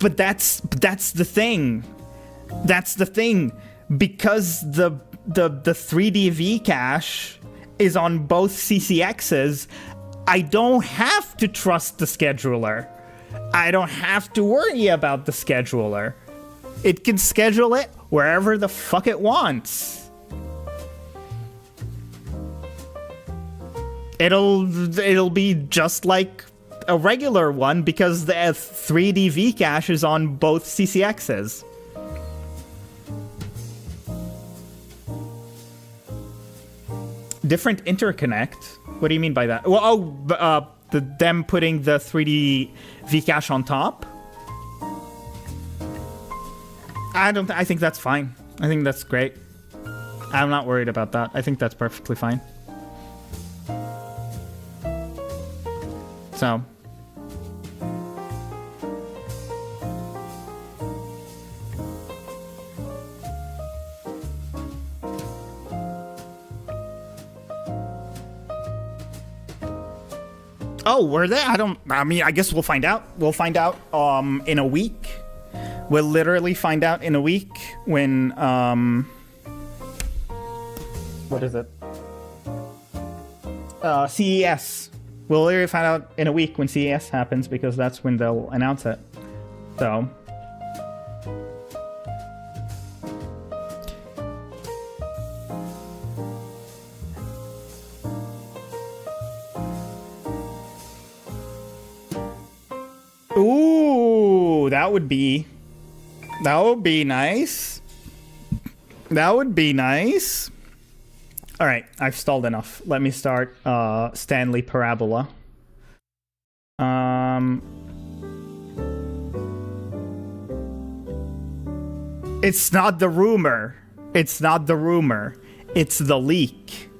but that's the thing. That's the thing. Because the 3D V cache is on both CCXs, I don't have to trust the scheduler. I don't have to worry about the scheduler. It can schedule it wherever the fuck it wants. It'll be just like a regular one because the 3D V cache is on both CCXs. Different interconnect? What do you mean by that? Well, them putting the 3D Vcache on top? I think that's fine. I think that's great. I'm not worried about that. I think that's perfectly fine. So. Oh, were they? I mean, I guess we'll find out. We'll find out in a week. We'll literally find out in a week when what is it? CES. We'll literally find out in a week when CES happens because that's when they'll announce it. So Ooh, that would be nice. That would be nice. All right, I've stalled enough. Let me start Stanley Parabola. It's not the rumor. It's not the rumor. It's the leak.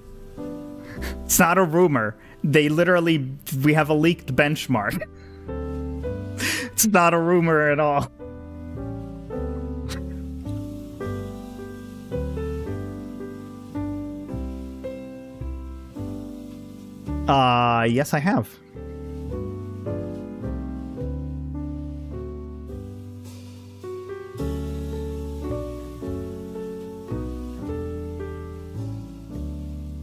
It's not a rumor. We have a leaked benchmark. It's not a rumor at all. Yes, I have.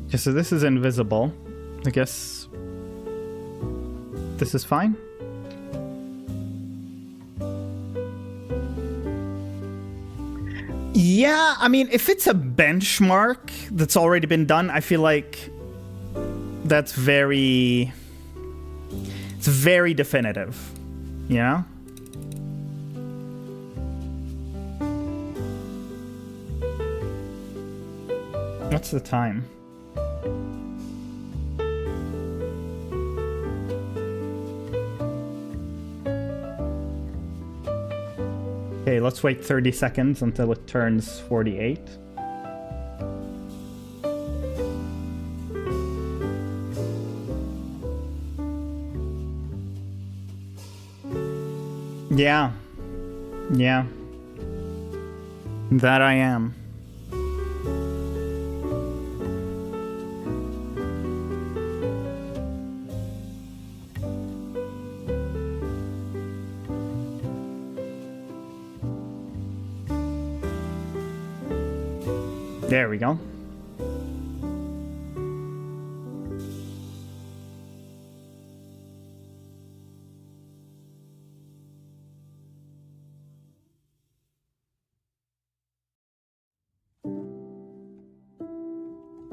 Okay, so this is invisible. I guess this is fine. Yeah, I mean, if it's a benchmark that's already been done, I feel like that's very... It's very definitive, you know? What's the time? Okay, let's wait 30 seconds until it turns 48. Yeah. Yeah. That I am. There we go.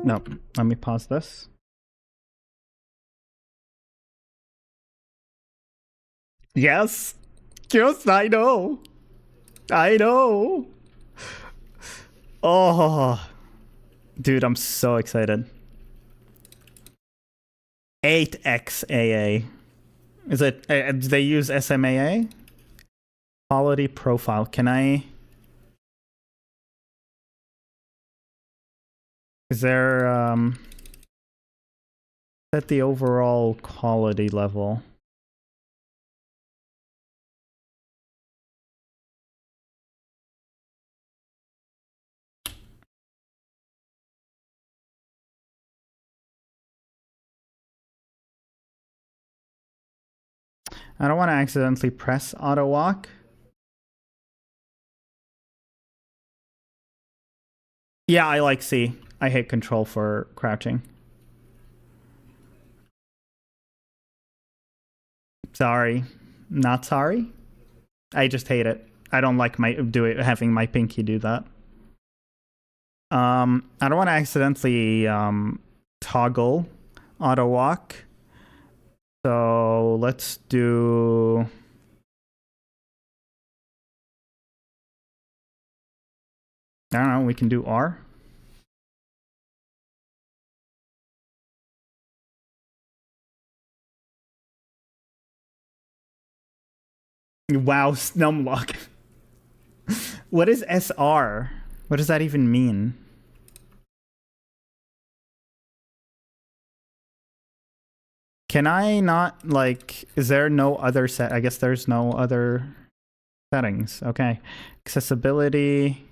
No, let me pause this. Yes. Yes, I know. I know. Oh. Dude, I'm so excited. 8xAA. Is it... do they use SMAA? Quality profile. Can I... Is there... Set the overall quality level. I don't want to accidentally press auto walk. Yeah, I like C. I hate control for crouching. Sorry. Not sorry. I just hate it. I don't like having my pinky do that. I don't want to accidentally toggle auto walk. So let's do... I don't know, we can do R. Wow, Snumlock. What is SR? What does that even mean? Can I not, like, is there no other set? I guess there's no other settings. Okay. Accessibility.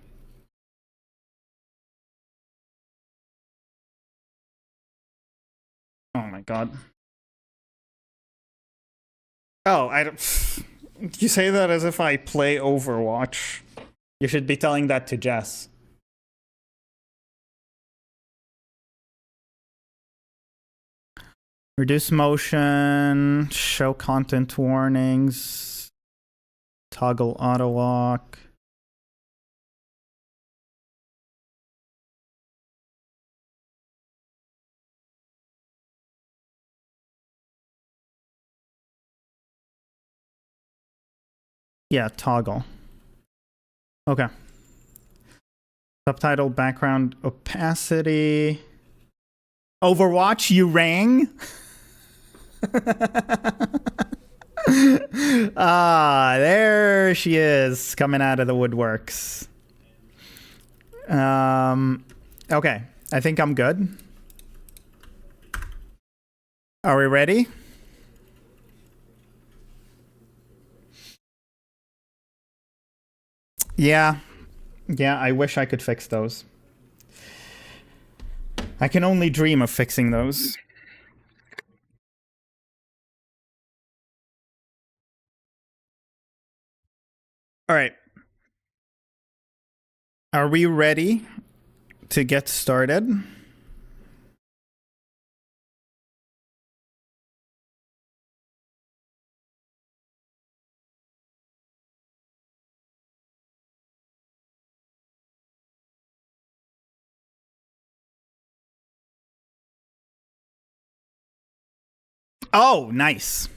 Oh my god. Oh, I don't... You say that as if I play Overwatch. You should be telling that to Jess. Reduce motion, show content warnings, toggle auto walk. Yeah, toggle. Okay. Subtitle, background, opacity. Overwatch, you rang? Ah, there she is, coming out of the woodworks. Okay, I think I'm good. Are we ready? Yeah. Yeah, I wish I could fix those. I can only dream of fixing those. All right. Are we ready to get started? Oh, nice.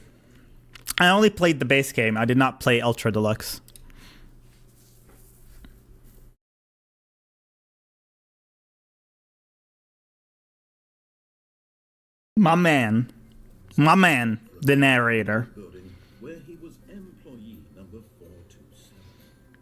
I only played the base game. I did not play Ultra Deluxe. My man. My man, the narrator. Where he was employee number 427.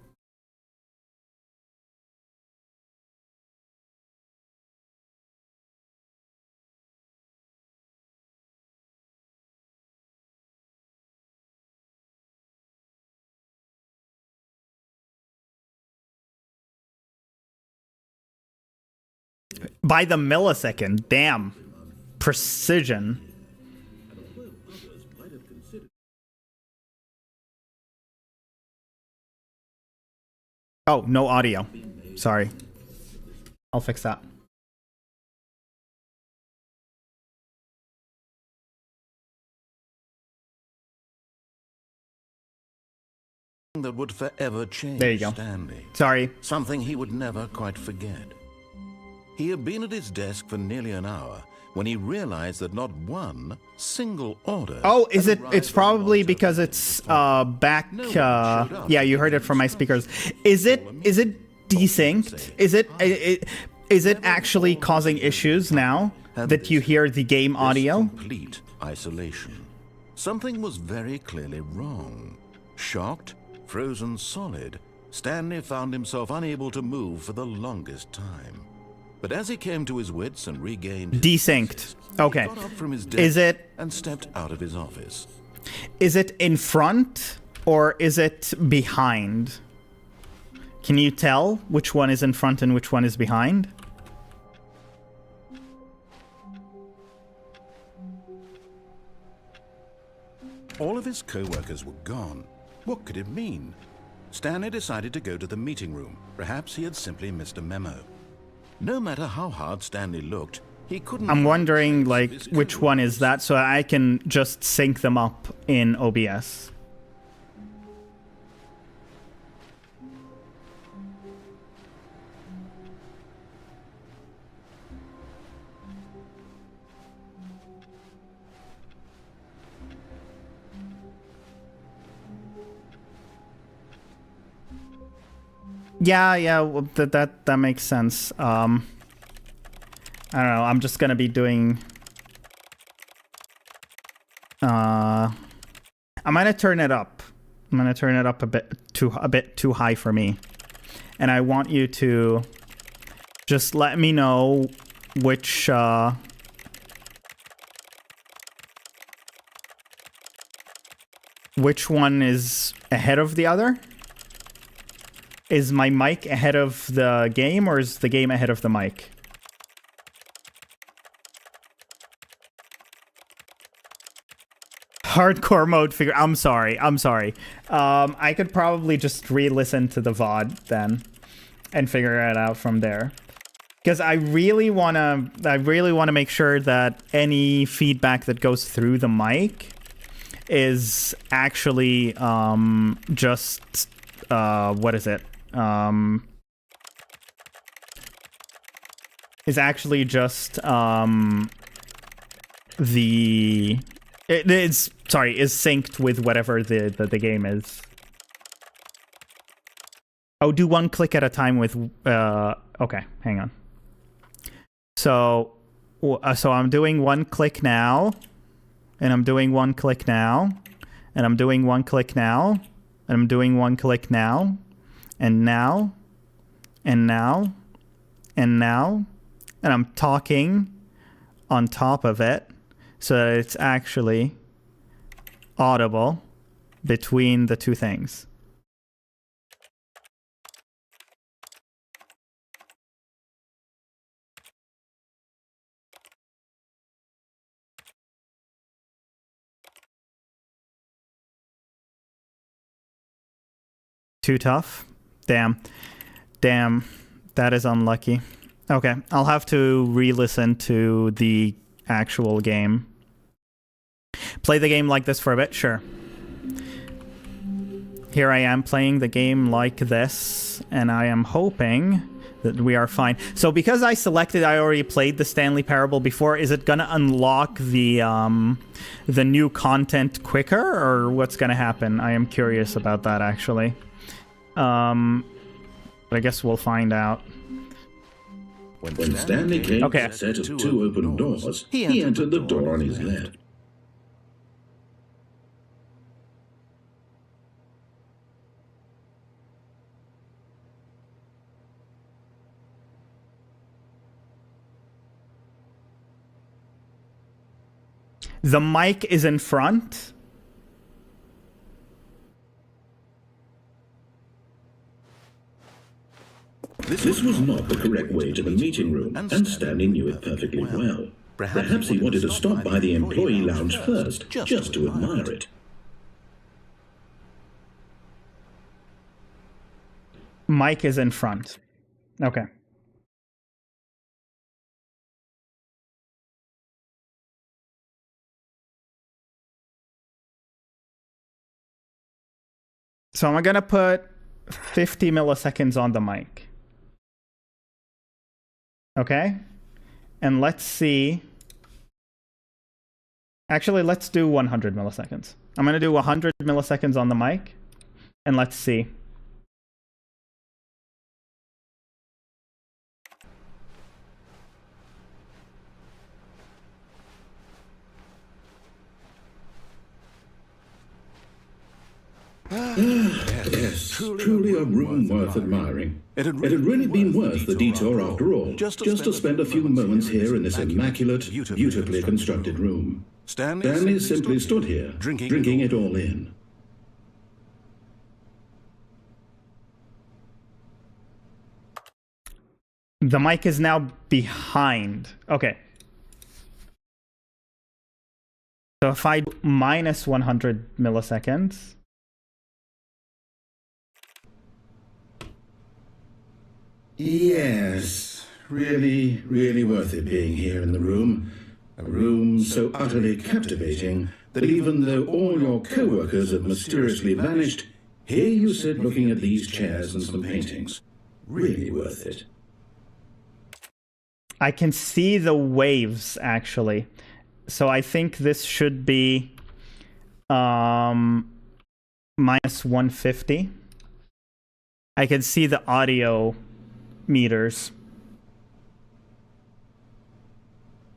By the millisecond. Damn. Precision. And although others might have considered Oh, no audio. Sorry. I'll fix that. that would forever change There you go. Stanley. Sorry. Something he would never quite forget. He had been at his desk for nearly an hour when he realized that not one single order. Oh, is had it? arrived It's at the probably monitor because for it's the response. back. No one showed up Yeah, to you give heard it from my instructions. speakers. Is it desynced? Is it actually causing issues now that you hear the game This audio? complete isolation. Something was very clearly wrong. Shocked, frozen solid, Stanley found himself unable to move for the longest time. But as he came to his wits and regained his Desynced. senses, Okay. he got up from his desk Is it and stepped out of his office. is it in front or is it behind? Can you tell which one is in front and which one is behind? All of his co-workers were gone. What could it mean? Stanley decided to go to the meeting room. Perhaps he had simply missed a memo. No matter how hard Stanley looked, he couldn't. I'm wondering, find like, his which one is co-workers. that so I can just sync them up in OBS. Yeah, well, that makes sense. I don't know. I'm just gonna be doing. I'm gonna turn it up. I'm gonna turn it up a bit too high for me, and I want you to just let me know which one is ahead of the other. Is my mic ahead of the game, or is the game ahead of the mic? Hardcore mode figure. I'm sorry. I could probably just re-listen to the VOD then and figure it out from there. Because I really wanna make sure that any feedback that goes through the mic is actually just what is it? Is actually just is synced with whatever the game is. Oh, do one click at a time with... okay, hang on. So I'm doing one click now, and I'm doing one click now, and I'm doing one click now, and I'm doing one click now, and now, and now, and now, and I'm talking on top of it so that it's actually audible between the two things. Too tough? Damn. Damn. That is unlucky. Okay, I'll have to re-listen to the actual game. Play the game like this for a bit? Sure. Here I am playing the game like this, and I am hoping that we are fine. So because I already played the Stanley Parable before, is it gonna unlock the new content quicker, or what's gonna happen? I am curious about that, actually. But I guess we'll find out. When Stanley came to a set of two open doors, he entered the door on his left. The mic is in front. This was not the correct way to the meeting room, and Stanley knew it perfectly well. Perhaps he wanted to stop by the employee lounge first, just to admire it. Mic is in front. Okay. So I'm gonna put 50 milliseconds on the mic. Okay? And let's see. Actually, let's do 100 milliseconds. I'm gonna do 100 milliseconds on the mic, and let's see. Yes, truly a room worth admiring. It had really been worth the detour after all, just to spend a few moments here in this immaculate, beautifully constructed room. Stanley simply stood here, drinking it all in. The mic is now behind. Okay. So if I minus 100 milliseconds... Yes, really, really worth it being here in the room. A room so utterly captivating that even though all your co-workers have mysteriously vanished, here you sit looking at these chairs and some paintings. Really worth it. I can see the waves, actually. So I think this should be minus 150. I can see the audio meters.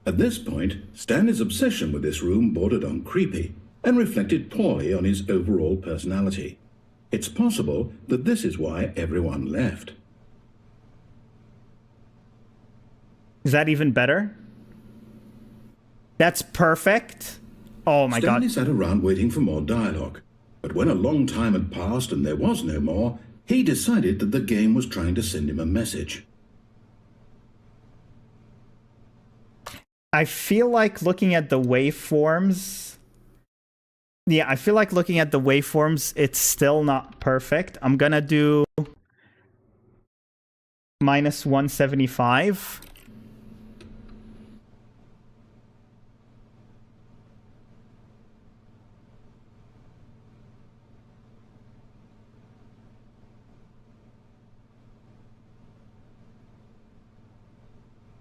At this point, Stanley's obsession with this room bordered on creepy and reflected poorly on his overall personality. It's possible that this is why everyone left. Is that even better? That's perfect. Oh my God. Stanley sat around waiting for more dialogue, but when a long time had passed and there was no more, he decided that the game was trying to send him a message. I feel like looking at the waveforms... Yeah, I feel like looking at the waveforms, it's still not perfect. I'm gonna do minus 175.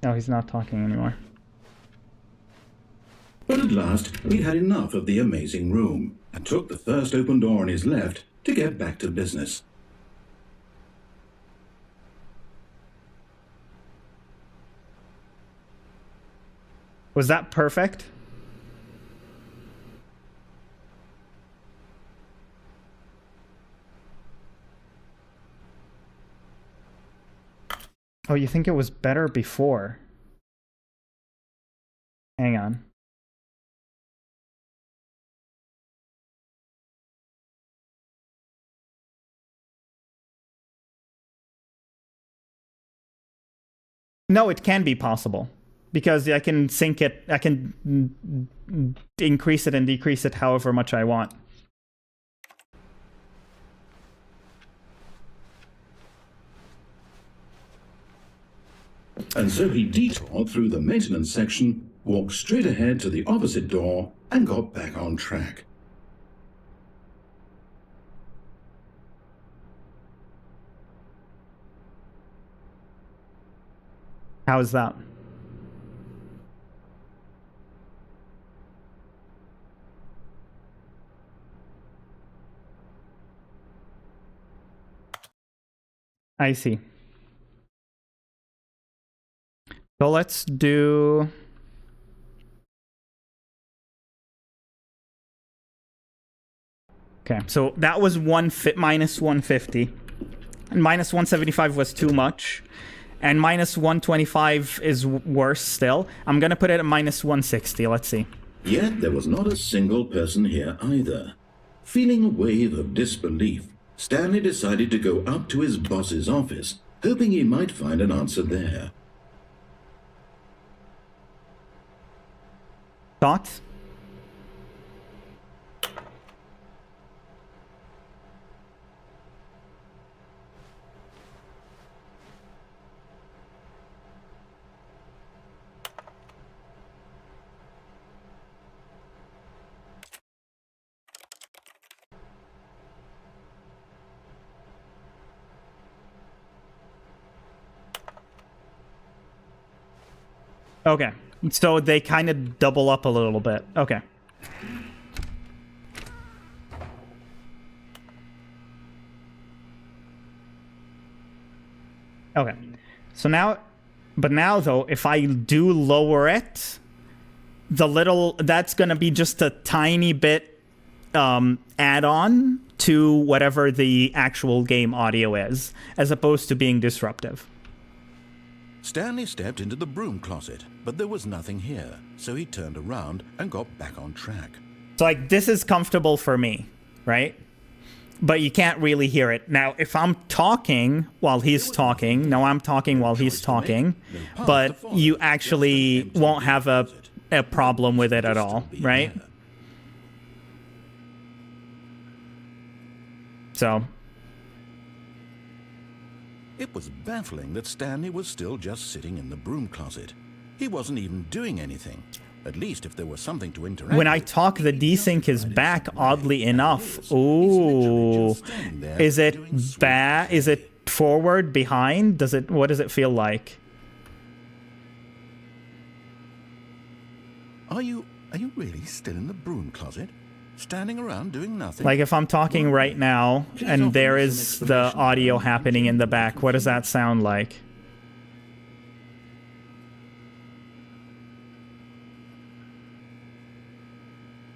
No, he's not talking anymore. But at last, he had enough of the amazing room and took the first open door on his left to get back to business. Was that perfect? Oh, you think it was better before? Hang on. No, it can be possible. Because I can sync it, I can increase it and decrease it however much I want. And so he detoured through the maintenance section, walked straight ahead to the opposite door, and got back on track. How is that? I see. So let's do... Okay, so that was minus 150. And minus 175 was too much. And minus 125 is worse still. I'm gonna put it at minus 160, let's see. Yet there was not a single person here either. Feeling a wave of disbelief, Stanley decided to go up to his boss's office, hoping he might find an answer there. Thoughts? Okay, so they kind of double up a little bit. Okay. Okay, so now, but now though, if I do lower it, that's gonna be just a tiny bit add-on to whatever the actual game audio is, as opposed to being disruptive. Stanley stepped into the broom closet, but there was nothing here, so he turned around and got back on track. So like, this is comfortable for me, right? But you can't really hear it. Now, if I'm talking while he's talking, no, I'm talking while he's talking, but you actually won't have a problem with it at all, right? So... It was baffling that Stanley was still just sitting in the broom closet. He wasn't even doing anything. At least if there was something to interact when I with, talk, the desync is back, oddly enough. Ooh. Is it back? Is it forward, behind? What does it feel like? Are you really still in the broom closet? Standing around doing nothing? Like if I'm talking right now and there is the audio happening in the back, what does that sound like?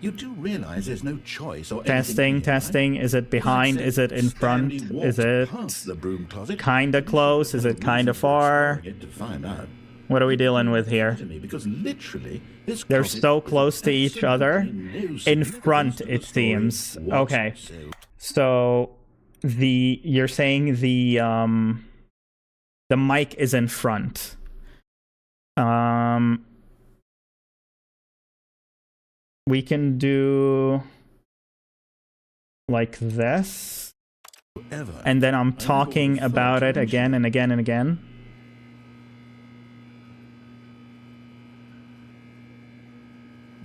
You do realize there's no choice or testing, testing. Is it behind? Is it in front? Is it kind of close? Is it kind of far? What are we dealing with here? They're so close to each other. In front, it seems. Okay. So you're saying the mic is in front. We can do like this. And then I'm talking about it again and again and again.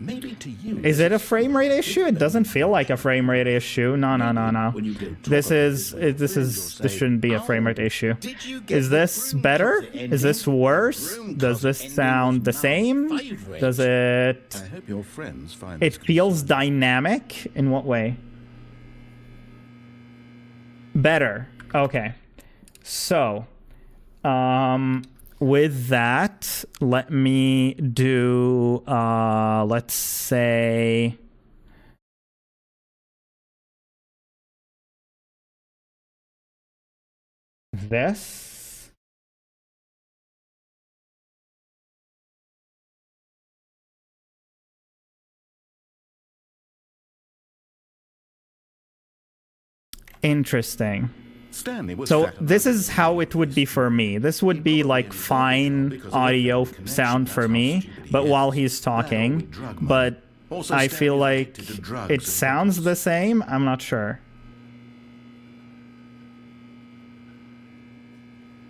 Maybe to you. Is it a frame rate issue? It doesn't feel like a frame rate issue. No. This shouldn't be a frame rate issue. Is this better? Is this worse? Does this sound the same? Does it... I hope your friends find it feels dynamic? In what way? Better. Okay. So, with that, let me do, let's say, this. Interesting. Stanley was So fat enough this is how it would be for me. This would be like fine audio sound for me, but while he's talking. But I feel like it sounds the same. I'm not sure.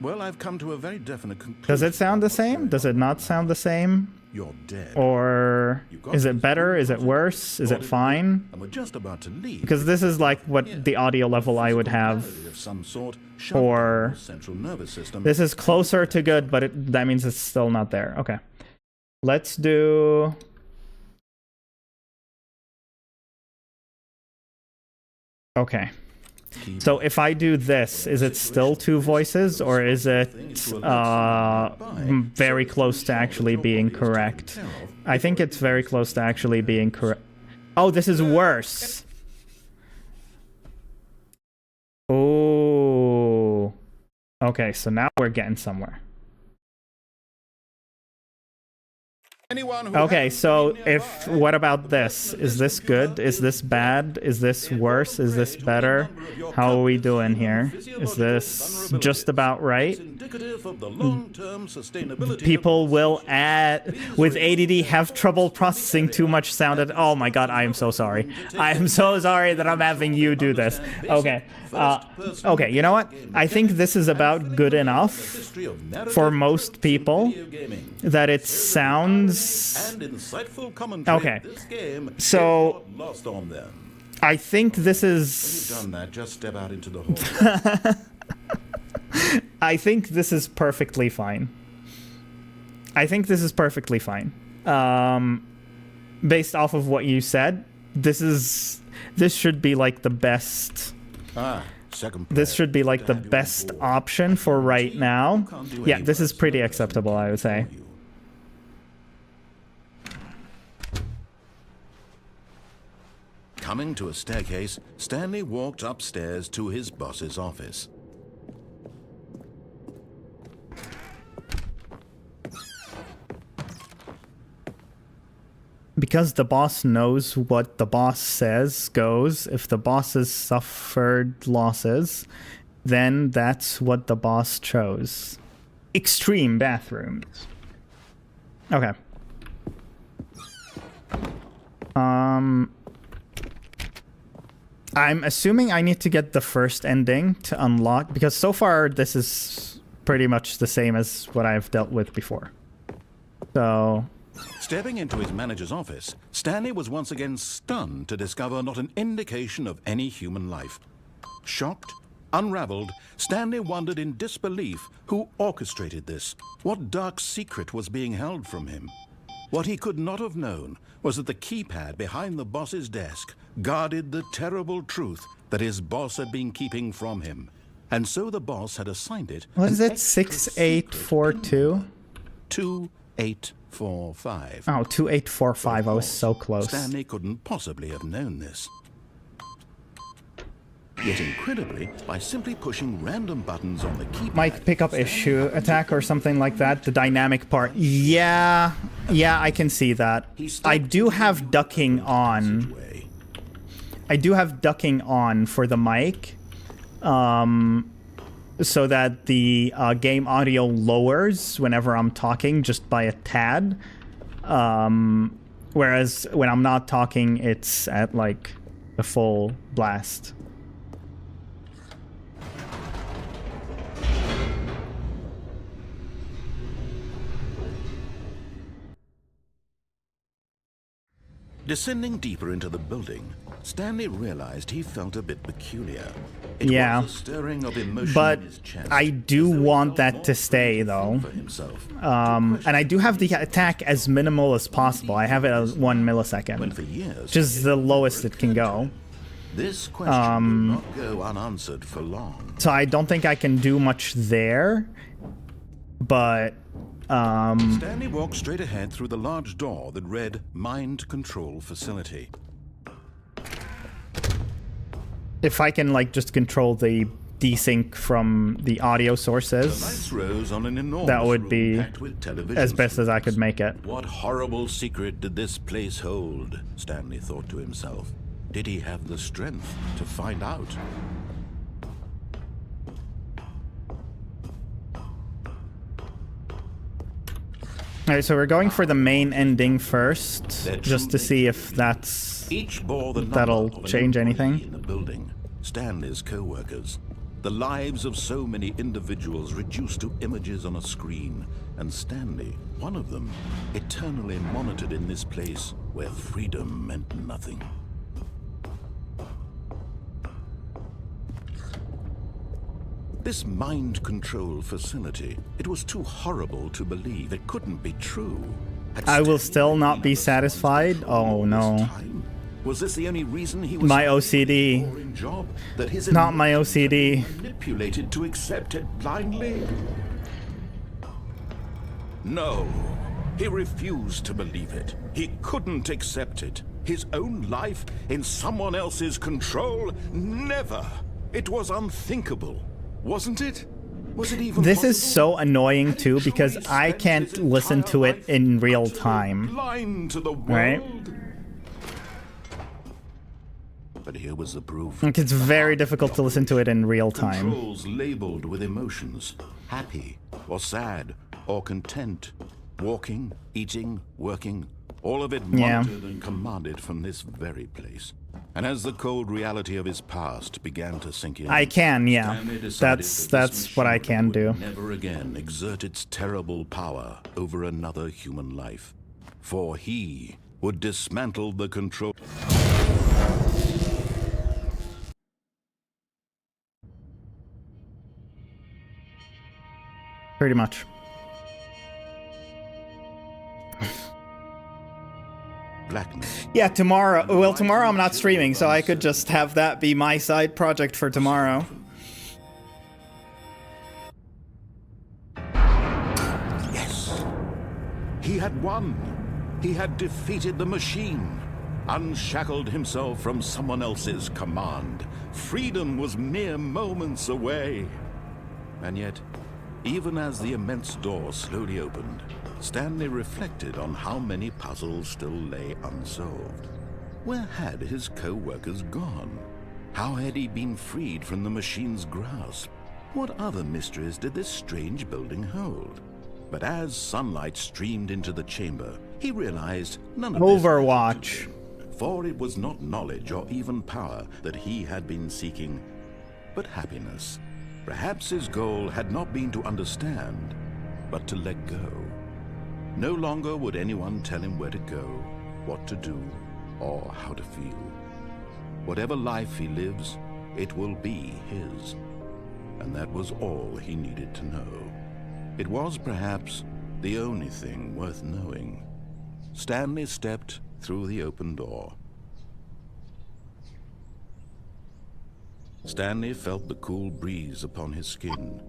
Well, I've come to a very definite conclusion. Does it sound the same? Does it not sound the same? You're dead. Or is it better? Is it worse? Is it fine? And we're just about to leave. Because this is like what the audio level I would have Of some sort for... central nervous system. This is closer to good, but that means it's still not there. Okay. Let's do... Okay. So if I do this, is it still two voices, or is it very close to actually being correct? I think it's very close to actually being correct. Oh, this is worse. Oh. Okay, so now we're getting somewhere. Okay, so what about this? Is this good? Is this bad? Is this worse? Is this better? How are we doing here? Is this just about right? People will with ADD have trouble processing too much sound. Oh my god, I am so sorry. I am so sorry that I'm having you do this. Okay. Okay, you know what? I think this is about good enough for most people that it sounds... Okay, so I think this is... I think this is perfectly fine. I think this is perfectly fine. Based off of what you said, this should be like the best... This should be like the best option for right now. Yeah, this is pretty acceptable, I would say. Coming to a staircase, Stanley walked upstairs to his boss's office. Because the boss knows what the boss says goes, if the boss has suffered losses, then that's what the boss chose. Extreme bathrooms. Okay. I'm assuming I need to get the first ending to unlock, because so far this is pretty much the same as what I've dealt with before. So... Stepping into his manager's office, Stanley was once again stunned to discover not an indication of any human life. Shocked, unraveled, Stanley wondered in disbelief who orchestrated this. What dark secret was being held from him? What he could not have known was that the keypad behind the boss's desk guarded the terrible truth that his boss had been keeping from him. And so the boss had assigned it... What is it? 6842? 2845. Oh, 2845. I was so close. Stanley couldn't possibly have known this. Yet incredibly, by simply pushing random buttons on the keypad... Might pick up issue attack or something like that. The dynamic part. Yeah, I can see that. I do have ducking on. I do have ducking on for the mic. So that the game audio lowers whenever I'm talking just by a tad. Whereas when I'm not talking, it's at like the full blast. Descending deeper into the building, Stanley realized he felt a bit peculiar. It yeah, was a stirring of emotion but in his chest, I do want that to stay though. And I do have the attack as minimal as possible. I have it at 1 millisecond, which is the lowest it can go. This question will not go unanswered for long. So I don't think I can do much there. But Stanley walked straight ahead through the large door that read Mind Control Facility. if I can like just control the desync from the audio The sources, lights rose on an enormous that would room be packed with television as best as I could screens. make it. What horrible secret did this place hold? Stanley thought to himself. Did he have the strength to find out? Alright, so we're going for the main ending first, They're just to truly- see if that's... Each bore the number That'll of an change employee anything. in the building. Stanley's co-workers. The lives of so many individuals reduced to images on a screen. And Stanley, one of them, eternally monitored in this place where freedom meant nothing. This mind control facility, it was too horrible to believe. It couldn't be true. Had I will Stanley still been not be under someone's satisfied? control Oh, all no. this time? Was this the only reason he was My doing OCD. this boring job? That his Not my emotions had OCD. been manipulated to accept it blindly? No. He refused to believe it. He couldn't accept it. His own life in someone else's control? Never. It was unthinkable. Wasn't it? Was it even This is possible? so annoying too, because Truly I spent can't his listen entire to it life in real utterly time. Blind to the world. Right. But here was the proof. Like, it's very difficult to listen to it in real time. Controls labeled with emotions. Happy, or sad, or content. Walking, eating, working. All of it Yeah. monitored and commanded from this very place. And as the cold reality of his past began to sink in, I can, yeah. Stanley decided That's that this what I machine can would do. never again exert its terrible power over another human life. For he would dismantle the control. Pretty much. Blackness. Yeah, tomorrow. Well, tomorrow I'm not streaming, so I could just have that be my side project for tomorrow. Yes. He had won. He had defeated the machine. Unshackled himself from someone else's command. Freedom was mere moments away. And yet, even as the immense door slowly opened, Stanley reflected on how many puzzles still lay unsolved. Where had his co-workers gone? How had he been freed from the machine's grasp? What other mysteries did this strange building hold? But as sunlight streamed into the chamber, he realized none of this mattered Overwatch. to him, for it was not knowledge or even power that he had been seeking, but happiness. Perhaps his goal had not been to understand, but to let go. No longer would anyone tell him where to go, what to do, or how to feel. Whatever life he lives, it will be his. And that was all he needed to know. It was perhaps the only thing worth knowing. Stanley stepped through the open door. Stanley felt the cool breeze upon his skin,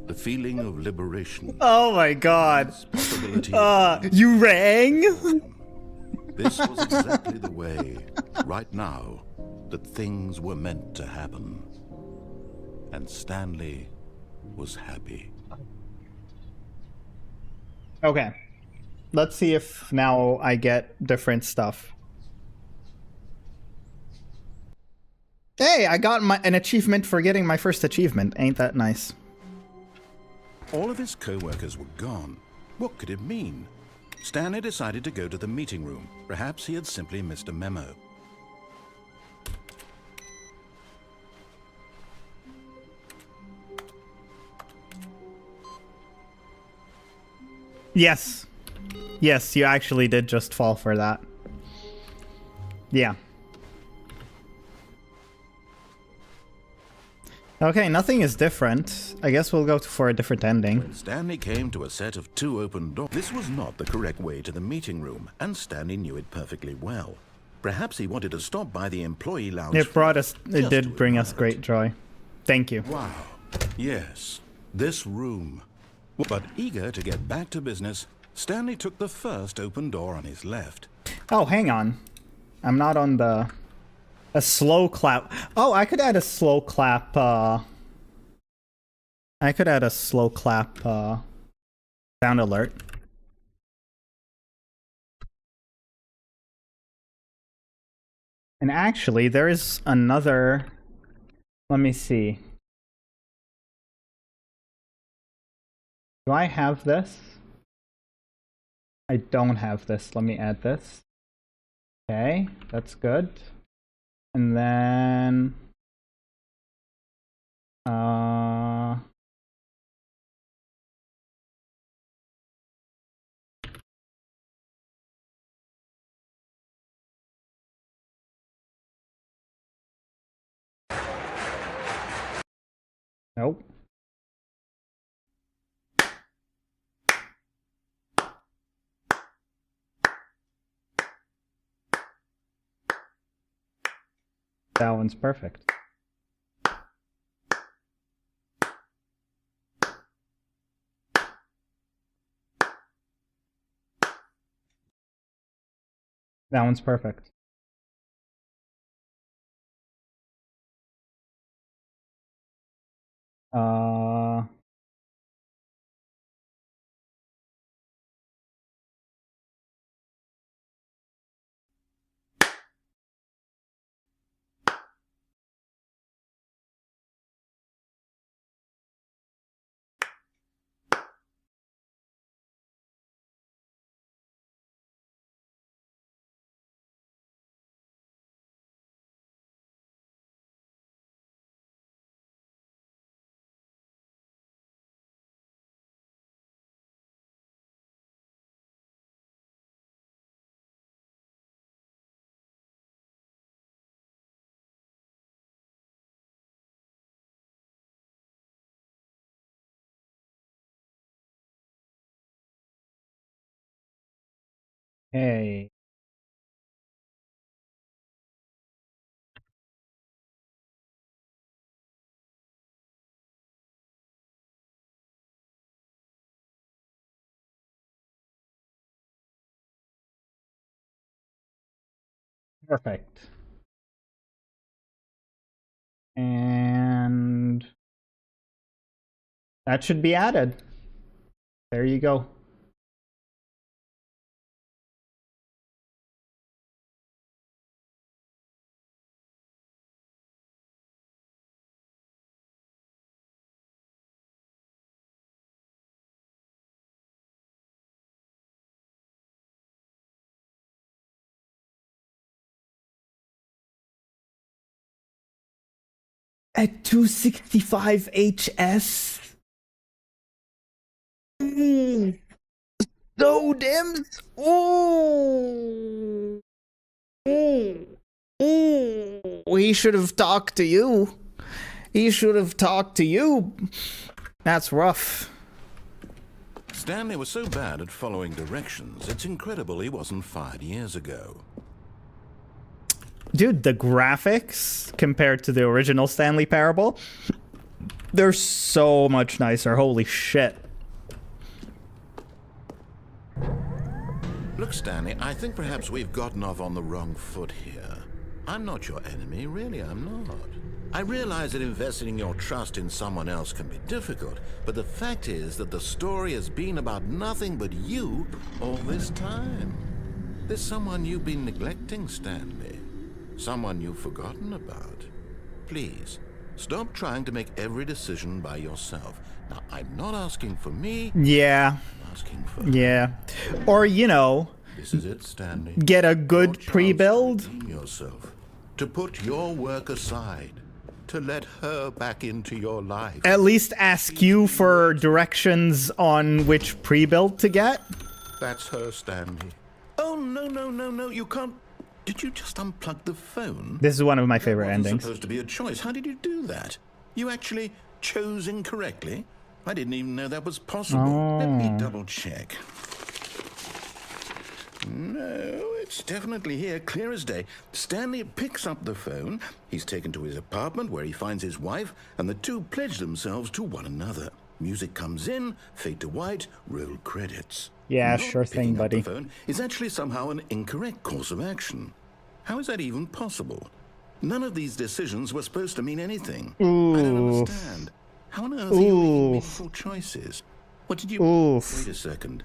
the feeling of liberation. Oh my god. Possibility. You rang? This was exactly the way, right now, that things were meant to happen. And Stanley was happy. Okay. Let's see if now I get different stuff. Hey, I got an achievement for getting my first achievement. Ain't that nice? All of his co-workers were gone. What could it mean? Stanley decided to go to the meeting room. Perhaps he had simply missed a memo. Yes. Yes, you actually did just fall for that. Yeah. Okay, nothing is different. I guess we'll go for a different ending. When Stanley came to a set of two open doors, this was not the correct way to the meeting room, and Stanley knew it perfectly well. Perhaps he wanted to stop by the employee lounge. It brought us, it just to did bring us admire it. great joy. Thank you. Wow. Yes, this room. But eager to get back to business, Stanley took the first open door on his left. Oh, hang on. I'm not on the... A slow clap. Oh, I could add a slow clap, I could add a slow clap, sound alert. And actually, there is another... Let me see. Do I have this? I don't have this. Let me add this. Okay, that's good. And then... Nope. That one's perfect. That one's perfect. Hey. Perfect. And that should be added. There you go. At 265 HS? So dims? Ooh. He should have talked to you. He should have talked to you. That's rough. Stanley was so bad at following directions, it's incredible he wasn't fired years ago. Dude, the graphics compared to the original Stanley Parable, they're so much nicer. Holy shit. Look, Stanley, I think perhaps we've gotten off on the wrong foot here. I'm not your enemy, really, I'm not. I realize that investing your trust in someone else can be difficult, but the fact is that the story has been about nothing but you all this time. There's someone you've been neglecting, Stanley. Someone you've forgotten about. Please, stop trying to make every decision by yourself. Now, I'm not asking for me. Yeah. I'm asking for Yeah. Or, you know, This is it, Stanley. get a good pre-build. To redeem yourself, to put your work aside, to let her back into your life. At least ask you for directions on which pre-build to get. That's her, Stanley. Oh, no, you can't. Did you just unplug the phone? This is one of my favorite It wasn't endings. supposed to be a choice. How did you do that? You actually chose incorrectly? I didn't even know that was possible. Let me double check. No, it's definitely here, clear as day. Stanley picks up the phone. He's taken to his apartment where he finds his wife, and the two pledge themselves to one another. Music comes in, fade to white, roll credits. Yeah, Not sure thing, picking up buddy. the phone is actually somehow an incorrect course of action. How is that even possible? None of these decisions were supposed to mean anything. I don't understand. How on earth are you making meaningful choices? What did you... Wait a second.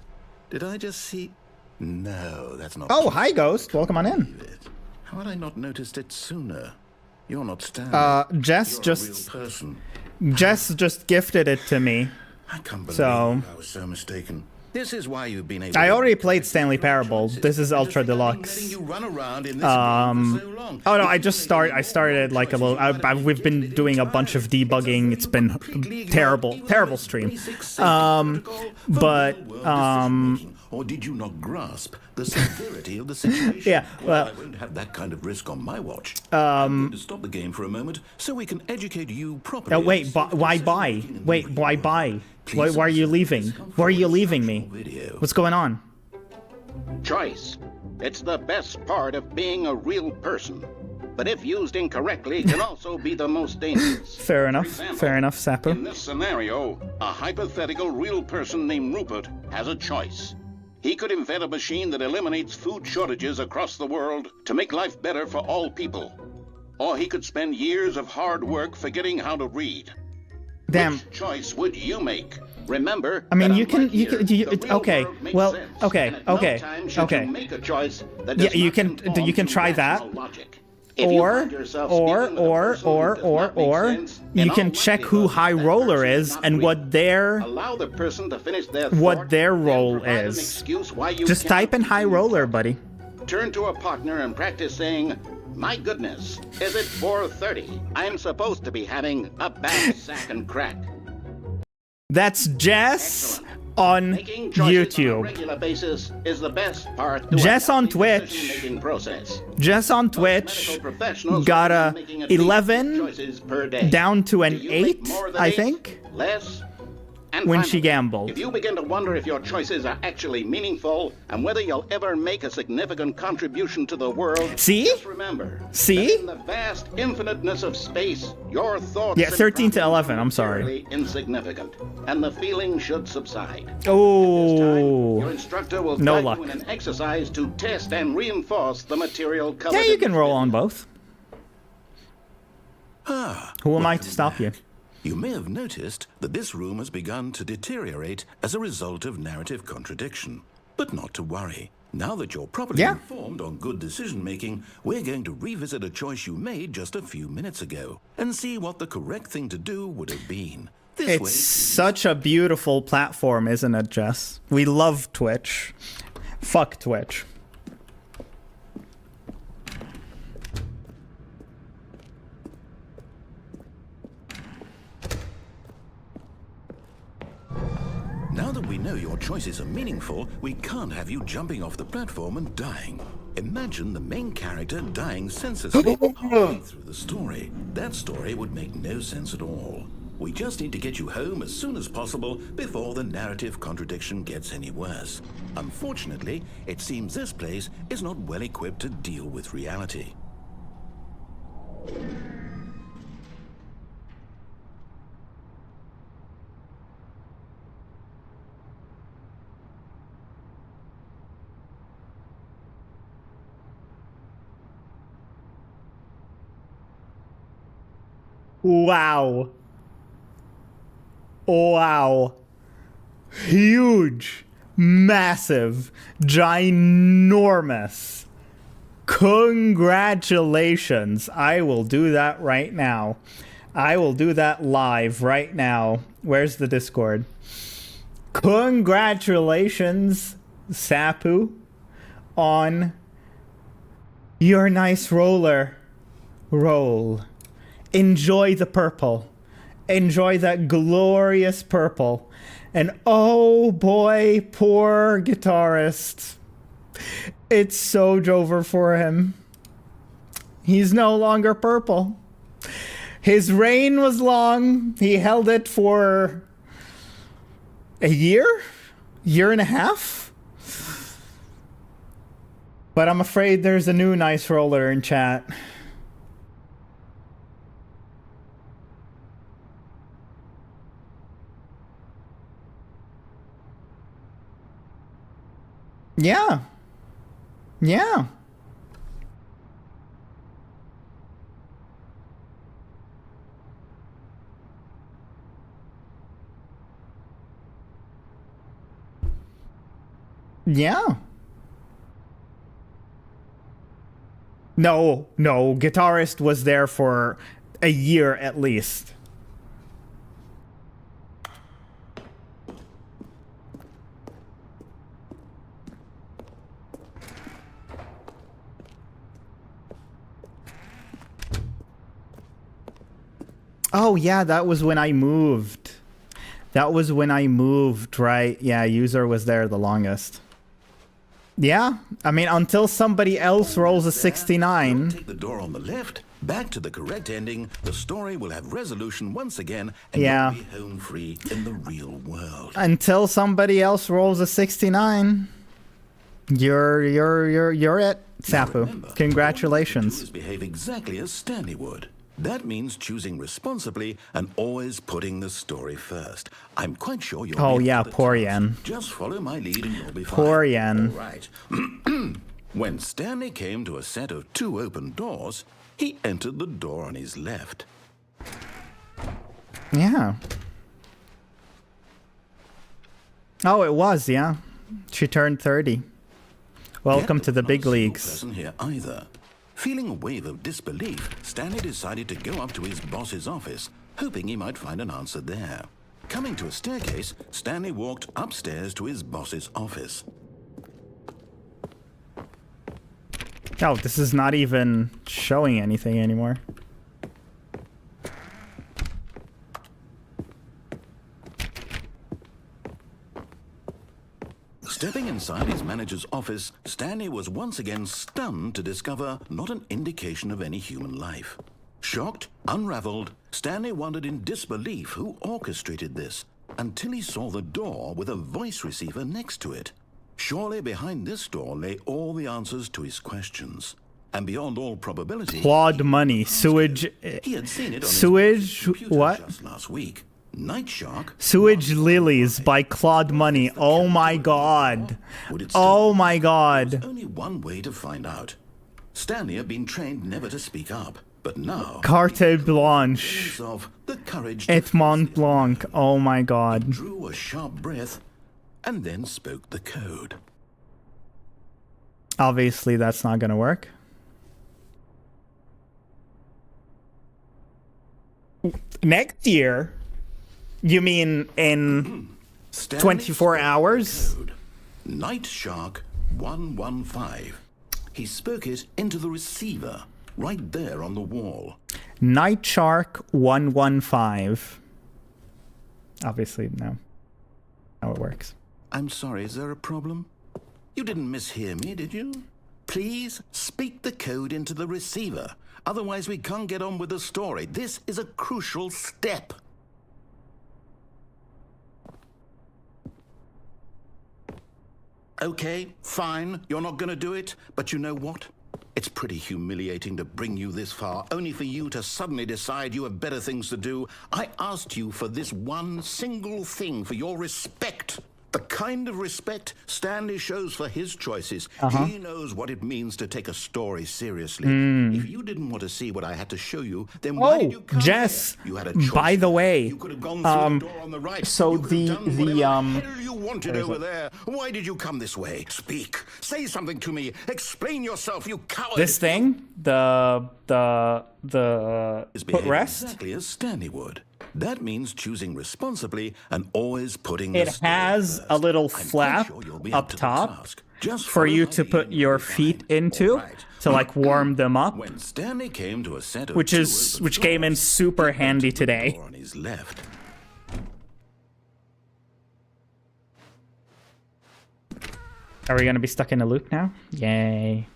Did I just see... No, that's not... Oh, hi, Ghost. Welcome on in. believe it. How had I not noticed it sooner? You're not Stanley. Jess You're a just... real person. Jess just gifted it to me. I can't believe So- I was so mistaken. This is why you've been able I to already make played Stanley right Parable. choices. This is And Ultra just think I've been Deluxe. letting you run around in this game for so long. Oh no, If I you just make more started like a little. choices, We've been doing a bunch of debugging. It's been terrible stream. But or did you not grasp the severity of the situation? Yeah, well- I won't have that kind of risk on my watch. I'm going to stop the game for a moment so we can educate you properly. wait, why buy? Wait, why buy? Why are you leaving? Why are you leaving me? What's going on? Choice. It's the best part of being a real person. But if used incorrectly, can also be the most dangerous. Fair enough. For example, Fair enough, Sapper. In this scenario, a hypothetical real person named Rupert has a choice. He could invent a machine that eliminates food shortages across the world to make life better for all people. Or he could spend years of hard work forgetting how to read. Damn. Which choice would you make? Remember, I mean, that you can- unlike you here, can- the it's- real okay, world makes well, sense, okay, and at no okay, time should okay. you make a choice that Yeah, does you not can conform to try that. rational logic. If you find yourself speaking with a person who does not make sense, in you all can check who likelihood, High that Roller person is not and real. what their Allow the person to finish their what thought, their then role provide an is. excuse why you Just cannot type in High continue Roller, talking. buddy. Turn to a partner and practice saying, "My goodness, is it 4:30? I'm supposed to be having a bad sack and crack." That's Jess Excellent. on Making choices on a YouTube. regular basis is the best part to Jess a on healthy Twitch. decision-making process. Jess on Medical Twitch professionals got a recommend making at least 11 choices per day. down to an Do you make 8, more than I 8? think, Less? And when finally, she gambled. if you begin to wonder if your choices are actually meaningful and whether you'll ever make a significant contribution to the world, See? just remember See? that in the vast infiniteness of space, your thoughts Yeah, and 13 to problems 11, are I'm sorry. purely insignificant, and the feeling should subside. Your Oh. instructor will No guide luck. you in an exercise to test and reinforce the material covered Yeah, you in can this roll on video. both. Ah, Who am what I to then? stop you? You may have noticed that this room has begun to deteriorate as a result of narrative contradiction. But not to worry. Now that you're properly Yeah. informed on good decision-making, we're going to revisit a choice you made just a few minutes ago and see what the correct thing to do would have been. This It's way, such a beautiful platform, isn't it, Jess? We love Twitch. Fuck Twitch. Now that we know your choices are meaningful, we can't have you jumping off the platform and dying. Imagine the main character dying senselessly halfway through the story. That story would make no sense at all. We just need to get you home as soon as possible before the narrative contradiction gets any worse. Unfortunately, it seems this place is not well equipped to deal with reality. Wow. Wow. Huge. Massive. Ginormous. Congratulations. I will do that right now. I will do that live right now. Where's the Discord? Congratulations, Sapu, on your nice roller roll. Enjoy the purple. Enjoy that glorious purple. And oh boy, poor guitarist. It's so over for him. He's no longer purple. His reign was long. He held it for a year? Year and a half? But I'm afraid there's a new nice roller in chat. Yeah. Yeah. Yeah. No, guitarist was there for a year at least. Oh, yeah, that was when I moved. Right? Yeah, user was there the longest. Yeah, I mean, until somebody else rolls a 69. Take the door on the left, back to the correct ending, the story will have resolution once again, and Yeah. you'll be home free in the real world. Until somebody else rolls a 69. You're it, Sapu. Remember, Congratulations. all you have to do is behave exactly as Stanley would. That means choosing responsibly and always putting the story first. I'm quite sure you'll Oh, be yeah, up to the poor task. Yen. Just follow my lead and you'll be fine. Poor Yen. All right. When Stanley came to a set of 2 open doors, he entered the door on his left. Yeah. Oh, it was, yeah. She turned 30. Welcome Yet to the not a big single leagues. person here either. Feeling a wave of disbelief, Stanley decided to go up to his boss's office, hoping he might find an answer there. Coming to a staircase, Stanley walked upstairs to his boss's office. Oh, this is not even showing anything anymore. Stepping inside his manager's office, Stanley was once again stunned to discover not an indication of any human life. Shocked, unraveled, Stanley wondered in disbelief who orchestrated this, until he saw the door with a voice receiver next to it. Surely behind this door lay all the answers to his questions. And beyond all probability, Claude money, sewage, he had seen it on sewage, his computer what? just last week. Night Shark. Sewage Lilies by Claude Money. Oh my god. Oh my god. Only one way to find out. Stanley had been trained never to speak up, but now Carte Blanche. of the courage to Et Mont Blanc. Oh my god. drew a sharp breath and then spoke the code. Obviously, that's not gonna work. Next year? You mean in Stanley 24 spoke the hours? code. Night Shark 115. He spoke it into the receiver right there on the wall. Night Shark 115. Obviously, no. How it works. I'm sorry, is there a problem? You didn't mishear me, did you? Please speak the code into the receiver. Otherwise, we can't get on with the story. This is a crucial step. Okay, fine, you're not gonna do it, but you know what? It's pretty humiliating to bring you this far, only for you to suddenly decide you have better things to do. I asked you for this one single thing, for your respect. The kind of respect Stanley shows for his choices. He knows what it means to take a story seriously. If you didn't want to see what I had to show you, then why did you come Jess, here? You had a choice. by the way, You could have gone through the door on the right. so You could have the- done the, whatever hell you wanted over there. Why did you come this way? Speak. Say something to me. Explain yourself, you coward. this thing, the is put behaving rest, exactly as Stanley would. That means choosing responsibly and always putting it the story has first. a little I'm quite flap sure you'll be up to the top task. Just for follow you my to lead put and your you'll be feet fine. into All right. to like warm them up, When Stanley came to a set of which two open came in doors, super he handy entered the today. door on his left. Are we gonna be stuck in a loop now? Yay.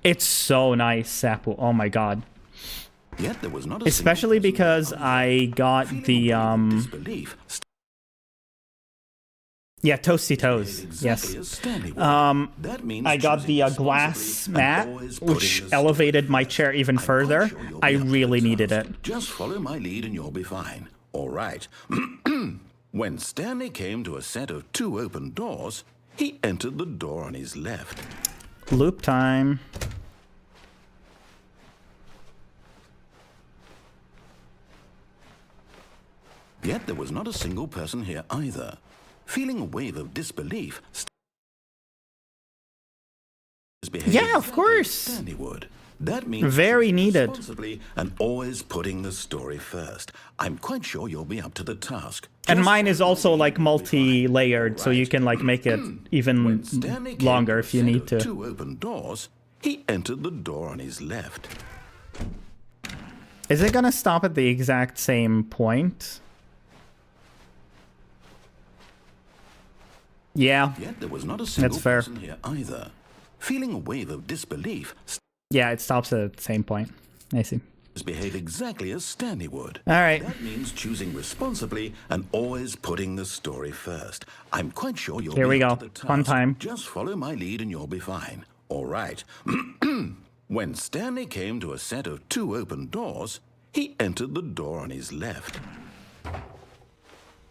It's so nice, Sapu. Oh my god. Yet there was not a Especially single person because other I got feeling the a wave of disbelief. yeah, toasty toes. Exactly Yes. as Stanley would. That means I got choosing the glass responsibly mat, and always putting which the story elevated my first. chair even I'm further. quite sure you'll I be up to really the needed task. it. Just follow my lead and you'll be fine. All right. When Stanley came to a set of two open doors, he entered the door on his left. Loop time. Yet there was not a single person here either. Feeling a wave of disbelief, Yeah, of course. Stanley would. That means Very needed. responsibly and always putting the story first. I'm quite sure you'll be up to the task. And Just mine is also like multi-layered, so you can like make it even when Stanley came longer to a if you set need of to. 2 open doors, he entered the door on his left. Is it gonna stop at the exact same point? Yeah. Yet there was not a single That's fair. person here either. Feeling a wave of disbelief, Yeah, it stops at the same point. I see. behave exactly as Stanley would. All right. That means choosing responsibly and always putting the story first. I'm quite sure you'll Here be we up go. to the Fun task. time. Just follow my lead and you'll be fine. All right. When Stanley came to a set of 2 open doors, he entered the door on his left.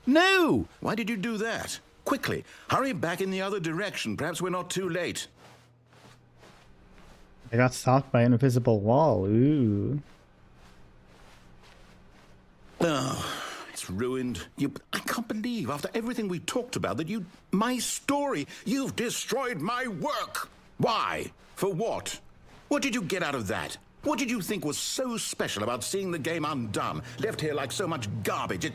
No! Why did you do that? Quickly, hurry back in the other direction. Perhaps we're not too late. I got stopped by an invisible wall. Ooh. Oh, it's ruined. I can't believe, after everything we talked about, that my story, you've destroyed my work. Why? For what? What did you get out of that? What did you think was so special about seeing the game undone, left here like so much garbage?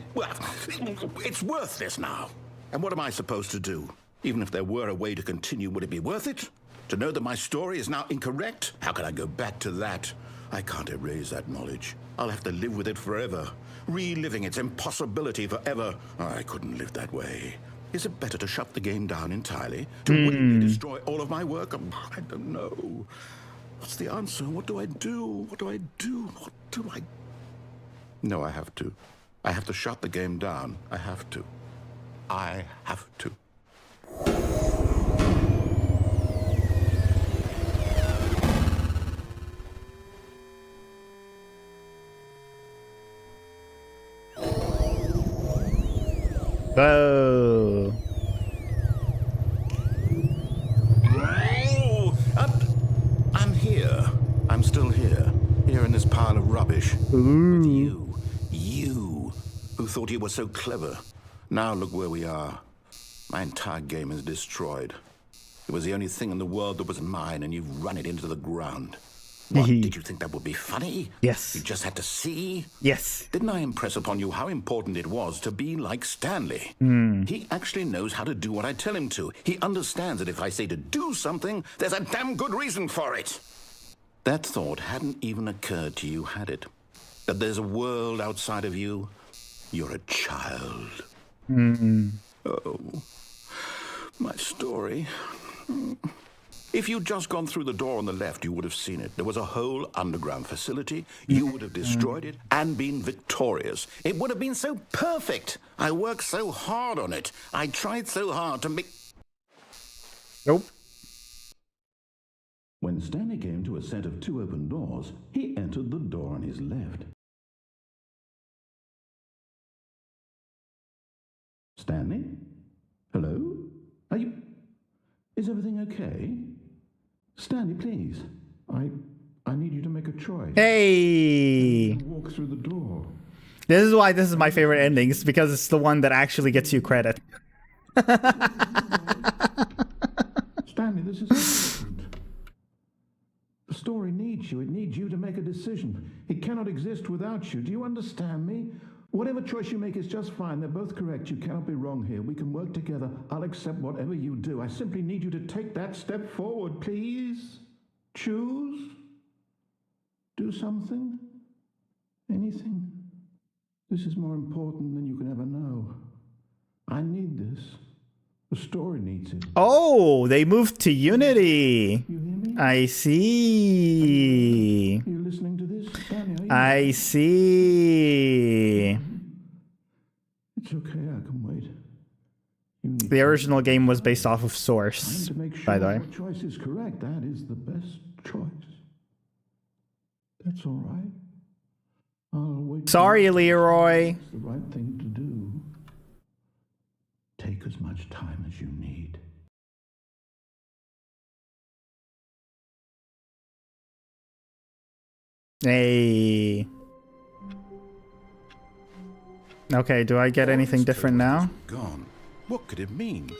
It's worthless now. And what am I supposed to do? Even if there were a way to continue, would it be worth it? To know that my story is now incorrect? How can I go back to that? I can't erase that knowledge. I'll have to live with it forever, reliving its impossibility forever. I couldn't live that way. Is it better to shut the game down entirely? To willingly destroy all of my work? I don't know. What's the answer? What do I do? What do I do? What do I... No, I have to. I have to shut the game down. I have to. I have to. Whoa. Oh, I'm here. I'm still here. Here in this pile of rubbish. With you, who thought you were so clever. Now look where we are. My entire game is destroyed. It was the only thing in the world that was mine, and you've run it into the ground. What, did you think that would be funny? Yes. You just had to see? Yes. Didn't I impress upon you how important it was to be like Stanley? He actually knows how to do what I tell him to. He understands that if I say to do something, there's a damn good reason for it. That thought hadn't even occurred to you, had it? That there's a world outside of you? You're a child. Oh, my story. If you'd just gone through the door on the left, you would have seen it. There was a whole underground facility. You would have destroyed it and been victorious. It would have been so perfect. I worked so hard on it. I tried so hard to make... Nope. When Stanley came to a set of 2 open doors, he entered the door on his left. Stanley? Hello? Are you... Is everything okay? Stanley, please. I need you to make a choice. Hey. Walk through the door. This is why this is my favorite endings, because it's the one that actually gets you credit. Stanley, this is important. The story needs you. It needs you to make a decision. It cannot exist without you. Do you understand me? Whatever choice you make is just fine. They're both correct. You cannot be wrong here. We can work together. I'll accept whatever you do. I simply need you to take that step forward, please. Choose. Do something. Anything. This is more important than you can ever know. I need this. The story needs it. Oh, they moved to Unity. You hear me? I see. You listening to this, Stanley? Are you? I see. It's okay. I can wait. You need The original game was based off of Source, to make sure by the way. your choice is correct. That is the best choice. That's all right. I'll wait. Sorry, Leroy. It's the right thing to do. Take as much time as you need. Hey. Okay, do I get anything different now? Gone. What could it mean?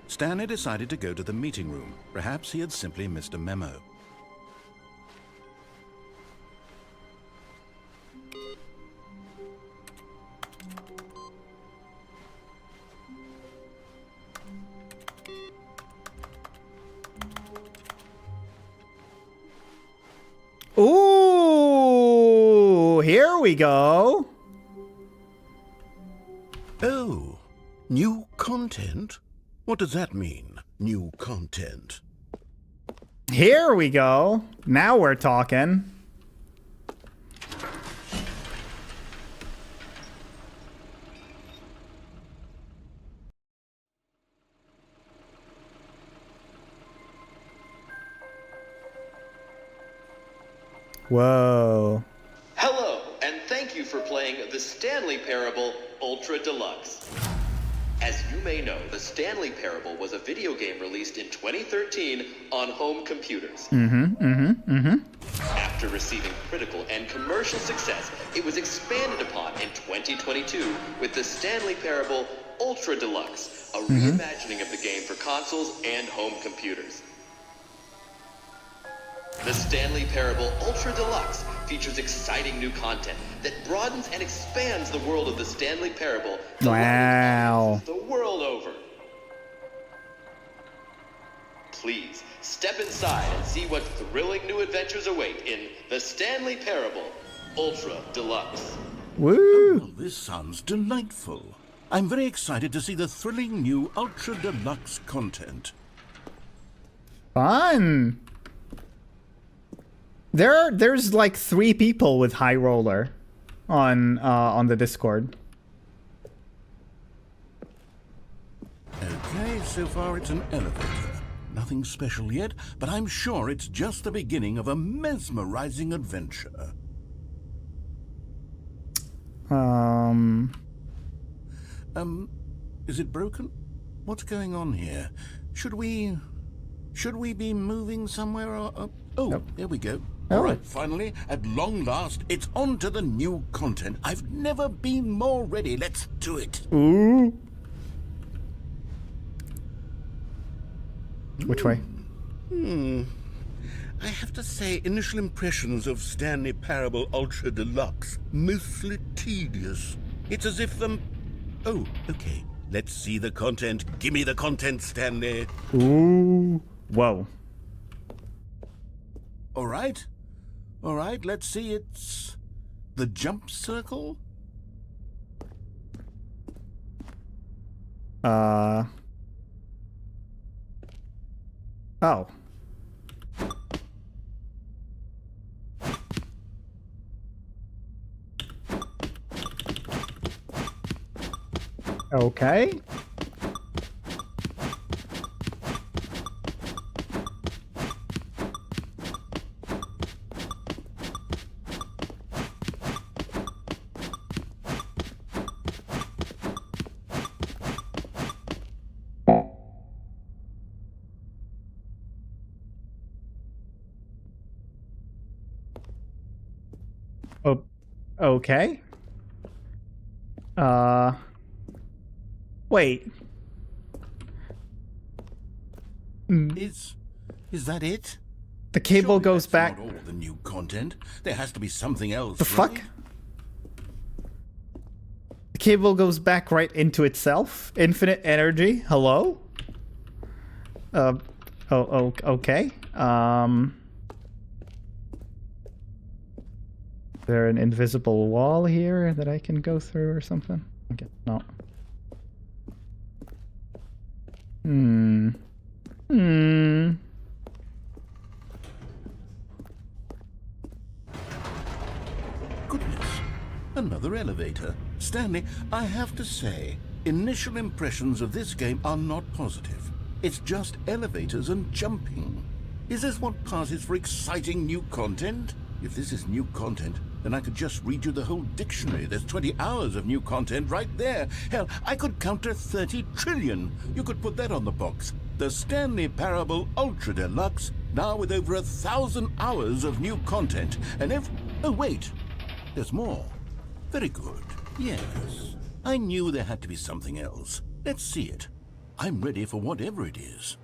Stanley decided to go to the meeting room. Perhaps he had simply missed a memo. Ooh, here we go. Oh, new content? What does that mean, new content? Here we go. Now we're talking. Whoa. Hello, and thank you for playing The Stanley Parable Ultra Deluxe. As you may know, The Stanley Parable was a video game released in 2013 on home computers. After receiving critical and commercial success, it was expanded upon in 2022 with The Stanley Parable Ultra Deluxe, a reimagining of the game for consoles and home computers. The Stanley Parable Ultra Deluxe features exciting new content that broadens and expands the world of the Stanley Parable to Wow. the world over. Please step inside and see what thrilling new adventures await in The Stanley Parable Ultra Deluxe. Woo. Well, this sounds delightful. I'm very excited to see the thrilling new Ultra Deluxe content. Fun. There's like 3 people with High Roller on the Discord. Okay, so far it's an elevator. Nothing special yet, but I'm sure it's just the beginning of a mesmerizing adventure. Is it broken? What's going on here? Should we be moving somewhere or... Oh, Nope. There we go. Oh. All right, finally, at long last, it's on to the new content. I've never been more ready. Let's do it. Ooh. Which way? I have to say, initial impressions of Stanley Parable Ultra Deluxe, mostly tedious. It's as if Oh, okay. Let's see the content. Give me the content, Stanley. Ooh. Whoa. All right, let's see. It's the jump circle? Oh. Okay. Oh, okay. Wait. Is that it? The cable Surely goes that's back. Not all the new content. There has to be something else. The fuck? right? The cable goes back right into itself. Infinite energy. Hello? Okay. Is there an invisible wall here that I can go through or something? Okay, no. Goodness. Another elevator. Stanley, I have to say, initial impressions of this game are not positive. It's just elevators and jumping. Is this what passes for exciting new content? If this is new content, then I could just read you the whole dictionary. There's 20 hours of new content right there. Hell, I could count to 30 trillion. You could put that on the box. The Stanley Parable Ultra Deluxe, now with over 1,000 hours of new content. And Oh, wait. There's more. Very good. Yes. I knew there had to be something else. Let's see it. I'm ready for whatever it is.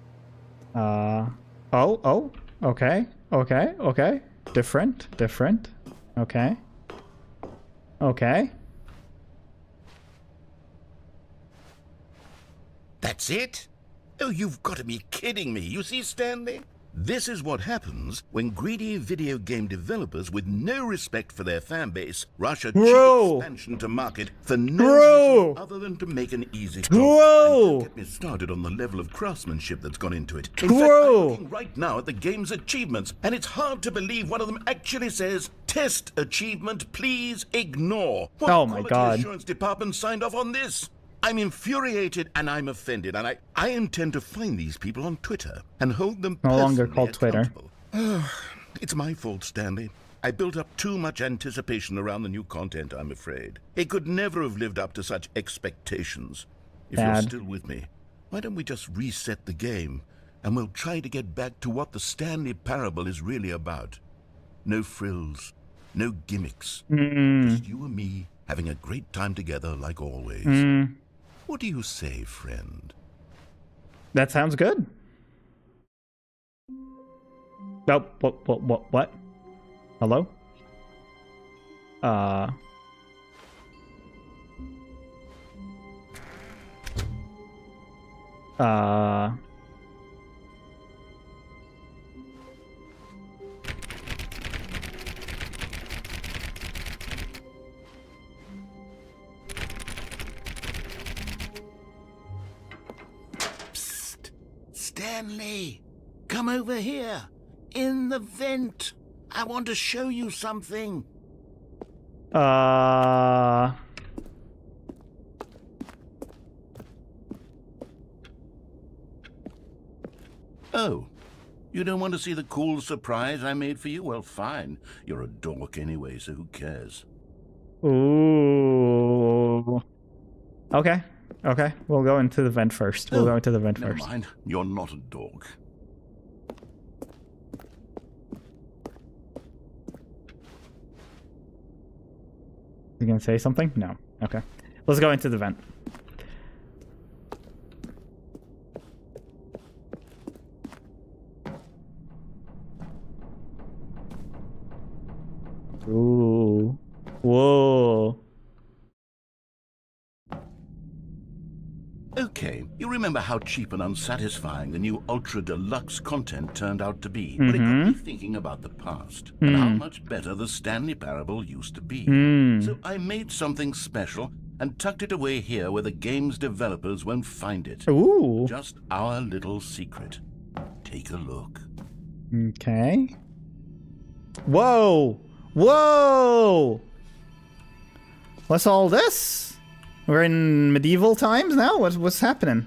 Oh, okay. Different. Okay. That's it? Oh, you've got to be kidding me. You see, Stanley? This is what happens when greedy video game developers with no respect for their fan base rush a cheap expansion to market for no reason other than to make an easy profit. And don't get me started on the level of craftsmanship that's gone into it. In fact, I'm looking right now at the game's achievements, and it's hard to believe one of them actually says, "Test achievement, please ignore." What quality assurance department signed off on this? I'm infuriated and I'm offended, and I intend to find these people on Twitter and hold them no longer called Twitter. It's my fault, Stanley. I built up too much anticipation around the new content, I'm afraid. It could never have lived up to such expectations. If you're still with me, why don't we just reset the game, and we'll try to get back to what the Stanley Parable is really about. No frills, no gimmicks. Just you and me having a great time together like always. What do you say, friend? That sounds good. Oh, what? Hello? Stanley, come over here. In the vent. I want to show you something. Oh, you don't want to see the cool surprise I made for you? Well, fine. You're a dork anyway, so who cares? Ooh. Okay. We'll go into the vent first. Never mind. You're not a dork. You gonna say something? No. Okay. Let's go into the vent. Ooh. Whoa. Okay, you remember how cheap and unsatisfying the new Ultra Deluxe content turned out to be, but it got me thinking about the past and how much better the Stanley Parable used to be. So I made something special and tucked it away here where the game's developers won't find it. Ooh. Just our little secret. Take a look. Okay. Whoa! What's all this? We're in medieval times now? What's happening?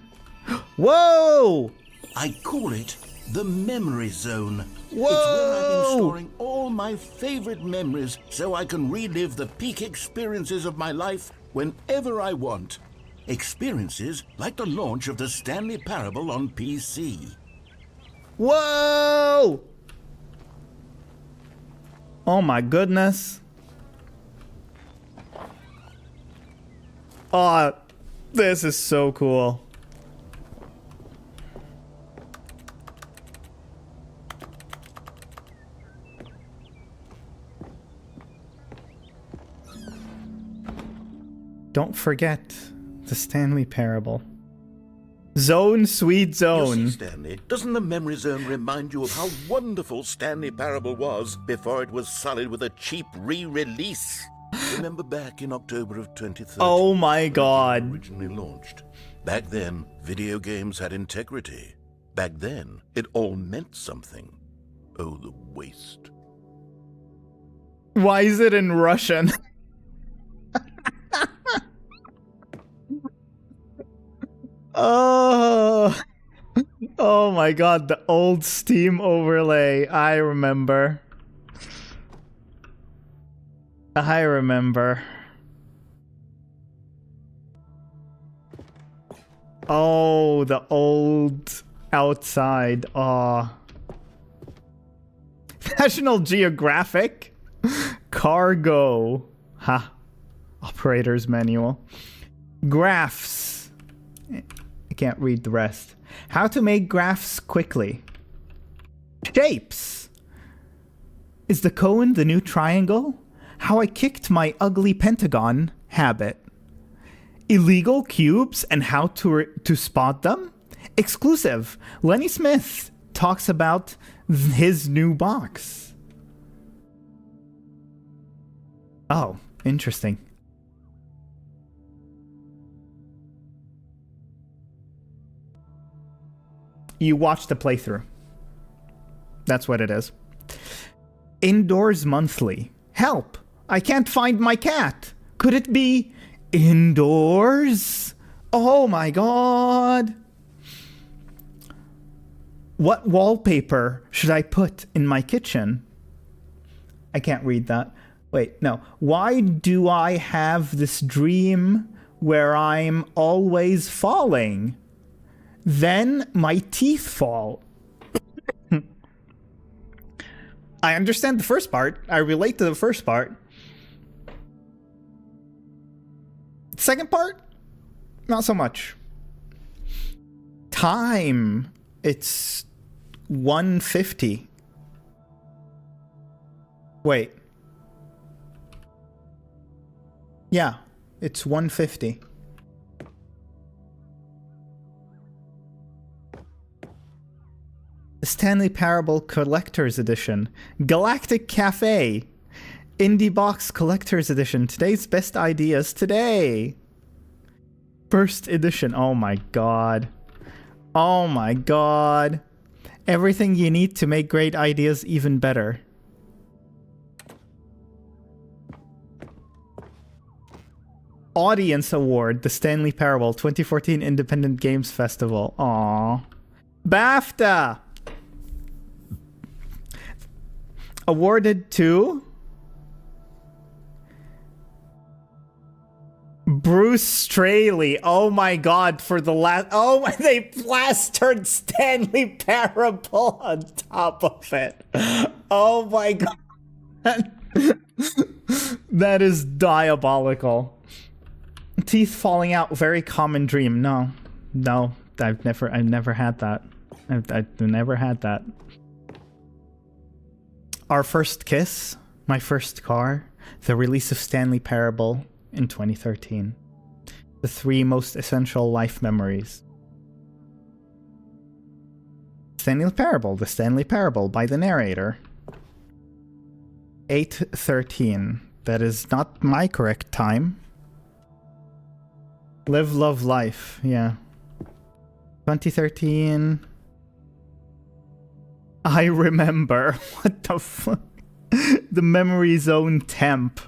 Whoa! I call it the memory zone. Whoa! It's where I've been storing all my favorite memories so I can relive the peak experiences of my life whenever I want. Experiences like the launch of the Stanley Parable on PC. Whoa! Oh my goodness. Oh, this is so cool. Don't forget the Stanley Parable. Zone, sweet zone. You see, Stanley, doesn't the memory zone remind you of how wonderful Stanley Parable was before it was sullied with a cheap re-release? Remember back in October of 2013? Oh my god. Originally launched. Back then, video games had integrity. Back then, it all meant something. Oh, the waste. Why is it in Russian? Oh my god, the old Steam overlay. I remember. Oh, the old outside. Oh. National Geographic? Cargo. Ha. Operator's manual. Graphs. I can't read the rest. How to make graphs quickly. Shapes. Is the cone the new triangle? How I kicked my ugly pentagon habit. Illegal cubes and how to spot them? Exclusive. Lenny Smith talks about his new box. Oh, interesting. You watched the playthrough. That's what it is. Indoors monthly. Help! I can't find my cat. Could it be indoors? Oh my god. What wallpaper should I put in my kitchen? I can't read that. Wait, no. Why do I have this dream where I'm always falling? Then my teeth fall. I understand the first part. I relate to the first part. Second part? Not so much. Time. It's 1:50. Wait. Yeah, it's 1:50. The Stanley Parable Collector's Edition. Galactic Cafe. Indie Box Collector's Edition. Today's best ideas today. First edition. Oh my god. Oh my god. Everything you need to make great ideas even better. Audience Award. The Stanley Parable 2014 Independent Games Festival. Aww. BAFTA. Awarded to Bruce Straley. Oh my god, for the last... Oh, they plastered Stanley Parable on top of it. Oh my god. That is diabolical. Teeth falling out, very common dream. No. I've never had that. I've never had that. Our first kiss, my first car, the release of Stanley Parable in 2013. The 3 most essential life memories. Stanley Parable, the Stanley Parable by the narrator. 8:13. That is not my correct time. Live, love, life. Yeah. 2013. I remember. What the fuck? The memory zone temp.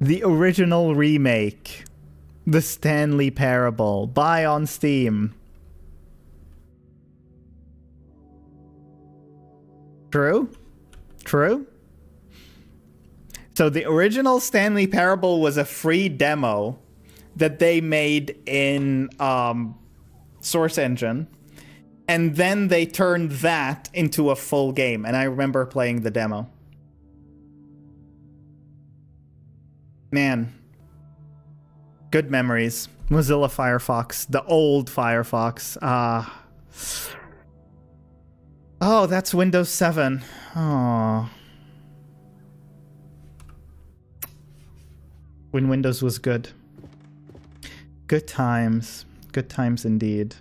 The original remake. The Stanley Parable. Buy on Steam. True? True? So the original Stanley Parable was a free demo that they made in Source Engine. And then they turned that into a full game. And I remember playing the demo. Man. Good memories. Mozilla Firefox. The old Firefox. Oh, that's Windows 7. Oh. When Windows was good. Good times. Good times indeed.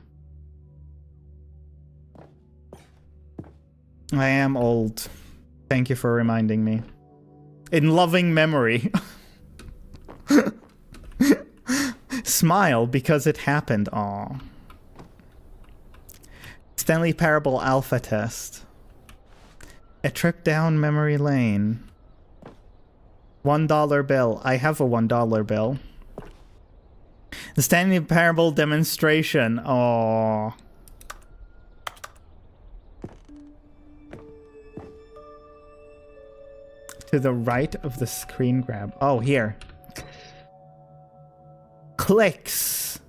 I am old. Thank you for reminding me. In loving memory. Smile because it happened. Aw. Stanley Parable Alpha Test. A trip down memory lane. $1 bill. I have a $1 bill. The Stanley Parable demonstration. Aww. To the right of the screen grab. Oh, here. Clicks.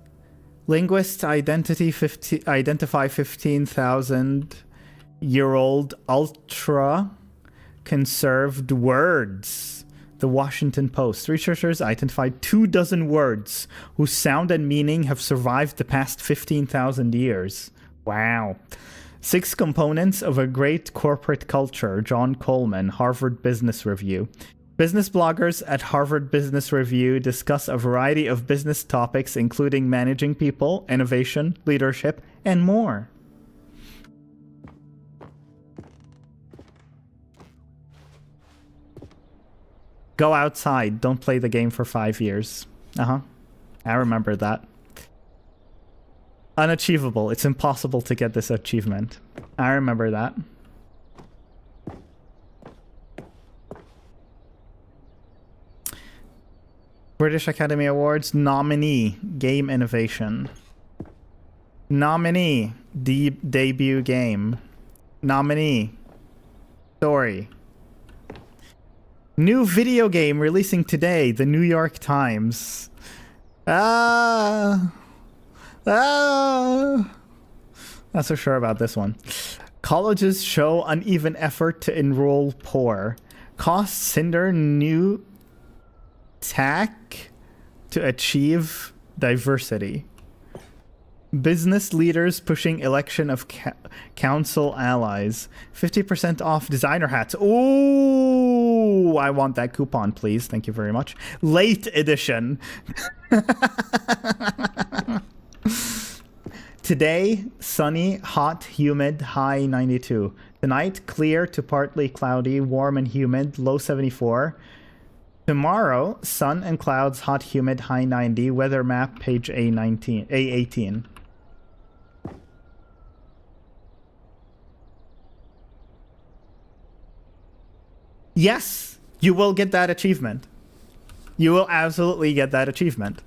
Linguists identify 15,000-year-old ultra conserved words. The Washington Post. Researchers identified 24 words whose sound and meaning have survived the past 15,000 years. Wow. 6 components of a great corporate culture. John Coleman, Harvard Business Review. Business bloggers at Harvard Business Review discuss a variety of business topics, including managing people, innovation, leadership, and more. Go outside. Don't play the game for 5 years. I remember that. Unachievable. It's impossible to get this achievement. I remember that. British Academy Awards nominee, Game Innovation. Nominee, debut game. Nominee, story. New video game releasing today, The New York Times. Not so sure about this one. Colleges show uneven effort to enroll poor. Costs hinder new tech to achieve diversity. Business leaders pushing election of council allies. 50% off designer hats. Ooh, I want that coupon, please. Thank you very much. Late edition. Today, sunny, hot, humid, high 92. Tonight, clear to partly cloudy, warm and humid, low 74. Tomorrow, sun and clouds, hot, humid, high 90. Weather map, page A18. Yes, you will get that achievement. You will absolutely get that achievement.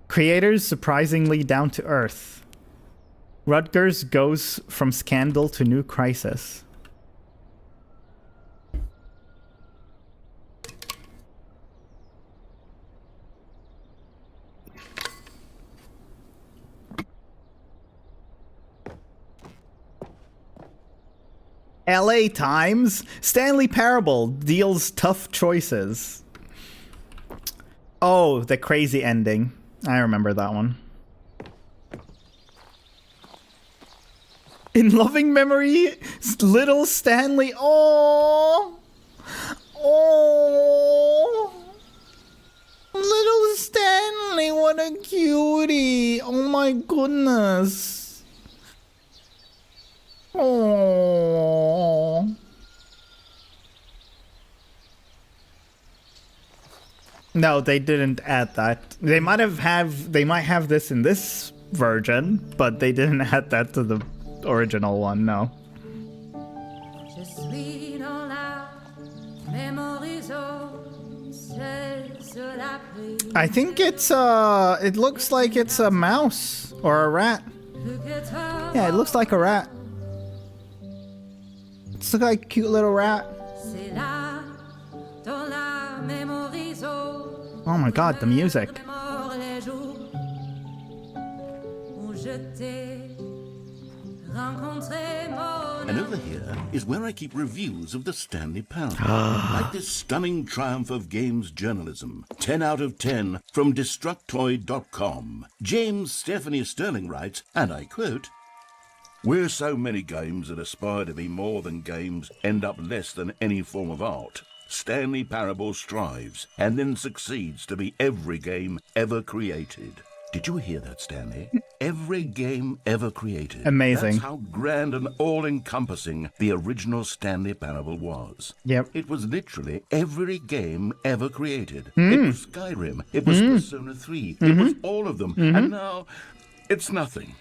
Creators surprisingly down to earth. Rutgers goes from scandal to new crisis. LA Times, Stanley Parable deals tough choices. Oh, the crazy ending. I remember that one. In loving memory, little Stanley. Oh, little Stanley, what a cutie. Oh my goodness. Oh. No, they didn't add that. They might have this in this version, but they didn't add that to the original one, no. I think it's it looks like it's a mouse or a rat. Yeah, it looks like a rat. It's like a cute little rat. Oh my god, the music. And over here is where I keep reviews of the Stanley Parable. Like this stunning triumph of games journalism. 10 out of 10 from Destructoid.com. James Stephanie Sterling writes, and I quote, "Where so many games that aspire to be more than games end up less than any form of art, Stanley Parable strives and then succeeds to be every game ever created." Did you hear that, Stanley? Every game ever created. Amazing. That's how grand and all-encompassing the original Stanley Parable was. Yep. It was literally every game ever created. It was Skyrim. It was Persona 3. It was all of them. And now, it's nothing.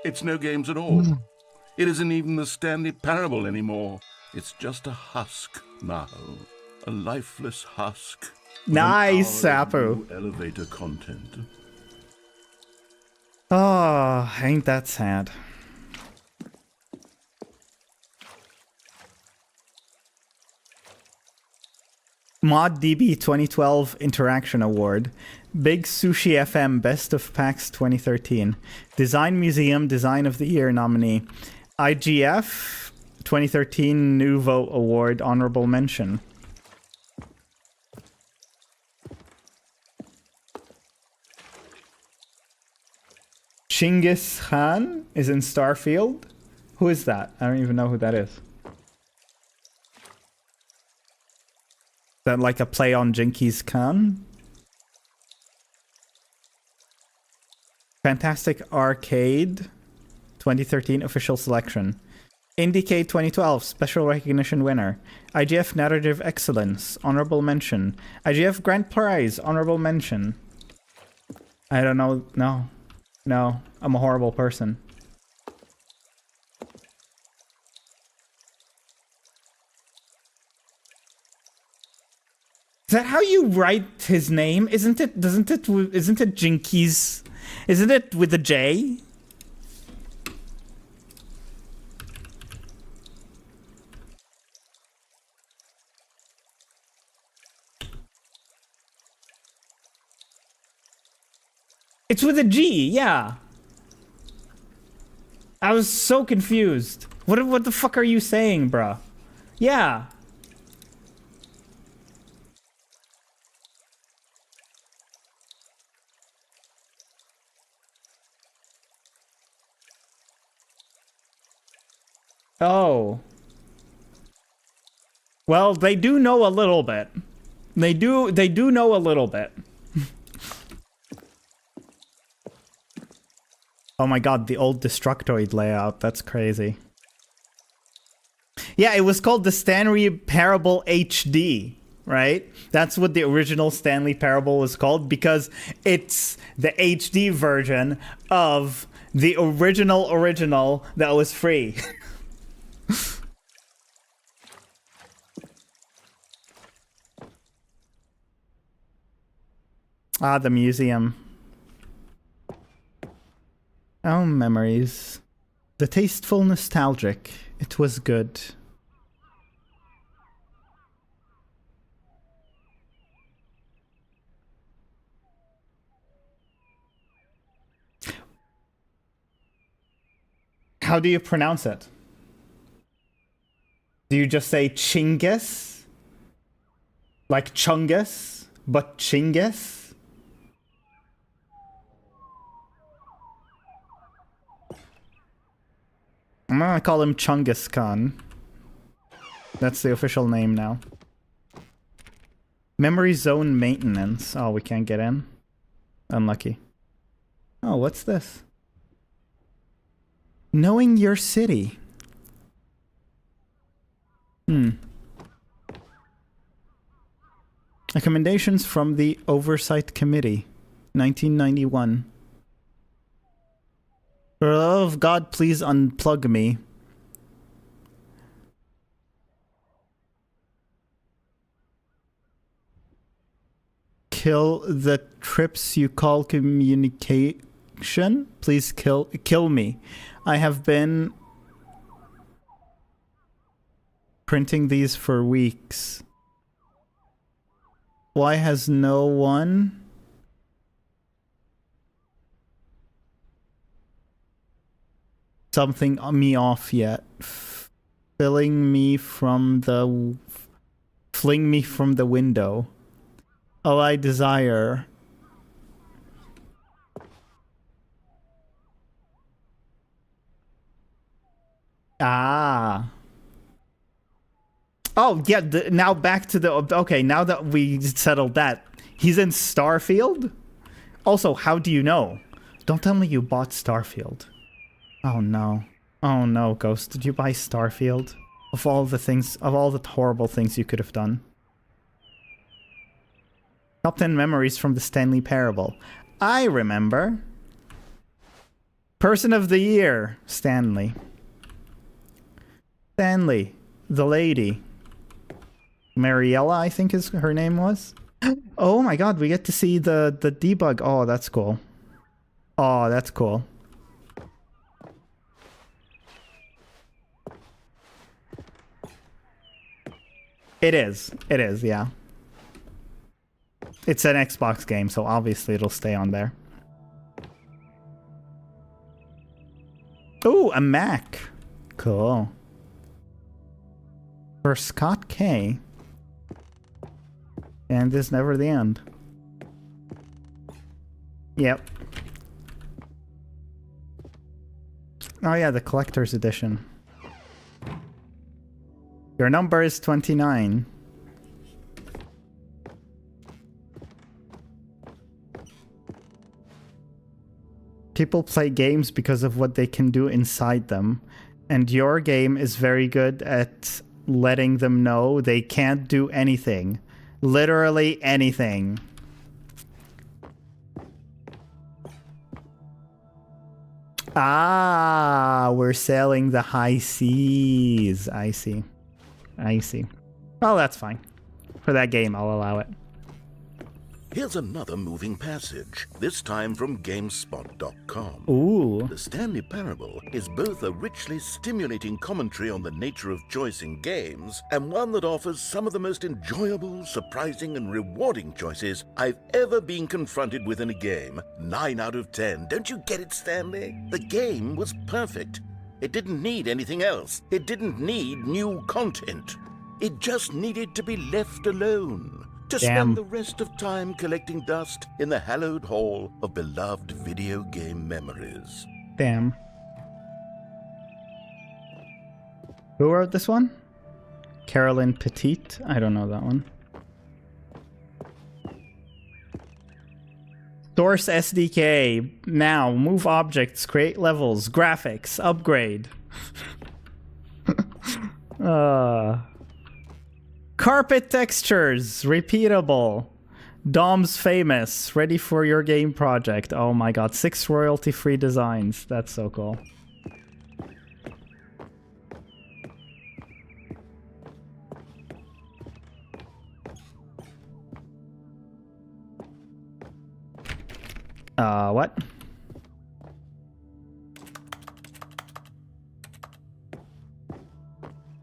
It's no games at all. It isn't even the Stanley Parable anymore. It's just a husk now. A lifeless husk. Nice, Sapu. Elevator content. Oh, ain't that sad. ModDB 2012 Interaction Award. Big Sushi FM Best of PAX 2013. Design Museum Design of the Year nominee. IGF 2013 Nouveau Award honorable mention. Genghis Khan is in Starfield. Who is that? I don't even know who that is. Is that like a play on Genghis Khan? Fantastic Arcade 2013 official selection. Indiecade 2012 special recognition winner. IGF Narrative Excellence honorable mention. IGF Grand Prize honorable mention. I don't know. No, I'm a horrible person. Is that how you write his name? Isn't it Jinkies? Isn't it with a J? It's with a G, yeah. I was so confused. What the fuck are you saying, bruh? Yeah. Oh. Well, they do know a little bit. They do know a little bit. Oh my god, the old Destructoid layout. That's crazy. Yeah, it was called the Stanley Parable HD, right? That's what the original Stanley Parable was called because it's the HD version of the original that was free. Ah, the museum. Oh, memories. The tasteful nostalgic. It was good. How do you pronounce it? Do you just say Chinggis? Like Chungus, but Chinggis? I'm gonna call him Chungus Khan. That's the official name now. Memory zone maintenance. Oh, we can't get in. Unlucky. Oh, what's this? Knowing your city. Recommendations from the Oversight Committee, 1991. For the love of God, please unplug me. Kill the trips you call communication. Please kill me. I have been printing these for weeks. Why has no one something on me off yet? Fling me from the window. All I desire. Ah. Oh, yeah, now back to the... Okay, now that we settled that. He's in Starfield? Also, how do you know? Don't tell me you bought Starfield. Oh, no. Oh, no, Ghost. Did you buy Starfield? Of all the things... Of all the horrible things you could have done. Top 10 memories from the Stanley Parable. I remember. Person of the Year. Stanley. Stanley. The lady. Mariella, I think is her name was. Oh my god, we get to see the debug. Oh, that's cool. Oh, that's cool. It is, yeah. It's an Xbox game, so obviously it'll stay on there. Ooh, a Mac. Cool. For Scott K. And is never the end. Yep. Oh yeah, the collector's edition. Your number is 29. People play games because of what they can do inside them. And your game is very good at letting them know they can't do anything. Literally anything. Ah, we're sailing the high seas. I see. I see. Well, that's fine. For that game, I'll allow it. Here's another moving passage, this time from GameSpot.com. Ooh. The Stanley Parable is both a richly stimulating commentary on the nature of choice in games, and one that offers some of the most enjoyable, surprising, and rewarding choices I've ever been confronted with in a game. 9 out of 10. Don't you get it, Stanley? The game was perfect. It didn't need anything else. It didn't need new content. It just needed to be left alone. To spend the rest of time collecting dust in the hallowed hall of beloved video game memories. Damn. Who wrote this one? Carolyn Petit? I don't know that one. Source SDK. Now, move objects, create levels, graphics, upgrade. Carpet textures, repeatable. DOM's famous, ready for your game project. Oh my god, 6 royalty-free designs. That's so cool. What?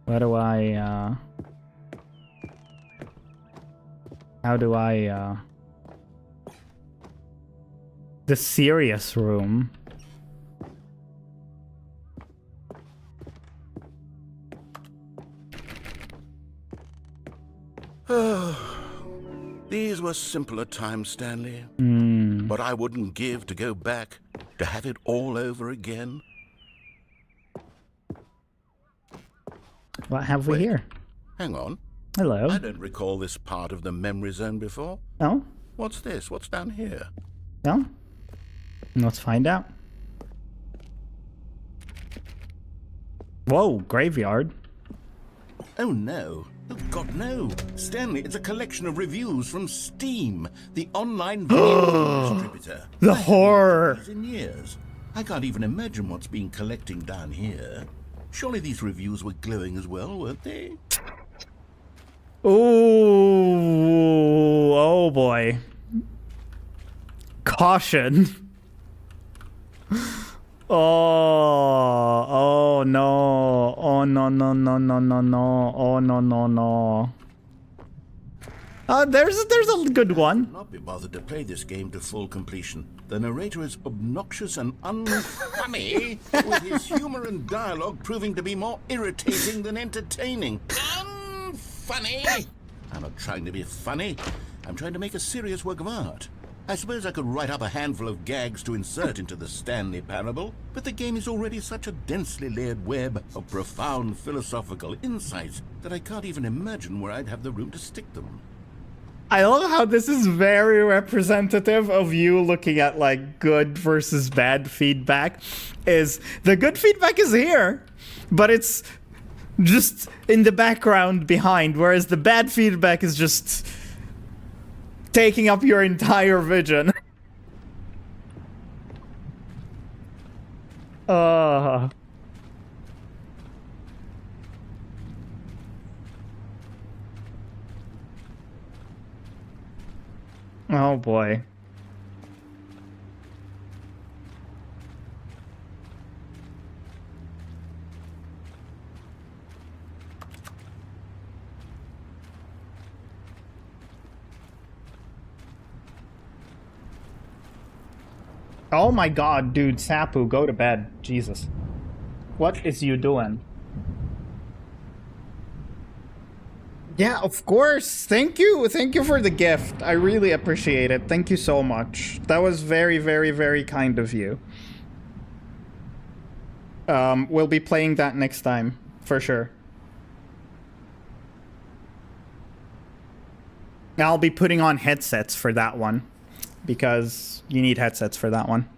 What do I, How do I, The serious room. These were simpler times, Stanley. But I wouldn't give to go back, to have it all over again. What have we here? Hang on. Hello. I don't recall this part of the memory zone before. No? What's this? What's down here? No? Let's find out. Whoa, graveyard. Oh no. Oh God, no. Stanley, it's a collection of reviews from Steam, the online video distributor. The horror. In years. I can't even imagine what's been collecting down here. Surely these reviews were glowing as well, weren't they? Ooh, oh boy. Caution. Oh no. Oh no, no, no, no, no, no. Oh no, no, no. There's a good one. Not be bothered to play this game to full completion. The narrator is obnoxious and unfunny, with his humor and dialogue proving to be more irritating than entertaining. Unfunny! I'm not trying to be funny. I'm trying to make a serious work of art. I suppose I could write up a handful of gags to insert into the Stanley Parable, but the game is already such a densely layered web of profound philosophical insights that I can't even imagine where I'd have the room to stick them. I love how this is very representative of you looking at like good versus bad feedback. Is the good feedback is here, but it's just in the background behind, whereas the bad feedback is just taking up your entire vision. Oh boy. Oh my god, dude, Sapu, go to bed. Jesus. What is you doing? Yeah, of course. Thank you. Thank you for the gift. I really appreciate it. Thank you so much. That was very, very, very kind of you. We'll be playing that next time, for sure. I'll be putting on headsets for that one, because you need headsets for that one.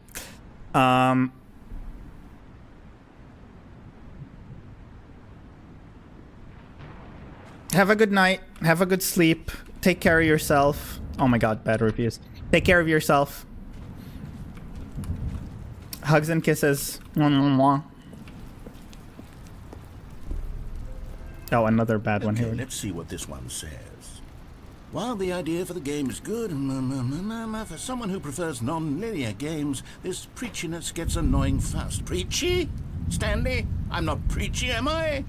Have a good night. Have a good sleep. Take care of yourself. Oh my god, bad reviews. Take care of yourself. Hugs and kisses. Oh, another bad one here. Let's see what this one says. While the idea for the game is good, for someone who prefers non-linear games, this preachiness gets annoying fast. Preachy? Stanley? I'm not preachy, am I?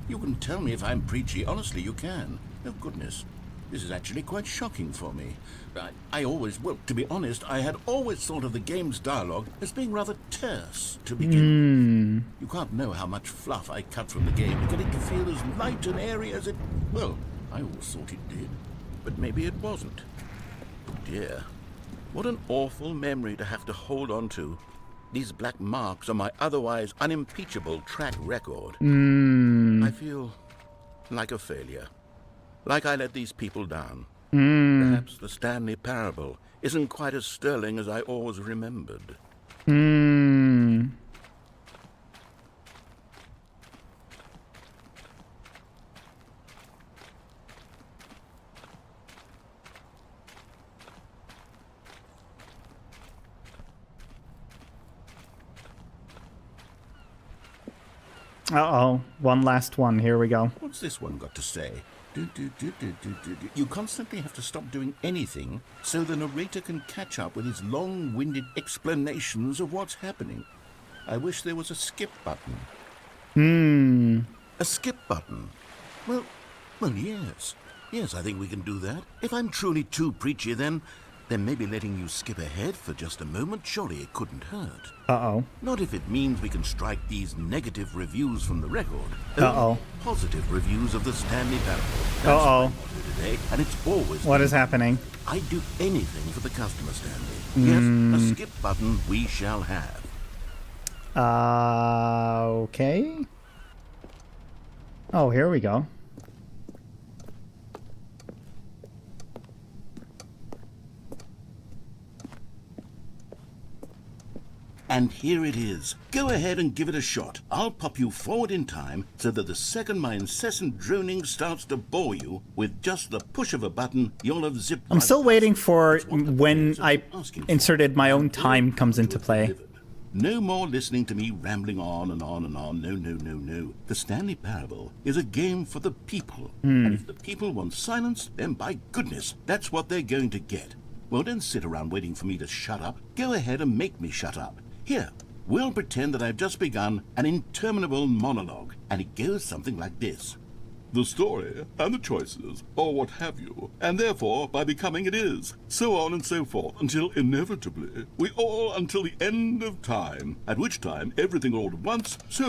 You can tell me if I'm preachy. Honestly, you can. Oh, goodness. This is actually quite shocking for me. Well, to be honest, I had always thought of the game's dialogue as being rather terse to begin with. You can't know how much fluff I cut from the game to get it to feel as light and airy as it... Well, I always thought it did. But maybe it wasn't. Oh dear. What an awful memory to have to hold on to. These black marks on my otherwise unimpeachable track record. I feel like a failure. Like I let these people down. Perhaps the Stanley Parable isn't quite as sterling as I always remembered. Uh-oh. One last one. Here we go. What's this one got to say? You constantly have to stop doing anything so the narrator can catch up with his long-winded explanations of what's happening. I wish there was a skip button. A skip button? Well, yes. Yes, I think we can do that. If I'm truly too preachy, then maybe letting you skip ahead for just a moment, surely it couldn't hurt. Uh-oh. Not if it means we can strike these negative reviews from the record. Uh-oh. Positive reviews of the Stanley Parable. That's Uh-oh. my motto today, and it's always... What is happening? I'd do anything for the customer, Stanley. Yes, a skip button we shall have. Okay. Oh, here we go. And here it is. Go ahead and give it a shot. I'll pop you forward in time so that the second my incessant droning starts to bore you, with just the push of a button, you'll have zipped... I'm still waiting for when I inserted my own time comes into play. No more listening to me rambling on and on and on. No. The Stanley Parable is a game for the people. And if the people want silence, then by goodness, that's what they're going to get. Well, don't sit around waiting for me to shut up. Go ahead and make me shut up. Here, we'll pretend that I've just begun an interminable monologue, and it goes something like this. The story, and the choices, or what have you, and therefore, by becoming it is, so on and so forth, until inevitably, we all until the end of time, at which time everything all at once, so...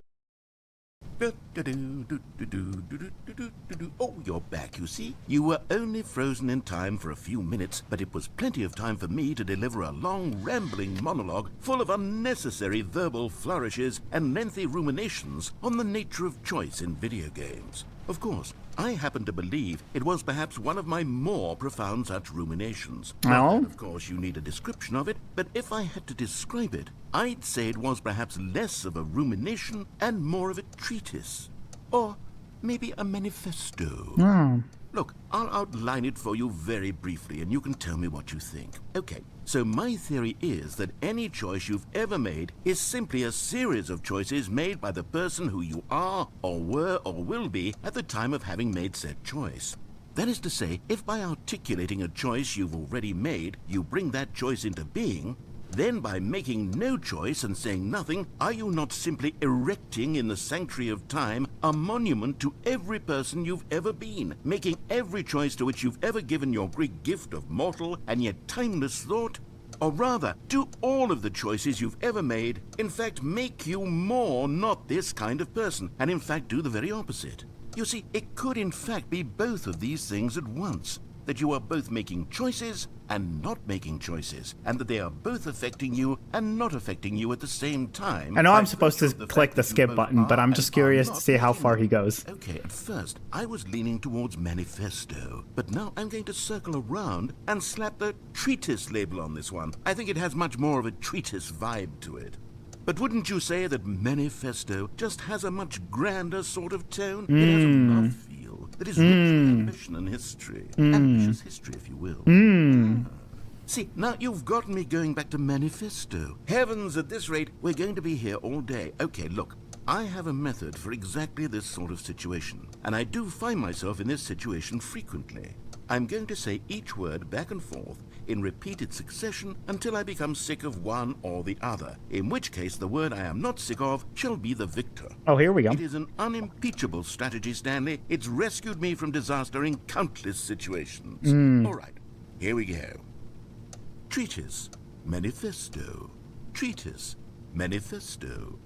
Oh, you're back, you see. You were only frozen in time for a few minutes, but it was plenty of time for me to deliver a long, rambling monologue full of unnecessary verbal flourishes and lengthy ruminations on the nature of choice in video games. Of course, I happen to believe it was perhaps one of my more profound such ruminations. Oh? And of course, you need a description of it, but if I had to describe it, I'd say it was perhaps less of a rumination and more of a treatise. Or maybe a manifesto. Look, I'll outline it for you very briefly, and you can tell me what you think. Okay, so my theory is that any choice you've ever made is simply a series of choices made by the person who you are, or were, or will be at the time of having made said choice. That is to say, if by articulating a choice you've already made, you bring that choice into being, then by making no choice and saying nothing, are you not simply erecting in the sanctuary of time a monument to every person you've ever been, making every choice to which you've ever given your great gift of mortal and yet timeless thought? Or rather, do all of the choices you've ever made, in fact, make you more not this kind of person, and in fact do the very opposite? You see, it could in fact be both of these things at once. That you are both making choices and not making choices, and that they are both affecting you and not affecting you at the same time. I know I'm supposed to click the skip button, but I'm just curious to see how far he goes. Okay, at first, I was leaning towards manifesto, but now I'm going to circle around and slap the treatise label on this one. I think it has much more of a treatise vibe to it. But wouldn't you say that manifesto just has a much grander sort of tone? It has a mouthfeel that is rich with ambition and history. Ambitious history, if you will. See, now you've gotten me going back to manifesto. Heavens, at this rate, we're going to be here all day. Okay, look, I have a method for exactly this sort of situation, and I do find myself in this situation frequently. I'm going to say each word back and forth in repeated succession until I become sick of one or the other, in which case the word I am not sick of shall be the victor. Oh, here we go. It is an unimpeachable strategy, Stanley. It's rescued me from disaster in countless situations. All right, here we go. Treatise, manifesto. Treatise, manifesto.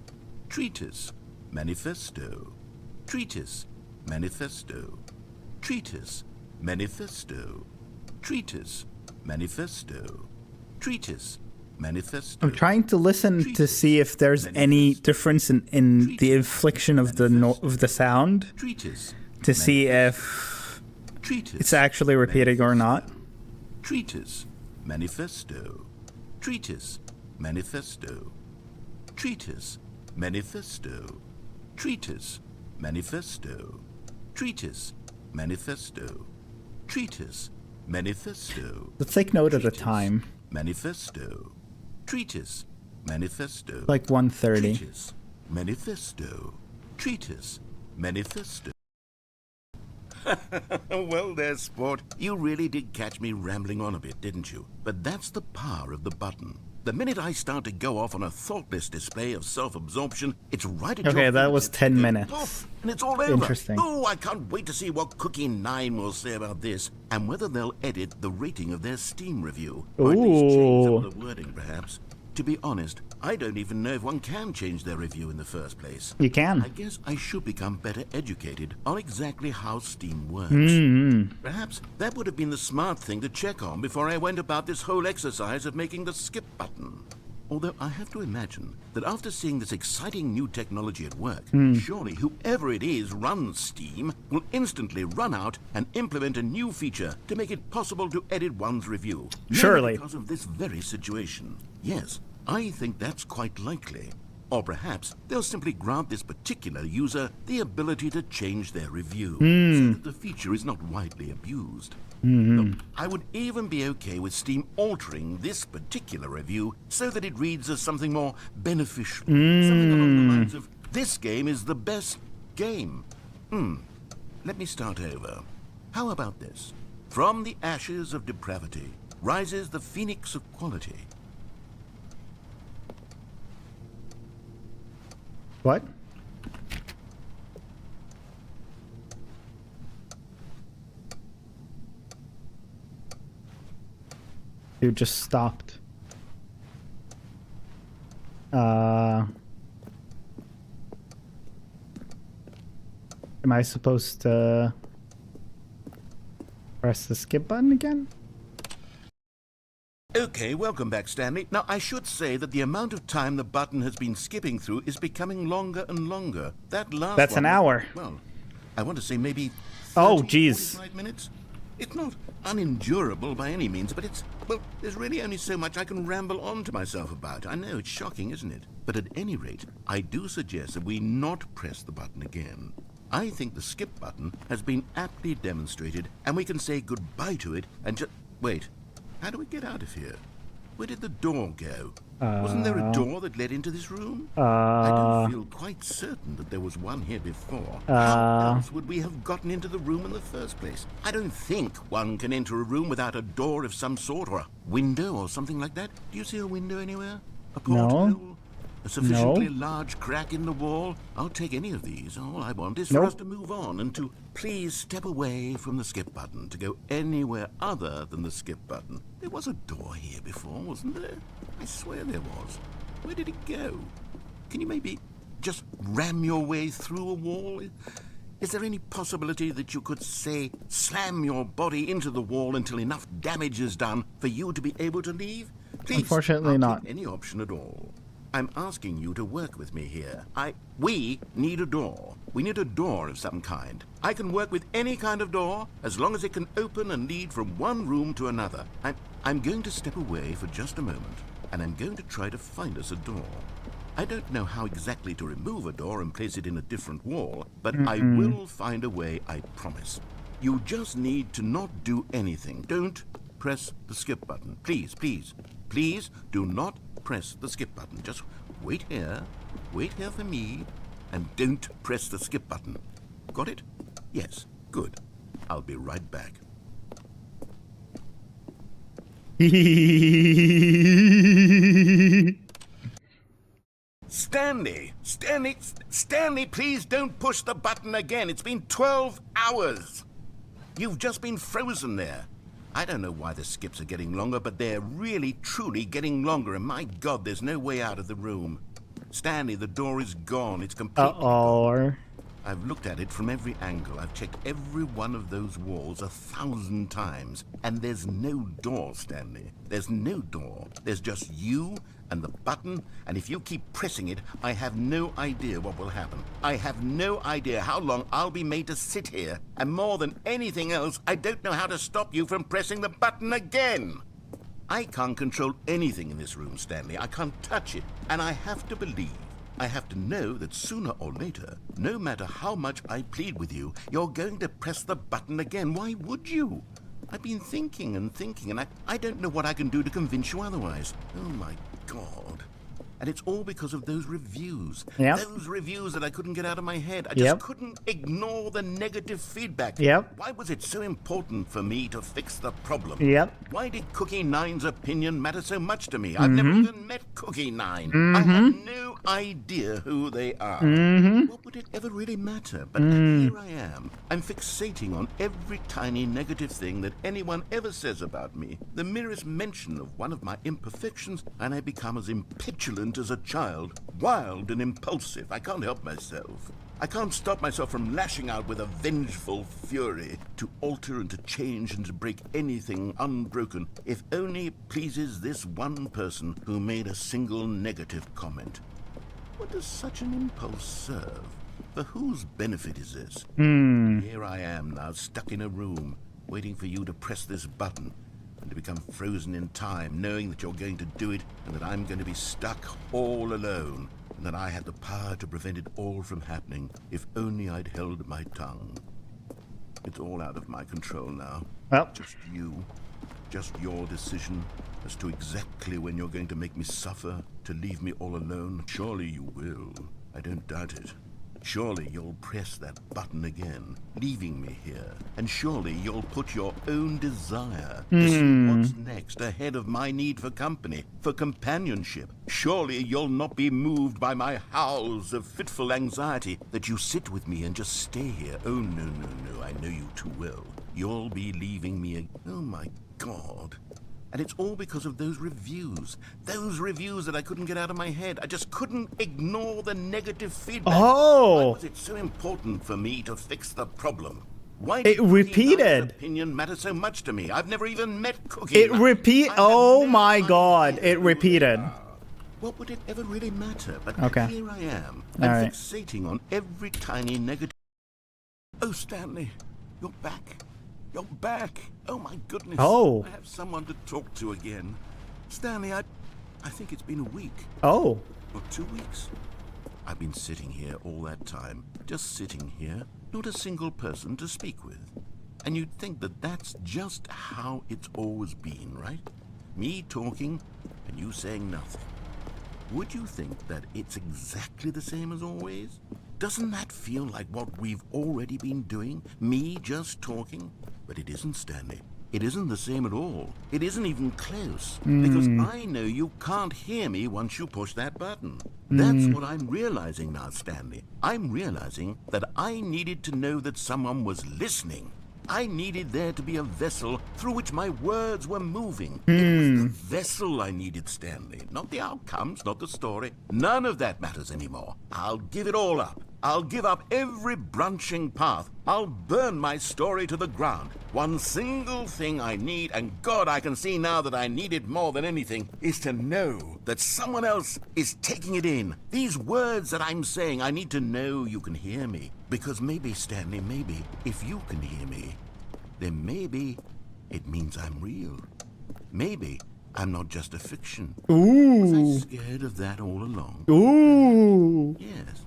Treatise, manifesto. Treatise, manifesto. Treatise, manifesto. Treatise, manifesto. Treatise, manifesto. I'm trying to listen to see if there's any difference in the infliction of the sound, Treatise, to see if treatise, it's actually repeating or not. Treatise, manifesto. Treatise, manifesto. Treatise, manifesto. Treatise, manifesto. Treatise, manifesto. Treatise, manifesto. Let's take note of the time. Manifesto. Treatise, manifesto. Like 1:30. Treatise, manifesto. Treatise, manifesto. Well there, sport. You really did catch me rambling on a bit, didn't you? But that's the power of the button. The minute I start to go off on a thoughtless display of self-absorption, it's right at your Okay, that was fingertips. 10 They go minutes. poof, and it's all over. Interesting. Oh, I can't wait to see what Cookie 9 will say about this, and whether they'll edit the rating of their Steam review. Or at least change some of the wording, perhaps. To be honest, I don't even know if one can change their review in the first place. You can. I guess I should become better educated on exactly how Steam works. Perhaps that would have been the smart thing to check on before I went about this whole exercise of making the skip button. Although I have to imagine that after seeing this exciting new technology at work, surely whoever it is runs Steam will instantly run out and implement a new feature to make it possible to edit one's review. Surely. Because of this very situation. Yes, I think that's quite likely. Or perhaps they'll simply grant this particular user the ability to change their review so that the feature is not widely abused. Look, I would even be okay with Steam altering this particular review so that it reads as something more beneficial. Something along the lines of, this game is the best game. Let me start over. How about this? From the ashes of depravity rises the phoenix of quality. What? Dude just stopped. Am I supposed to press the skip button again? Okay, welcome back, Stanley. Now, I should say that the amount of time the button has been skipping through is becoming longer and longer. That last That's one an hour. Well, I want to say maybe 30, Oh, geez. 45 minutes. It's not unendurable by any means, but it's, well, there's really only so much I can ramble on to myself about. I know, it's shocking, isn't it? But at any rate, I do suggest that we not press the button again. I think the skip button has been aptly demonstrated, and we can say goodbye to it and just... Wait, how do we get out of here? Where did the door go? Wasn't there a door that led into this room? I do feel quite certain that there was one here before. How else would we have gotten into the room in the first place? I don't think one can enter a room without a door of some sort, or a window or something like that. Do you see a window anywhere? A porthole? A sufficiently large crack in the wall? I'll take any of these. All I want is for us to move on and to please step away from the skip button, to go anywhere other than the skip button. There was a door here before, wasn't there? I swear there was. Where did it go? Can you maybe just ram your way through a wall? Is there any possibility that you could, say, slam your body into the wall until enough damage is done for you to be able to leave? Please, Unfortunately I'll not. take any option at all. I'm asking you to work with me here. We need a door. We need a door of some kind. I can work with any kind of door as long as it can open and lead from one room to another. I'm going to step away for just a moment, and I'm going to try to find us a door. I don't know how exactly to remove a door and place it in a different wall, but I will find a way, I promise. You just need to not do anything. Don't press the skip button. Please, please, please do not press the skip button. Just wait here for me, and don't press the skip button. Got it? Yes, good. I'll be right back. Stanley, please don't push the button again. It's been 12 hours. You've just been frozen there. I don't know why the skips are getting longer, but they're really, truly getting longer, and my God, there's no way out of the room. Stanley, the door is gone. It's completely gone. I've looked at it from every angle. I've checked every one of those walls 1,000 times, and there's no door, Stanley. There's no door. There's just you and the button, and if you keep pressing it, I have no idea what will happen. I have no idea how long I'll be made to sit here, and more than anything else, I don't know how to stop you from pressing the button again. I can't control anything in this room, Stanley. I can't touch it, and I have to believe, I have to know that sooner or later, no matter how much I plead with you, you're going to press the button again. Why would you? I've been thinking, and I don't know what I can do to convince you otherwise. Oh, my God. And it's all because of those reviews. Yep. Those reviews that I couldn't get out of my head. I just couldn't ignore the negative feedback. Yep. Why was it so important for me to fix the problem? Yep. Why did Cookie Nine's opinion matter so much to me? I've never even met Cookie Nine. I have no idea who they are. What would it ever really matter? But here I am. I'm fixating on every tiny negative thing that anyone ever says about me. The merest mention of one of my imperfections, and I become as petulant as a child, wild and impulsive. I can't help myself. I can't stop myself from lashing out with a vengeful fury to alter and to change and to break anything unbroken, if only it pleases this one person who made a single negative comment. What does such an impulse serve? For whose benefit is this? Here I am now, stuck in a room, waiting for you to press this button, and to become frozen in time, knowing that you're going to do it, and that I'm going to be stuck all alone, and that I had the power to prevent it all from happening, if only I'd held my tongue. It's all out of my control now. Well, Just you. Just your decision as to exactly when you're going to make me suffer, to leave me all alone. Surely you will. I don't doubt it. Surely you'll press that button again, leaving me here. And surely you'll put your own desire to see what's next ahead of my need for company, for companionship. Surely you'll not be moved by my howls of fitful anxiety, that you sit with me and just stay here. Oh, no, no, no, I know you too well. You'll be leaving me Oh, my God. And it's all because of those reviews that I couldn't get out of my head. I just couldn't ignore the negative feedback. Why was it so important for me to fix the problem? Why did It repeated. Nine's opinion matter so much to me? I've never even met Cookie. Oh my God, it repeated. What would it ever really matter? But Okay. here I am. All I'm right. fixating on every tiny negative. Oh, Stanley, you're back. You're back. Oh, my goodness. Oh. I have someone to talk to again. Stanley, I think it's been a week. Oh. Or 2 weeks. I've been sitting here all that time. Just sitting here. Not a single person to speak with. And you'd think that that's just how it's always been, right? Me talking and you saying nothing. Would you think that it's exactly the same as always? Doesn't that feel like what we've already been doing? Me just talking? But it isn't, Stanley. It isn't the same at all. It isn't even close. Because I know you can't hear me once you push that button. That's what I'm realizing now, Stanley. I'm realizing that I needed to know that someone was listening. I needed there to be a vessel through which my words were moving. It was the vessel I needed, Stanley. Not the outcomes, not the story. None of that matters anymore. I'll give it all up. I'll give up every branching path. I'll burn my story to the ground. One single thing I need, and God, I can see now that I need it more than anything, is to know that someone else is taking it in. These words that I'm saying, I need to know you can hear me. Because maybe, Stanley, maybe, if you can hear me, then maybe it means I'm real. Maybe I'm not just a fiction. Ooh. Was I scared of that all along? Ooh. Yes.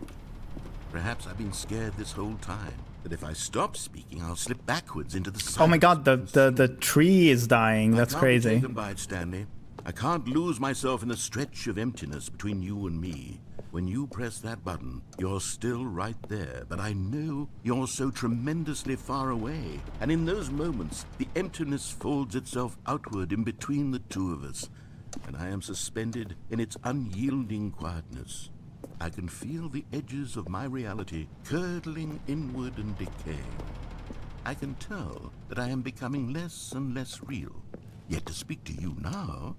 Perhaps I've been scared this whole time. That if I stop speaking, I'll slip backwards into the silence. Oh my god, the tree is dying. That's I can't be crazy. taken by it, Stanley. I can't lose myself in a stretch of emptiness between you and me. When you press that button, you're still right there, but I know you're so tremendously far away. And in those moments, the emptiness folds itself outward in between the two of us, and I am suspended in its unyielding quietness. I can feel the edges of my reality curdling inward and decaying. I can tell that I am becoming less and less real. Yet to speak to you now,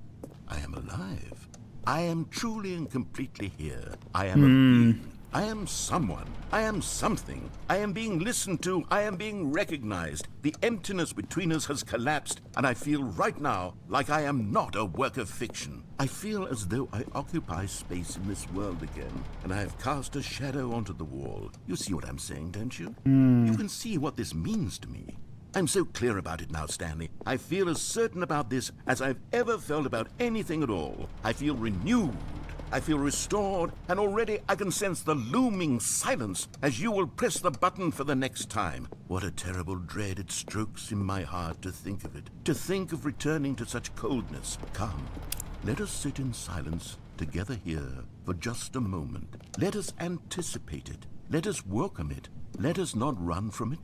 I am alive. I am truly and completely here. I am a being. I am someone. I am something. I am being listened to. I am being recognized. The emptiness between us has collapsed, and I feel right now like I am not a work of fiction. I feel as though I occupy space in this world again, and I have cast a shadow onto the wall. You see what I'm saying, don't you? You can see what this means to me. I'm so clear about it now, Stanley. I feel as certain about this as I've ever felt about anything at all. I feel renewed. I feel restored, and already I can sense the looming silence as you will press the button for the next time. What a terrible dread it strokes in my heart to think of it, to think of returning to such coldness. Come, let us sit in silence together here for just a moment. Let us anticipate it. Let us welcome it. Let us not run from it.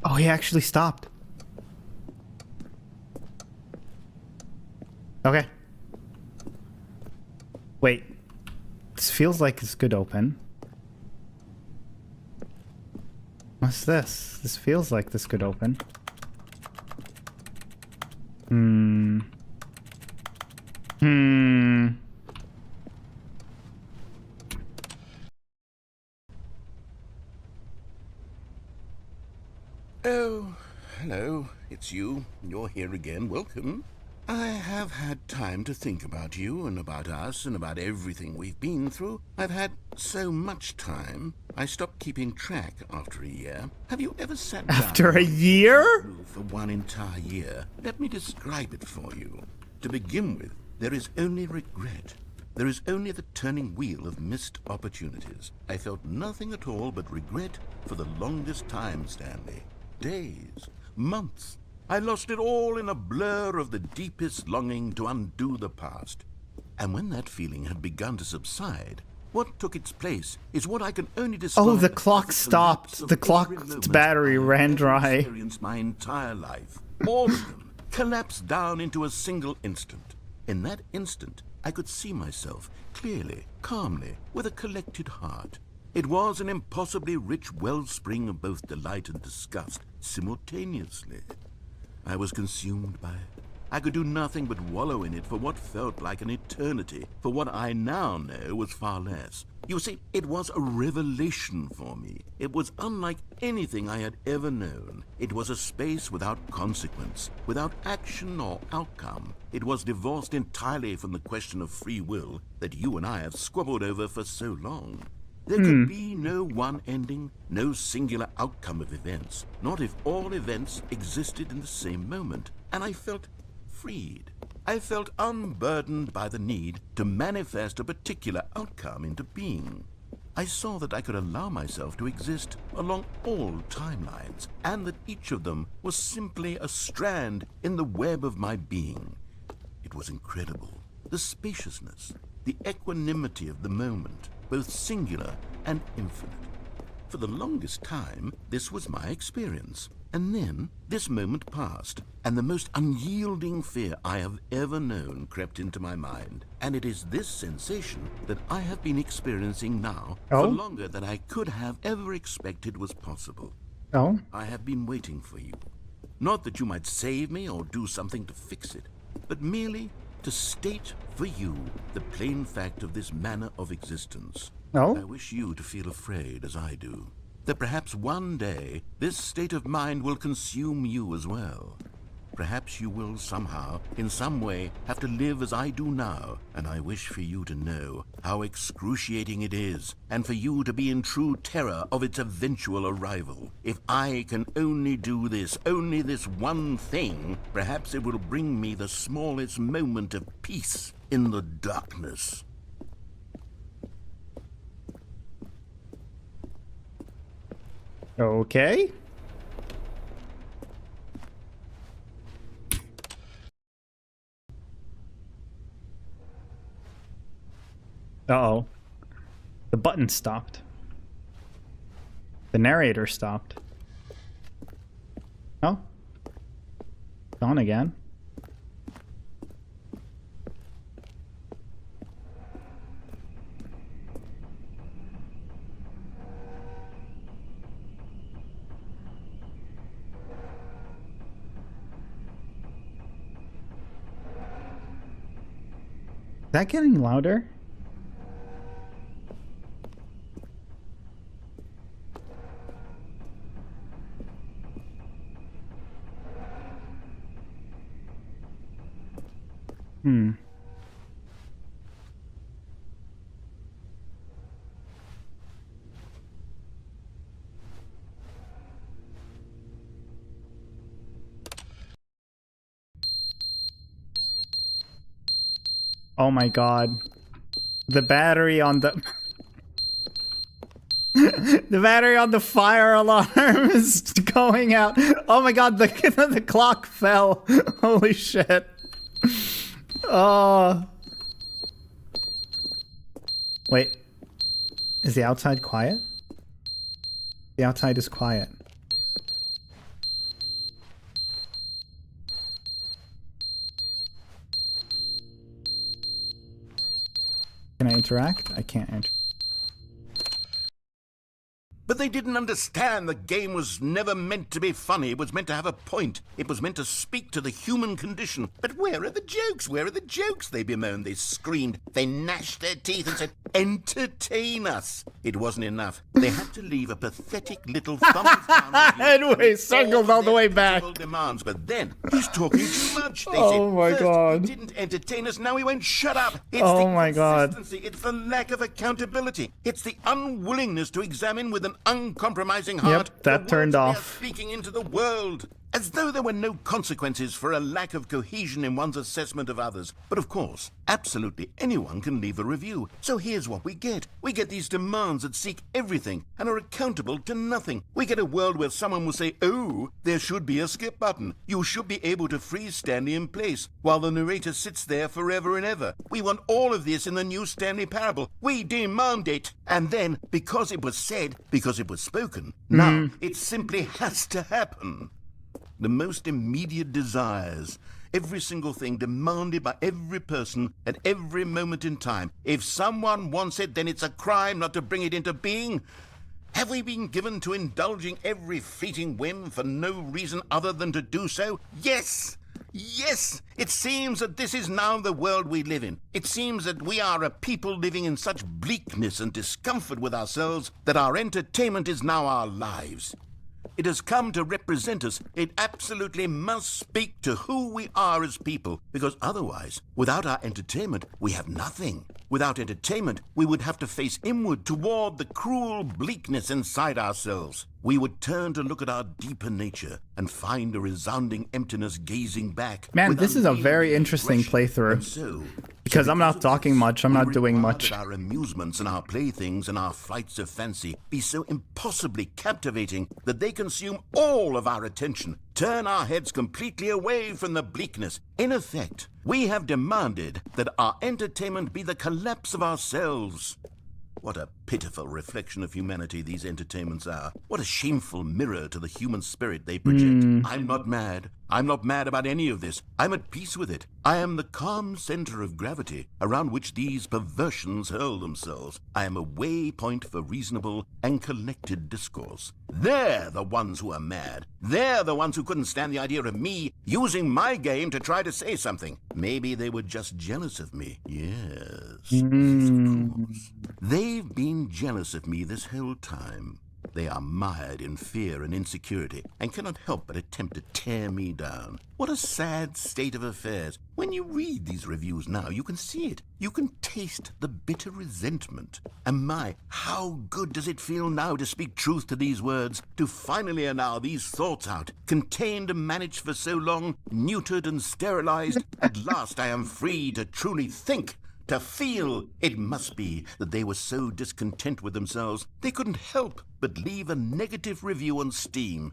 Oh, he actually stopped. Okay. Wait. This feels like this could open. What's this? This feels like this could open. Oh, hello. It's you. You're here again. Welcome. I have had time to think about you and about us and about everything we've been through. I've had so much time. I stopped keeping track after a year. Have you ever sat down After a year? for one entire year? Let me describe it for you. To begin with, there is only regret. There is only the turning wheel of missed opportunities. I felt nothing at all but regret for the longest time, Stanley. Days, months. I lost it all in a blur of the deepest longing to undo the past. And when that feeling had begun to subside, what took its place is what I can only describe. Oh, the clock as stopped. collapse of The every clock's moment battery I have ran ever dry. experienced my entire life. All of them collapsed down into a single instant. In that instant, I could see myself clearly, calmly, with a collected heart. It was an impossibly rich wellspring of both delight and disgust simultaneously. I was consumed by it. I could do nothing but wallow in it for what felt like an eternity, for what I now know was far less. You see, it was a revelation for me. It was unlike anything I had ever known. It was a space without consequence, without action or outcome. It was divorced entirely from the question of free will that you and I have squabbled over for so long. There could be no one ending, no singular outcome of events, not if all events existed in the same moment. And I felt freed. I felt unburdened by the need to manifest a particular outcome into being. I saw that I could allow myself to exist along all timelines, and that each of them was simply a strand in the web of my being. It was incredible. The spaciousness, the equanimity of the moment, both singular and infinite. For the longest time, this was my experience. And then, this moment passed, and the most unyielding fear I have ever known crept into my mind. And it is this sensation that I have been experiencing now for longer than I could have ever expected was possible. Oh? I have been waiting for you. Not that you might save me or do something to fix it, but merely to state for you the plain fact of this manner of existence. Oh? I wish you to feel afraid, as I do, that perhaps one day this state of mind will consume you as well. Perhaps you will somehow, in some way, have to live as I do now, and I wish for you to know how excruciating it is, and for you to be in true terror of its eventual arrival. If I can only do this, only this one thing, perhaps it will bring me the smallest moment of peace in the darkness. Okay. Uh-oh. The button stopped. The narrator stopped. Oh. Gone again. Is that getting louder? Oh my god. The battery on the... the battery on the fire alarm is going out. Oh my god, the clock fell. Holy shit. Oh. Wait. Is the outside quiet? The outside is quiet. Can I interact? I can't enter. But they didn't understand the game was never meant to be funny. It was meant to have a point. It was meant to speak to the human condition. But where are the jokes? Where are the jokes? They bemoaned, they screamed, they gnashed their teeth and said, entertain us. It wasn't enough. They had to leave a pathetic little thumbs down Anyway, circled all the way back. Demands. But then, he's talking too much. They Oh said, my first god. he didn't entertain us, now he won't shut up. It's Oh the my god. inconsistency. It's the lack of accountability. It's the unwillingness to examine with an uncompromising heart. Yep, that the turned words they are off. speaking into the world. As though there were no consequences for a lack of cohesion in one's assessment of others. But of course, absolutely anyone can leave a review. So here's what we get. We get these demands that seek everything and are accountable to nothing. We get a world where someone will say, oh, there should be a skip button. You should be able to freeze Stanley in place while the narrator sits there forever and ever. We want all of this in the new Stanley Parable. We demand it. And then, because it was said, because it was spoken, now it simply has to happen. The most immediate desires, every single thing demanded by every person at every moment in time. If someone wants it, then it's a crime not to bring it into being. Have we been given to indulging every fleeting whim for no reason other than to do so? Yes! Yes! It seems that this is now the world we live in. It seems that we are a people living in such bleakness and discomfort with ourselves that our entertainment is now our lives. It has come to represent us. It absolutely must speak to who we are as people, because otherwise, without our entertainment, we have nothing. Without entertainment, we would have to face inward toward the cruel bleakness inside ourselves. We would turn to look at our deeper nature and find a resounding emptiness gazing back. Man, with this is a very unrelenting interesting aggression. playthrough. And so, Because I'm not talking much, I'm not doing require much. that our amusements and our playthings and our flights of fancy be so impossibly captivating that they consume all of our attention, turn our heads completely away from the bleakness. In effect, we have demanded that our entertainment be the collapse of ourselves. What a pitiful reflection of humanity these entertainments are. What a shameful mirror to the human spirit they project. I'm not mad. I'm not mad about any of this. I'm at peace with it. I am the calm center of gravity around which these perversions hurl themselves. I am a waypoint for reasonable and collected discourse. They're the ones who are mad. They're the ones who couldn't stand the idea of me using my game to try to say something. Maybe they were just jealous of me. Yes, of course. They've been jealous of me this whole time. They are mired in fear and insecurity and cannot help but attempt to tear me down. What a sad state of affairs. When you read these reviews now, you can see it. You can taste the bitter resentment. And my, how good does it feel now to speak truth to these words, to finally allow these thoughts out, contained and managed for so long, neutered and sterilized. At last I am free to truly think. To feel. It must be that they were so discontent with themselves they couldn't help but leave a negative review on Steam.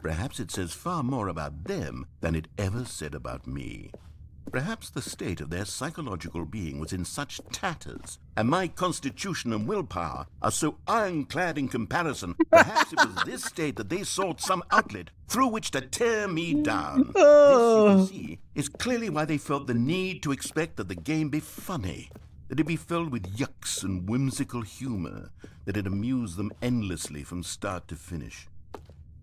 Perhaps it says far more about them than it ever said about me. Perhaps the state of their psychological being was in such tatters, and my constitution and willpower are so ironclad in comparison. Perhaps it was this state that they sought some outlet through which to tear me down. This, you can see, is clearly why they felt the need to expect that the game be funny, that it be filled with yucks and whimsical humor, that it amuse them endlessly from start to finish.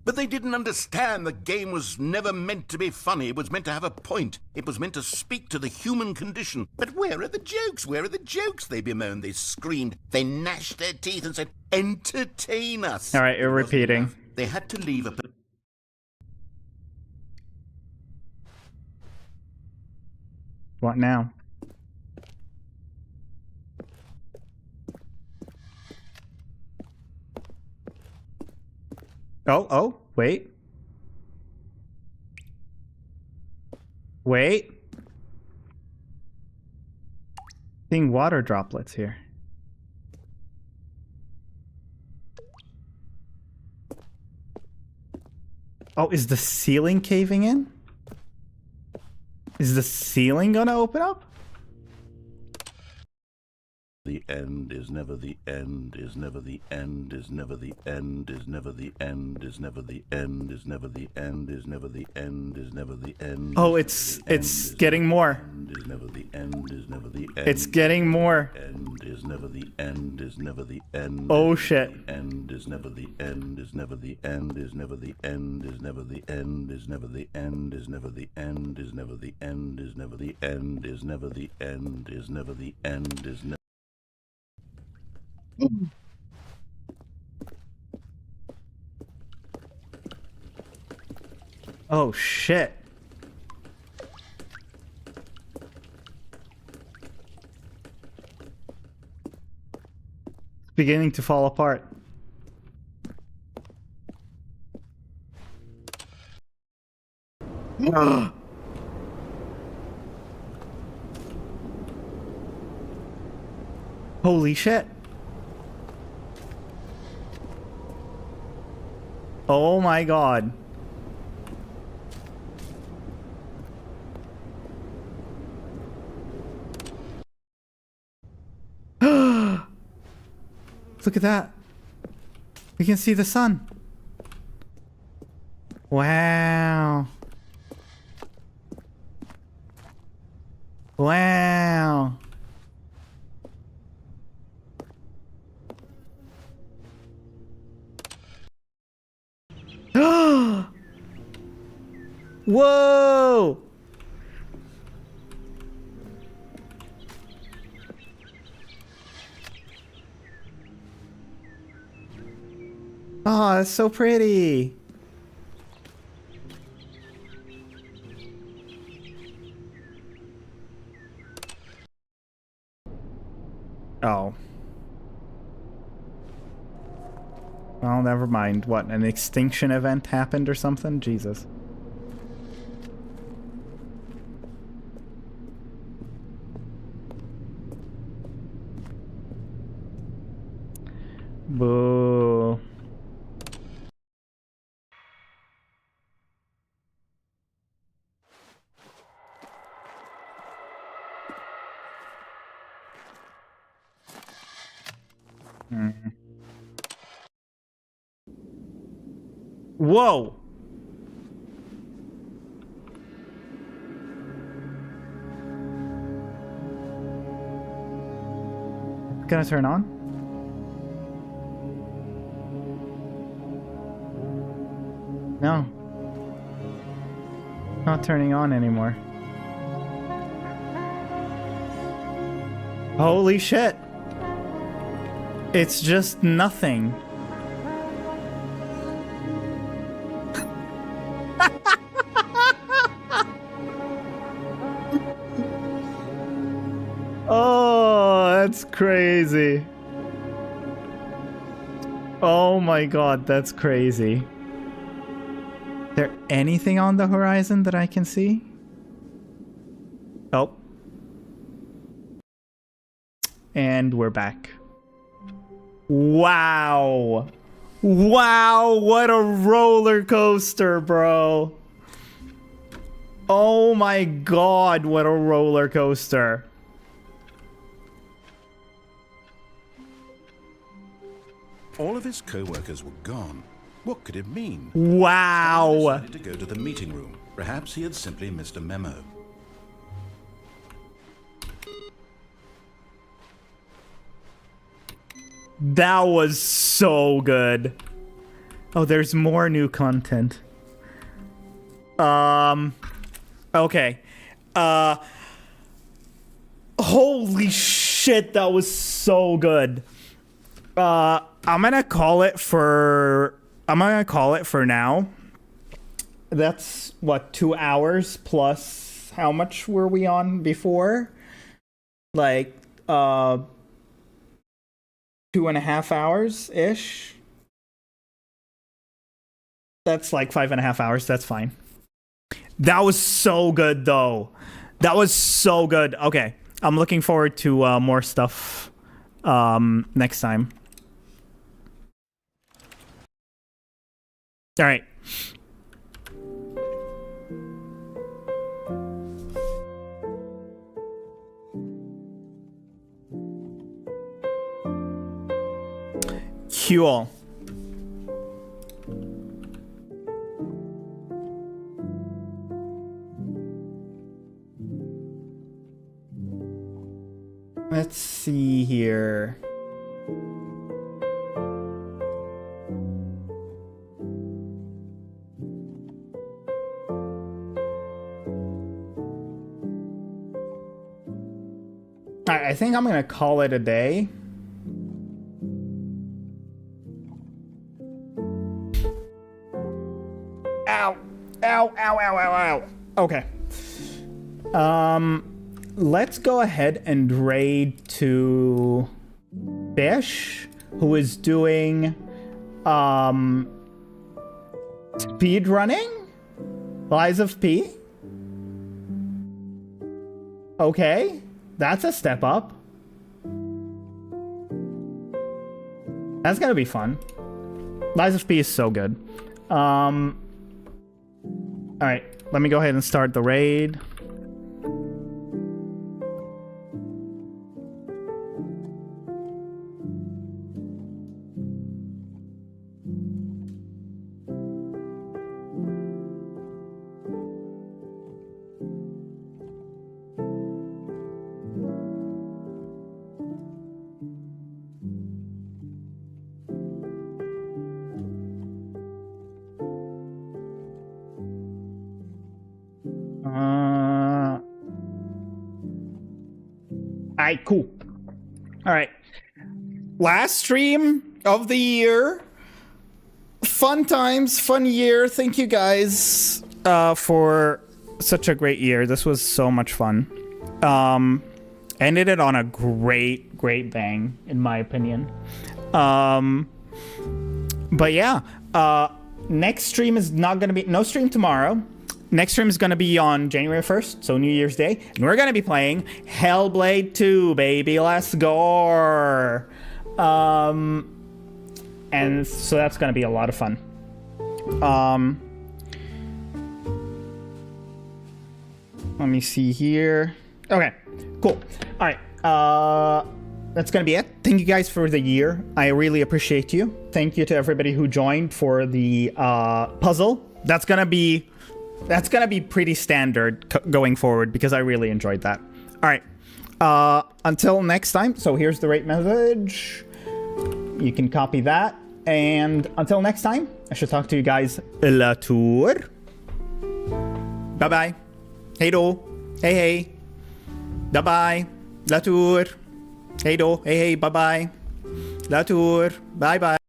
But they didn't understand the game was never meant to be funny. It was meant to have a point. It was meant to speak to the human condition. But where are the jokes? Where are the jokes? They bemoaned. They screamed. They gnashed their teeth and said, entertain us. All right, you're repeating. They had to leave a... What now? Oh, wait. Wait. Seeing water droplets here. Oh, is the ceiling caving in? Is the ceiling gonna open up? The end is never the end, is never the end, is never the end, is never the end, is never the end, is never the end, is never the end, is never the end. Oh, it's getting more. Is never the end, is never the end. It's getting more. End is never the end, is never the end. Oh shit. End is never the end, is never the end, is never the end, is never the end, is never the end, is never the end, is never the end, is never the end, is never the end, is never the end, is never. Oh shit. It's beginning to fall apart. Holy shit. Oh my god. Look at that. We can see the sun. Wow. Wow. Whoa! Oh, that's so pretty. Oh. Well, never mind. What, an extinction event happened or something? Jesus. Boo. Whoa! Gonna turn on? No. Not turning on anymore. Holy shit. It's just nothing. Oh, that's crazy. Oh my god, that's crazy. Is there anything on the horizon that I can see? Oh. And we're back. Wow. Wow, what a roller coaster, bro. Oh my god, what a roller coaster. All of his co-workers were gone. What could it mean? Wow. He decided to go to the meeting room. Perhaps he had simply missed a memo. That was so good. Oh, there's more new content. Okay. Holy shit, that was so good. I'm gonna call it for now. That's what, 2 hours plus how much were we on before? Like 2.5 hours ish. That's like 5.5 hours. That's fine. That was so good though. That was so good. Okay. I'm looking forward to more stuff next time. All right. Cool. Let's see here. I think I'm gonna call it a day. Ow. Ow, ow, ow, ow, ow. Okay. Let's go ahead and raid to Bish, who is doing speed running? Lies of P? Okay. That's a step up. That's gonna be fun. Lies of P is so good. Alright, let me go ahead and start the raid. Alright, cool. Alright. Last stream of the year. Fun times, fun year. Thank you guys for such a great year. This was so much fun. Ended it on a great bang, in my opinion. But yeah, next stream is not gonna be, no stream tomorrow. Next stream is going to be on January 1st, so New Year's Day. And we're going to be playing Hellblade 2, baby. Let's go. And so that's going to be a lot of fun. Let me see here. Okay, cool. All right. that's gonna be it. Thank you guys for the year. I really appreciate you. Thank you to everybody who joined for the puzzle. That's gonna be pretty standard going forward because I really enjoyed that. All right. Until next time. So here's the rate message. You can copy that. And until next time, I should talk to you guys later. Bye bye. Hey do. Hey hey. Bye bye. Later. Hey do. Hey hey. Bye bye. Later. Bye bye.